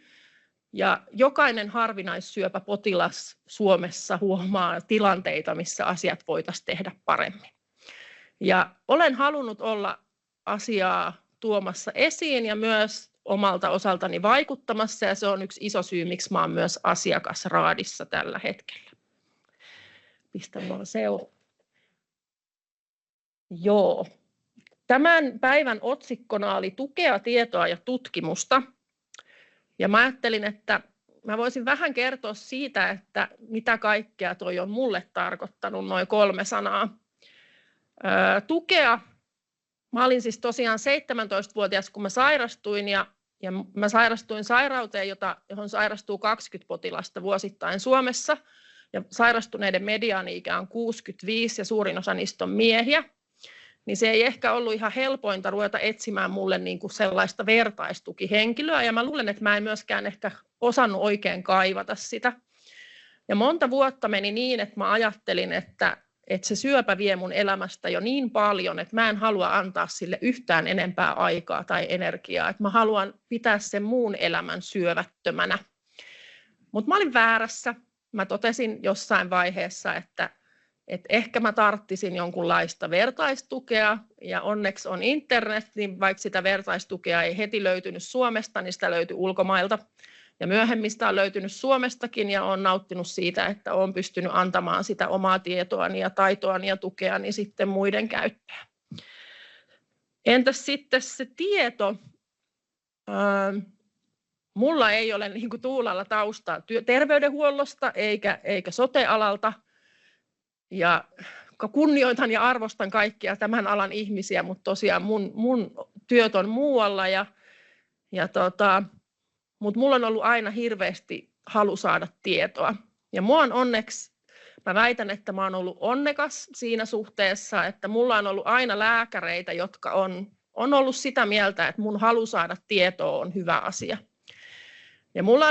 Ja jokainen harvinaissyöpäpotilas Suomessa huomaa tilanteita, missä asiat voitaisiin tehdä paremmin. Ja olen halunnut olla asiaa tuomassa esiin ja myös omalta osaltani vaikuttamassa, ja se on yksi iso syy, miksi mä oon myös asiakasraadissa tällä hetkellä. Pistän vaan Joo. Tämän päivän otsikkona oli tukea, tietoa ja tutkimusta. Ja mä ajattelin, että mä voisin vähän kertoa siitä, että mitä kaikkea toi on mulle tarkoittanut, noin 3 sanaa. Tukea. Mä olin siis tosiaan 17-vuotias, kun mä sairastuin ja mä sairastuin sairauteen, johon sairastuu 20 potilasta vuosittain Suomessa. Ja sairastuneiden mediaani-ikä on 65 ja suurin osa niistä on miehiä. Niin se ei ehkä ollut ihan helpointa ruveta etsimään mulle niin kuin sellaista vertaistukihenkilöä. Ja mä luulen, että mä en myöskään ehkä osannut oikein kaivata sitä. Ja monta vuotta meni niin, että mä ajattelin, että että se syöpä vie mun elämästä jo niin paljon, että mä en halua antaa sille yhtään enempää aikaa tai energiaa, että mä haluan pitää sen muun elämän syövättömänä. Mutta mä olin väärässä. Mä totesin jossain vaiheessa, että ehkä mä tarttisin jonkunlaista vertaistukea, ja onneksi on internet, niin vaikka sitä vertaistukea ei heti löytynyt Suomesta, niin sitä löytyi ulkomailta. Ja myöhemmin sitä on löytynyt Suomestakin, ja olen nauttinut siitä, että olen pystynyt antamaan sitä omaa tietoani ja taitoani ja tukeani sitten muiden käyttöön. Entäs sitten se tieto? Mulla ei ole niin kuin Tuulalla taustaa terveydenhuollosta eikä sote-alalta. Ja kunnioitan ja arvostan kaikkia tämän alan ihmisiä, mutta tosiaan mun työt on muualla. Mutta mulla on ollut aina hirveästi halu saada tietoa. Ja mä väitän, että mä oon ollut onnekas siinä suhteessa, että mulla on ollut aina lääkäreitä, jotka on ollut sitä mieltä, että mun halu saada tietoa on hyvä asia. Ja mulla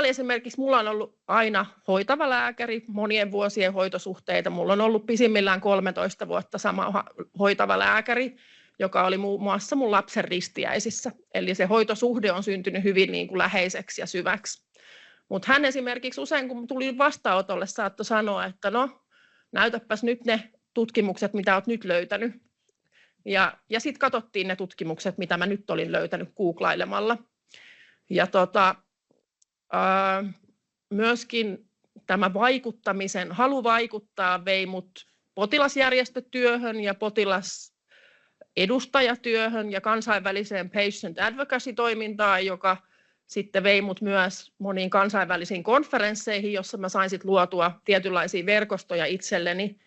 on ollut aina hoitava lääkäri, monien vuosien hoitosuhteita. Mulla on ollut pisimmillään 13 vuotta sama hoitava lääkäri, joka oli muun muassa mun lapsen ristiäisissä. Eli se hoitosuhde on syntynyt hyvin niin kuin läheiseksi ja syväksi. Mutta hän esimerkiksi usein, kun tuli vastaanotolle, saattoi sanoa, että no, näytäpäs nyt ne tutkimukset, mitä olet nyt löytänyt. Ja sitten katsottiin ne tutkimukset, mitä mä nyt olin löytänyt googlailemalla. Ja myöskin tämä vaikuttamisen, halu vaikuttaa vei mut potilasjärjestötyöhön ja potilasedustajatyöhön ja kansainväliseen patient advocacy-toimintaan, joka sitten vei mut myös moniin kansainvälisiin konferensseihin, jossa mä sain sitten luotua tietynlaisia verkostoja itselleni.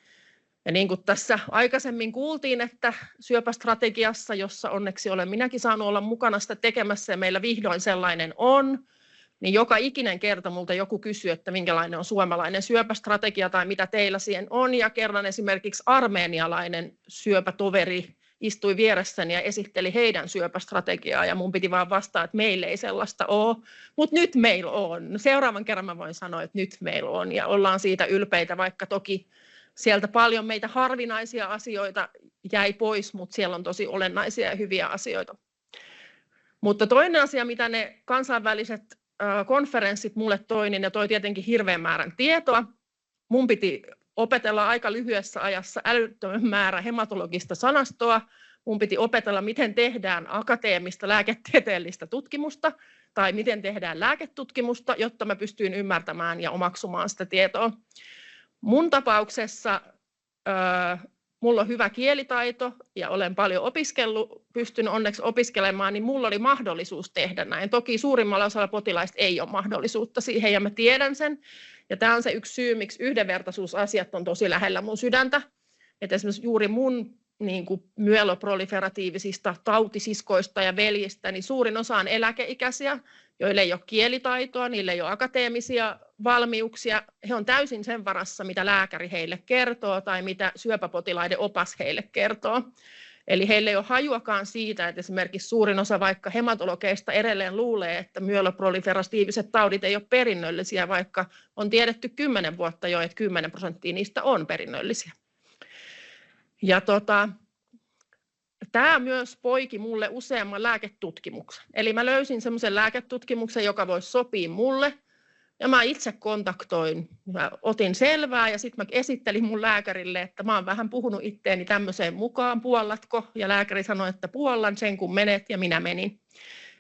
Ja niin kuin tässä aikaisemmin kuultiin, että syöpästrategiassa, jossa onneksi olen minäkin saanut olla mukana sitä tekemässä ja meillä vihdoin sellainen on, niin joka ikinen kerta multa joku kysyy, että minkälainen on suomalainen syöpästrategia tai mitä teillä siihen on. Ja kerran esimerkiksi armeenialainen syöpätoveri istui vieressäni ja esitteli heidän syöpästrategiaa ja mun piti vaan vastaa, että meillä ei sellaista ole, mutta nyt meillä on. Seuraavan kerran mä voin sanoa, että nyt meillä on ja ollaan siitä ylpeitä, vaikka toki sieltä paljon meitä harvinaisia asioita jäi pois, mutta siellä on tosi olennaisia ja hyviä asioita. Mutta toinen asia, mitä ne kansainväliset konferenssit mulle toi, niin ne toi tietenkin hirveän määrän tietoa. Mun piti opetella aika lyhyessä ajassa älyttömän määrä hematologista sanastoa. Mun piti opetella, miten tehdään akateemista lääketieteellistä tutkimusta tai miten tehdään lääketutkimusta, jotta mä pystyin ymmärtämään ja omaksumaan sitä tietoa. Mun tapauksessa mulla on hyvä kielitaito ja olen paljon opiskellut, pystynyt onneksi opiskelemaan, niin mulla oli mahdollisuus tehdä näin. Toki suurimmalla osalla potilaista ei ole mahdollisuutta siihen ja mä tiedän sen. Ja tämä on se yksi syy, miksi yhdenvertaisuusasiat on tosi lähellä mun sydäntä. Että esimerkiksi juuri mun niin kuin myeloproliferatiivisista tautisiskoista ja veljistä, niin suurin osa on eläkeikäisiä, joille ei ole kielitaitoa, niille ei ole akateemisia valmiuksia. He on täysin sen varassa, mitä lääkäri heille kertoo tai mitä syöpäpotilaiden opas heille kertoo. Eli heillä ei ole hajuakaan siitä, että esimerkiksi suurin osa vaikka hematologeista edelleen luulee, että myeloproliferatiiviset taudit ei ole perinnöllisiä, vaikka on tiedetty 10 vuotta jo, että 10% niistä on perinnöllisiä. Ja tämä myös poiki mulle useamman lääketutkimuksen. Eli mä löysin semmoisen lääketutkimuksen, joka voisi sopia mulle. Ja mä itse kontaktoin, mä otin selvää ja sitten mä esittelin mun lääkärille, että mä oon vähän puhunut itteeni tämmöiseen mukaan, puollatko? Ja lääkäri sanoi, että puollan sen kun menet ja minä menin.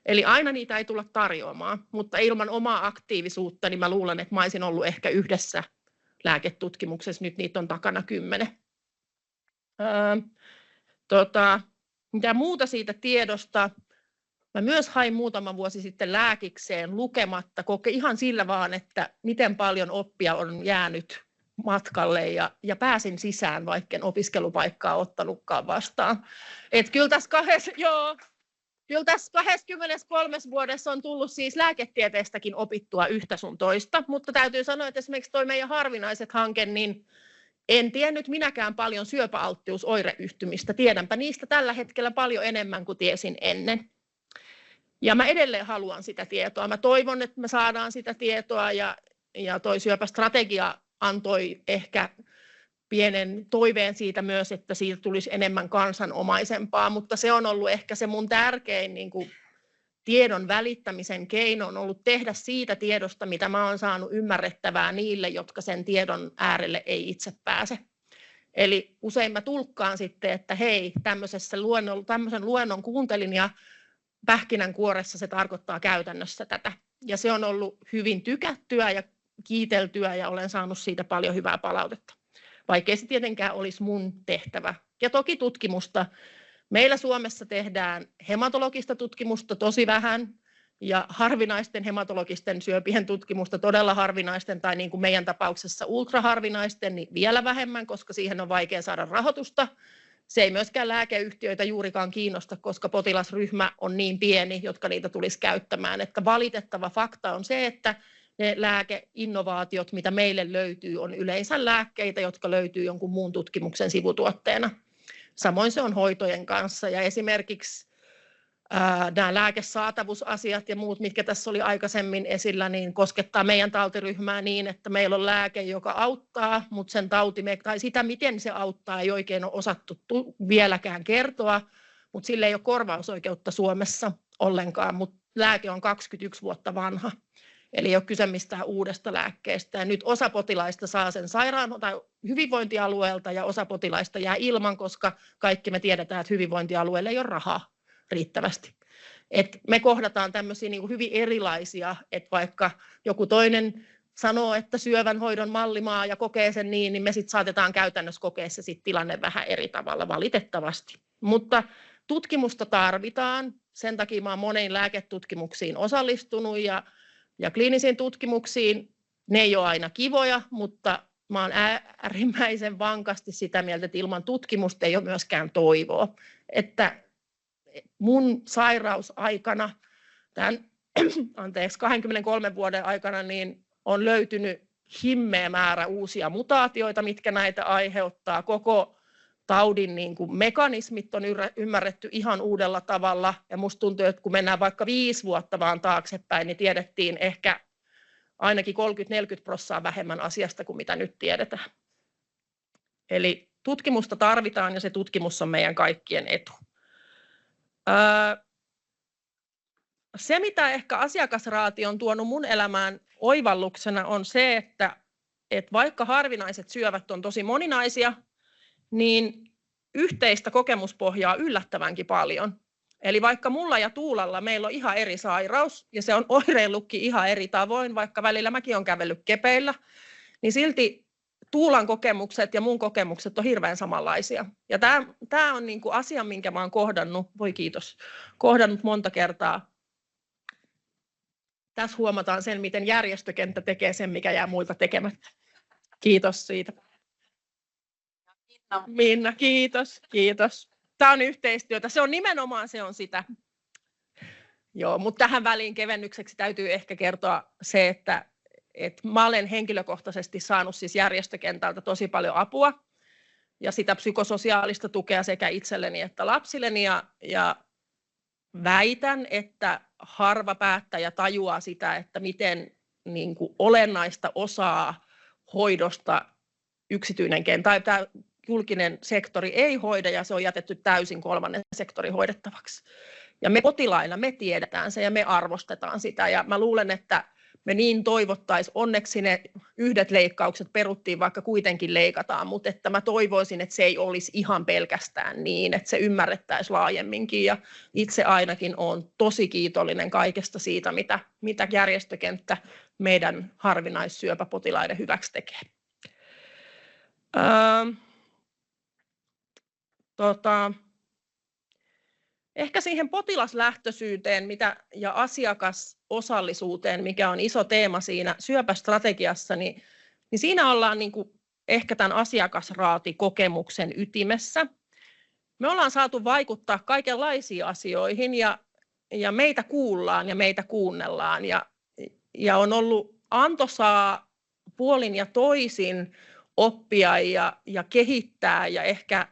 Eli aina niitä ei tulla tarjoamaan, mutta ilman omaa aktiivisuutta, niin mä luulen, että mä olisin ollut ehkä yhdessä lääketutkimuksessa, nyt niitä on takana 10. Mitä muuta siitä tiedosta? Mä myös hain muutama vuosi sitten lääkikseen lukematta, ihan sillä vaan, että miten paljon oppia on jäänyt matkalle ja pääsin sisään, vaikka en opiskelupaikkaa ottanutkaan vastaan. Et kyllä tässä 23 vuodessa on tullut siis lääketieteestäkin opittua yhtä sun toista, mutta täytyy sanoa, että esimerkiksi toi meidän harvinaiset hanke, niin en tiennyt minäkään paljon syöpäalttiusoireyhtymistä. Tiedänpä niistä tällä hetkellä paljon enemmän kuin tiesin ennen. Ja mä edelleen haluan sitä tietoa. Mä toivon, että me saadaan sitä tietoa ja toi syöpästrategia antoi ehkä pienen toiveen siitä myös, että siitä tulisi enemmän kansanomaisempaa, mutta se on ollut ehkä se mun tärkein niin kuin tiedon välittämisen keino on ollut tehdä siitä tiedosta, mitä mä oon saanut ymmärrettävää niille, jotka sen tiedon äärelle ei itse pääse. Eli usein mä tulkkaan sitten, että hei, tämmöisen luennon kuuntelin ja pähkinänkuoressa se tarkoittaa käytännössä tätä. Ja se on ollut hyvin tykättyä ja kiiteltyä ja olen saanut siitä paljon hyvää palautetta. Vaikkei se tietenkään olisi mun tehtävä. Ja toki tutkimusta. Meillä Suomessa tehdään hematologista tutkimusta tosi vähän ja harvinaisten hematologisten syöpien tutkimusta todella harvinaisten tai niin kuin meidän tapauksessa ultraharvinaisten niin vielä vähemmän, koska siihen on vaikea saada rahoitusta. Se ei myöskään lääkeyhtiöitä juurikaan kiinnosta, koska potilasryhmä on niin pieni, jotka niitä tulisi käyttämään. Että valitettava fakta on se, että ne lääkeinnovaatiot, mitä meille löytyy, on yleensä lääkkeitä, jotka löytyy jonkun muun tutkimuksen sivutuotteena. Samoin se on hoitojen kanssa ja esimerkiksi nämä lääkesaatavuusasiat ja muut, mitkä tässä oli aikaisemmin esillä, niin koskettaa meidän tautiryhmää niin, että meillä on lääke, joka auttaa, mutta sen tai sitä, miten se auttaa, ei oikein ole osattu vieläkään kertoa, mutta sillä ei ole korvausoikeutta Suomessa ollenkaan, mutta lääke on 21 vuotta vanha. Eli ei ole kyse mistään uudesta lääkkeestä. Ja nyt osa potilaista saa sen tai hyvinvointialueelta ja osa potilaista jää ilman, koska kaikki me tiedetään, että hyvinvointialueelle ei ole rahaa riittävästi. Et me kohdataan tämmöisiä niin kuin hyvin erilaisia, että vaikka joku toinen sanoo, että syövän hoidon mallimaa ja kokee sen niin me sitten saatetaan käytännössä kokea se sit tilanne vähän eri tavalla valitettavasti. Mutta tutkimusta tarvitaan. Sen takia mä olen moniin lääketutkimuksiin osallistunut ja kliinisiin tutkimuksiin. Ne ei ole aina kivoja, mutta mä olen äärimmäisen vankasti sitä mieltä, että ilman tutkimusta ei ole myöskään toivoa. Että mun sairausaikana, tämän 23 vuoden aikana, niin on löytynyt himmeä määrä uusia mutaatioita, mitkä näitä aiheuttaa. Koko taudin niin kuin mekanismit on ymmärretty ihan uudella tavalla. Ja musta tuntuu, että kun mennään vaikka 5 vuotta vaan taaksepäin, niin tiedettiin ehkä ainakin 30-40% vähemmän asiasta kuin mitä nyt tiedetään. Eli tutkimusta tarvitaan ja se tutkimus on meidän kaikkien etu. Se, mitä ehkä asiakasraati on tuonut mun elämään oivalluksena, on se, että vaikka harvinaiset syövät on tosi moninaisia, niin yhteistä kokemuspohjaa yllättävänkin paljon. Eli vaikka mulla ja Tuulalla meillä on ihan eri sairaus, ja se on oireillutkin ihan eri tavoin, vaikka välillä mäkin olen kävellyt kepeillä, niin silti Tuulan kokemukset ja mun kokemukset on hirveän samanlaisia. Ja tämä on niinku asia, minkä mä oon kohdannut monta kertaa. Tässä huomataan sen, miten järjestökenttä tekee sen, mikä jää muilta tekemättä. Kiitos siitä. Minna, kiitos. Tämä on yhteistyötä. Se on nimenomaan sitä. Joo, mutta tähän väliin kevennykseksi täytyy ehkä kertoa se, että mä olen henkilökohtaisesti saanut siis järjestökentältä tosi paljon apua ja sitä psykososiaalista tukea sekä itselleni että lapsilleni ja väitän, että harva päättäjä tajuaa sitä, että miten niin kuin olennaista osaa hoidosta yksityinen tai tämä julkinen sektori ei hoida ja se on jätetty täysin kolmannen sektorin hoidettavaksi. Ja me potilaina me tiedetään se ja me arvostetaan sitä ja mä luulen, että me niin toivottaisiin, onneksi ne yhdet leikkaukset peruttiin, vaikka kuitenkin leikataan, mutta että mä toivoisin, että se ei olisi ihan pelkästään niin, että se ymmärrettäisiin laajemminkin ja itse ainakin olen tosi kiitollinen kaikesta siitä, mitä järjestökenttä meidän harvinaissyöpäpotilaiden hyväksi tekee. Ehkä siihen potilaslähtöisyyteen ja asiakasosallisuuteen, mikä on iso teema siinä syöpästrategiassa, niin siinä ollaan niin kuin ehkä tämän asiakasraatikokemuksen ytimessä. Me ollaan saatu vaikuttaa kaikenlaisiin asioihin ja meitä kuullaan ja meitä kuunnellaan ja on ollut antoisaa puolin ja toisin oppia ja kehittää ja ehkä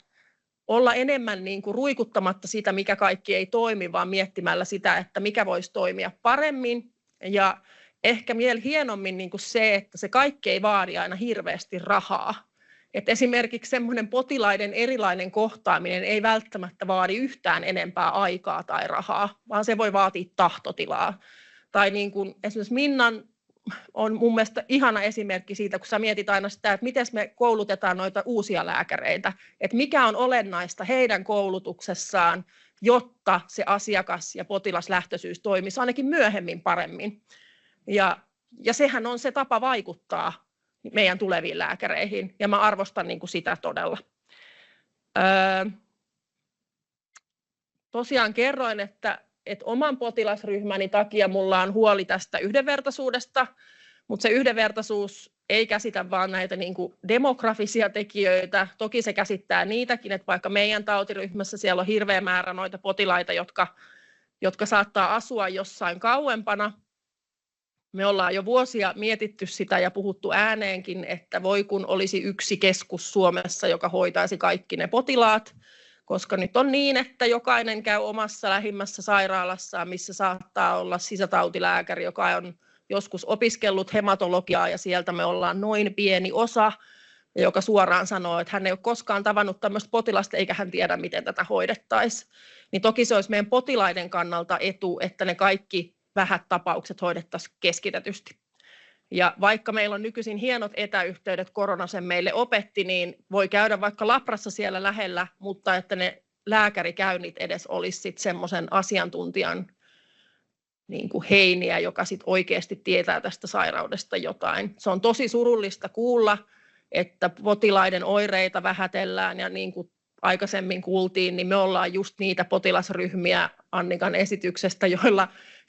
olla enemmän niin kuin ruikuttamatta sitä, mikä kaikki ei toimi, vaan miettimällä sitä, että mikä voisi toimia paremmin. Ja ehkä vielä hienommin niin kuin se, että se kaikki ei vaadi aina hirveästi rahaa. Että esimerkiksi semmoinen potilaiden erilainen kohtaaminen ei välttämättä vaadi yhtään enempää aikaa tai rahaa, vaan se voi vaatia tahtotilaa. Tai niin kuin esimerkiksi Minnan on mun mielestä ihana esimerkki siitä, kun sä mietit aina sitä, että miten me koulutetaan noita uusia lääkäreitä, että mikä on olennaista heidän koulutuksessaan, jotta se asiakas- ja potilaslähtöisyys toimisi ainakin myöhemmin paremmin. Ja sehän on se tapa vaikuttaa meidän tuleviin lääkäreihin, ja mä arvostan niin kuin sitä todella. Tosiaan kerroin, että oman potilasryhmäni takia mulla on huoli tästä yhdenvertaisuudesta, mutta se yhdenvertaisuus ei käsitä vain näitä niin kuin demografisia tekijöitä. Toki se käsittää niitäkin, että vaikka meidän tautiryhmässä siellä on hirveä määrä noita potilaita, jotka saattaa asua jossain kauempana. Me ollaan jo vuosia mietitty sitä ja puhuttu ääneenkin, että voi kun olisi yksi keskus Suomessa, joka hoitaisi kaikki ne potilaat, koska nyt on niin, että jokainen käy omassa lähimmässä sairaalassaan, missä saattaa olla sisätautilääkäri, joka on joskus opiskellut hematologiaa ja sieltä me ollaan noin pieni osa, joka suoraan sanoo, että hän ei ole koskaan tavannut tämmöistä potilasta eikä hän tiedä, miten tätä hoidettaisiin. Niin toki se olisi meidän potilaiden kannalta etu, että ne kaikki vähät tapaukset hoidettaisiin keskitetysti. Ja vaikka meillä on nykyisin hienot etäyhteydet, korona sen meille opetti, niin voi käydä vaikka Labrassa siellä lähellä, mutta että ne lääkärikäynnit edes olisi sitten semmoisen asiantuntijan niin kuin heiniä, joka sitten oikeasti tietää tästä sairaudesta jotain. Se on tosi surullista kuulla, että potilaiden oireita vähätellään ja niin kuin aikaisemmin kuultiin, niin me ollaan just niitä potilasryhmiä Annikan esityksestä,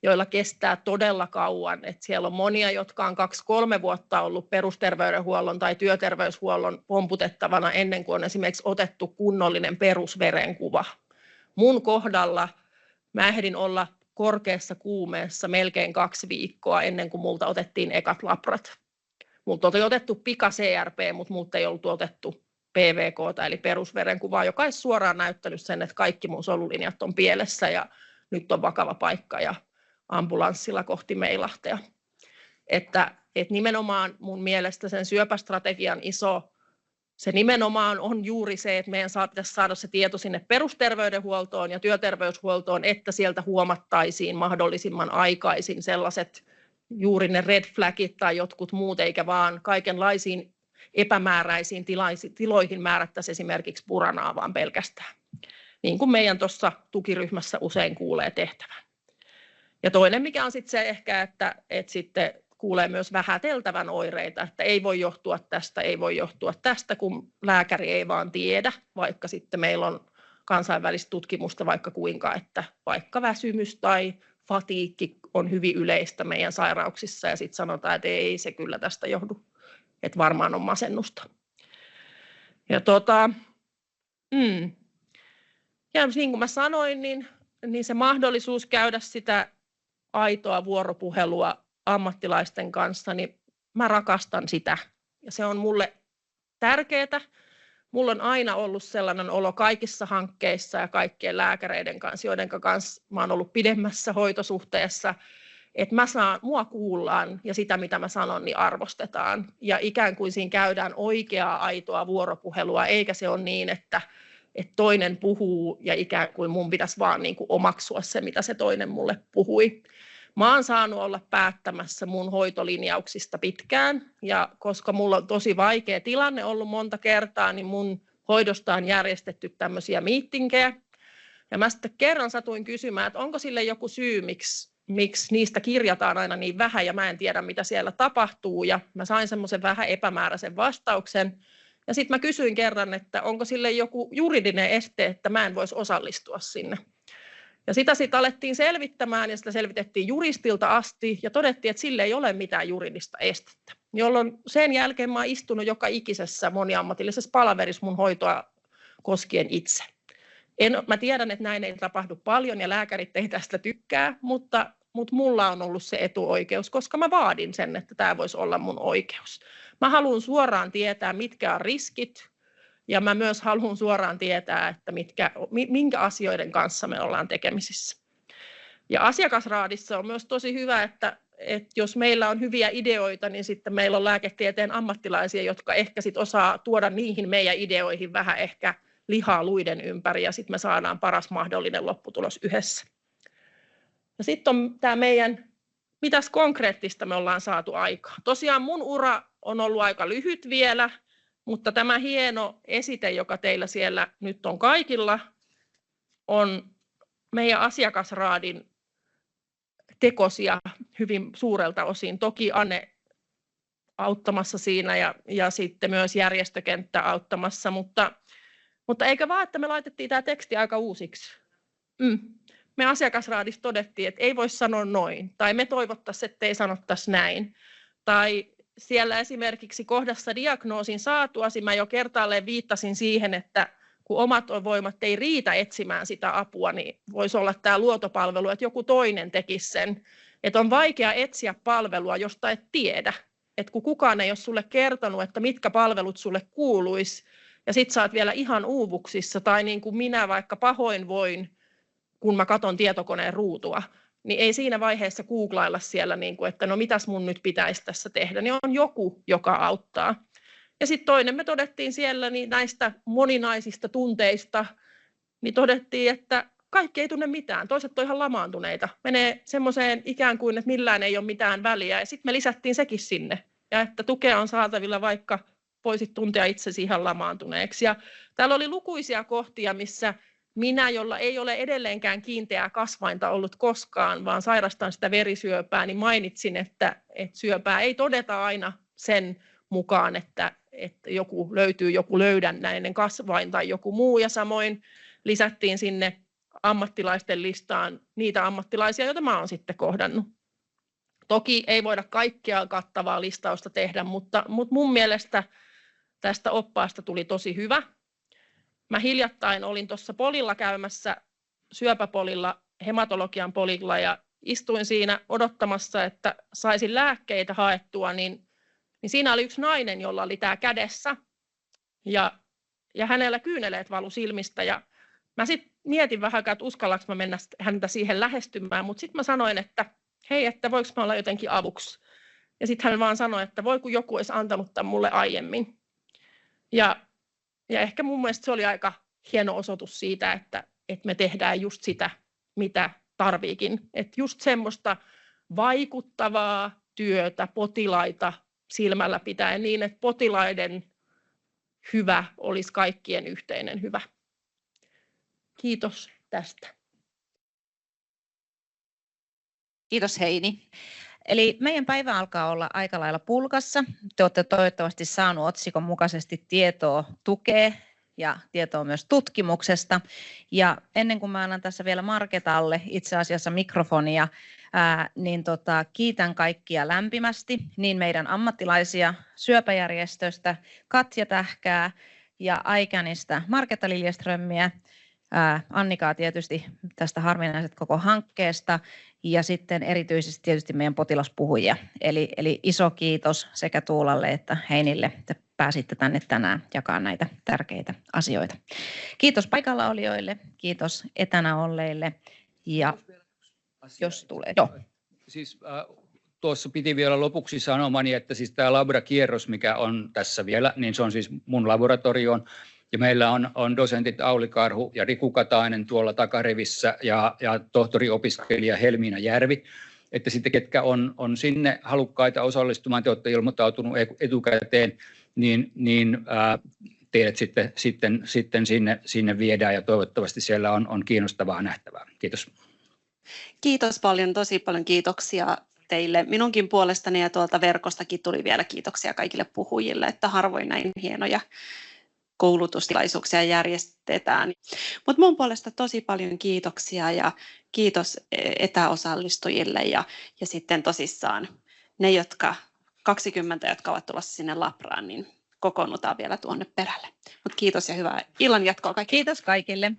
joilla kestää todella kauan. Et siellä on monia, jotka on 2-3 vuotta ollut perusterveydenhuollon tai työterveyshuollon pomputettavana ennen kuin on esimerkiksi otettu kunnollinen perusverenkuva. Mun kohdalla mä ehdin olla korkeassa kuumeessa melkein 2 viikkoa ennen kuin multa otettiin ekat labrat. Multa oli otettu pika-CRP, mutta multa ei ollut otettu PVK eli perusverenkuvaa, joka olisi suoraan näyttänyt sen, että kaikki mun solulinjat on pielessä ja nyt on vakava paikka ja ambulanssilla kohti Meilahtea. Että nimenomaan mun mielestä sen syöpästrategian se nimenomaan on juuri se, että meidän pitäisi saada se tieto sinne perusterveydenhuoltoon ja työterveyshuoltoon, että sieltä huomattaisiin mahdollisimman aikaisin sellaiset juuri ne red flagit tai jotkut muut, eikä vaan kaikenlaisiin epämääräisiin tiloihin määrättäisiin esimerkiksi puranaa vaan pelkästään, niin kuin meidän tuossa tukiryhmässä usein kuulee tehtävän. Ja toinen, mikä on sitten se ehkä, että sitten kuulee myös vähäteltävän oireita, että ei voi johtua tästä, kun lääkäri ei vaan tiedä, vaikka sitten meillä on kansainvälistä tutkimusta vaikka kuinka, että vaikka väsymys tai fatiikki on hyvin yleistä meidän sairauksissa ja sitten sanotaan, että ei se kyllä tästä johdu, että varmaan on masennusta. Ja ja niin kuin mä sanoin, niin se mahdollisuus käydä sitä aitoa vuoropuhelua ammattilaisten kanssa, niin mä rakastan sitä. Ja se on mulle tärkeää. Mulla on aina ollut sellainen olo kaikissa hankkeissa ja kaikkien lääkäreiden kanssa, joiden kanssa mä oon ollut pidemmässä hoitosuhteessa, että mua kuullaan ja sitä, mitä mä sanon, niin arvostetaan. Ja ikään kuin siinä käydään oikeaa, aitoa vuoropuhelua, eikä se ole niin, että toinen puhuu ja ikään kuin mun pitäisi vaan niin kuin omaksua se, mitä se toinen mulle puhui. Mä oon saanut olla päättämässä mun hoitolinjauksista pitkään, ja koska mulla on tosi vaikea tilanne ollut monta kertaa, niin mun hoidosta on järjestetty tämmöisiä miittinkejä. Ja mä sitten kerran satuin kysymään, että onko sille joku syy, miksi niistä kirjataan aina niin vähän, ja mä en tiedä, mitä siellä tapahtuu. Ja mä sain semmoisen vähän epämääräisen vastauksen. Ja sitten mä kysyin kerran, että onko sille joku juridinen este, että mä en voisi osallistua sinne. Ja sitä sitten alettiin selvittämään ja sitä selvitettiin juristilta asti ja todettiin, että sille ei ole mitään juridista estettä. Jolloin sen jälkeen mä oon istunut joka ikisessä moniammatillisessa palaverissa mun hoitoa koskien itse. Mä tiedän, että näin ei tapahdu paljon ja lääkärit ei tästä tykkää, mutta mulla on ollut se etuoikeus, koska mä vaadin sen, että tämä voisi olla mun oikeus. Mä haluan suoraan tietää, mitkä on riskit. Ja mä myös haluan suoraan tietää, että minkä asioiden kanssa me ollaan tekemisissä. Ja asiakasraadissa on myös tosi hyvä, että jos meillä on hyviä ideoita, niin sitten meillä on lääketieteen ammattilaisia, jotka ehkä sit osaa tuoda niihin meidän ideoihin vähän ehkä lihaa luiden ympäri, ja sitten me saadaan paras mahdollinen lopputulos yhdessä. Ja sitten on tämä meidän, mitäs konkreettista me ollaan saatu aikaan. Tosiaan mun ura on ollut aika lyhyt vielä, mutta tämä hieno esite, joka teillä siellä nyt on kaikilla, on meidän asiakasraadin tekosia hyvin suurelta osin. Toki Anne auttamassa siinä ja sitten myös järjestökenttä auttamassa, mutta eikä vaan, että me laitettiin tämä teksti aika uusiksi. Me asiakasraadissa todettiin, että ei voi sanoa noin, tai me toivottaisiin, että ei sanottaisi näin. Tai siellä esimerkiksi kohdassa diagnoosin saatuasi mä jo kertaalleen viittasin siihen, että kun omat voimat ei riitä etsimään sitä apua, niin voisi olla tämä luotopalvelu, että joku toinen tekisi sen. Että on vaikea etsiä palvelua, josta et tiedä. Että kun kukaan ei ole sulle kertonut, että mitkä palvelut sulle kuuluisi, ja sit sä oot vielä ihan uuvuksissa, tai niin kuin minä vaikka pahoinvoin, kun mä katson tietokoneen ruutua, niin ei siinä vaiheessa googlailla siellä, niin kuin, että no mitäs mun nyt pitäisi tässä tehdä, niin on joku, joka auttaa. Ja sitten toinen me todettiin siellä niin näistä moninaisista tunteista, niin todettiin, että kaikki ei tunne mitään. Toiset on ihan lamaantuneita. Menee semmoiseen ikään kuin, että millään ei ole mitään väliä. Ja sitten me lisättiin sekin sinne. Ja että tukea on saatavilla, vaikka voisit tuntea itsesi ihan lamaantuneeksi. Ja täällä oli lukuisia kohtia, missä minä, jolla ei ole edelleenkään kiinteää kasvainta ollut koskaan, vaan sairastan sitä verisyöpää, niin mainitsin, että syöpää ei todeta aina sen mukaan, että löytyy joku löydännäinen kasvain tai joku muu, ja samoin lisättiin sinne ammattilaisten listaan niitä ammattilaisia, joita mä oon sitten kohdannut. Toki ei voida kaikkea kattavaa listausta tehdä, mutta mun mielestä tästä oppaasta tuli tosi hyvä. Mä hiljattain olin tuossa polilla käymässä, syöpäpolilla, hematologian polilla, ja istuin siinä odottamassa, että saisin lääkkeitä haettua, niin siinä oli yksi nainen, jolla oli tämä kädessä, ja hänellä kyyneleet valu silmistä, ja mä sitten mietin vähän, että uskallanko mä mennä häntä siihen lähestymään, mutta sitten mä sanoin, että hei, että voiko mä olla jotenkin avuksi. Ja sitten hän vaan sanoi, että voi kun joku olisi antanut tämän mulle aiemmin. Ja ehkä mun mielestä se oli aika hieno osoitus siitä, että me tehdään just sitä, mitä tarviikin. Että just semmoista vaikuttavaa työtä, potilaita silmällä pitäen niin, että potilaiden hyvä olisi kaikkien yhteinen hyvä. Kiitos tästä. Kiitos Heini. Eli meidän päivä alkaa olla aika lailla pulkassa. Te olette toivottavasti saanut otsikon mukaisesti tietoa tukea ja tietoa myös tutkimuksesta. Ja ennen kuin mä annan tässä vielä Marketalle itse asiassa mikrofonia, niin kiitän kaikkia lämpimästi, niin meidän ammattilaisia syöpäjärjestöstä Katja Tähkää ja Aikanista Marketa Liljeströmiä, Annikaa tietysti tästä harvinaiset koko hankkeesta ja sitten erityisesti tietysti meidän potilaspuhujia. Eli iso kiitos sekä Tuulalle että Heinille, että pääsitte tänne tänään jakamaan näitä tärkeitä asioita. Kiitos paikalla olijoille, kiitos etänä olleille ja jos tulee. Joo. Siis tuossa piti vielä lopuksi sanomani, että siis tämä labrakierros, mikä on tässä vielä, niin se on siis mun laboratorioon. Ja meillä on dosentit Auli Karhu ja Riku Katainen tuolla takarivissä ja tohtoriopiskelija Helmiina Järvi. Että sitten ketkä on sinne halukkaita osallistumaan, te olette ilmoittautunut etukäteen, niin teidät sitten sinne viedään ja toivottavasti siellä on kiinnostavaa nähtävää. Kiitos. Kiitos paljon, tosi paljon kiitoksia teille minunkin puolestani ja tuolta verkostakin tuli vielä kiitoksia kaikille puhujille, että harvoin näin hienoja koulutustilaisuuksia järjestetään. Mutta mun puolesta tosi paljon kiitoksia ja kiitos etäosallistujille ja sitten tosissaan ne 20, jotka ovat tulossa sinne Labraan, niin kokoonnutaan vielä tuonne perälle. Mut kiitos ja hyvää illan jatkoa kaikille. Kiitos kaikille.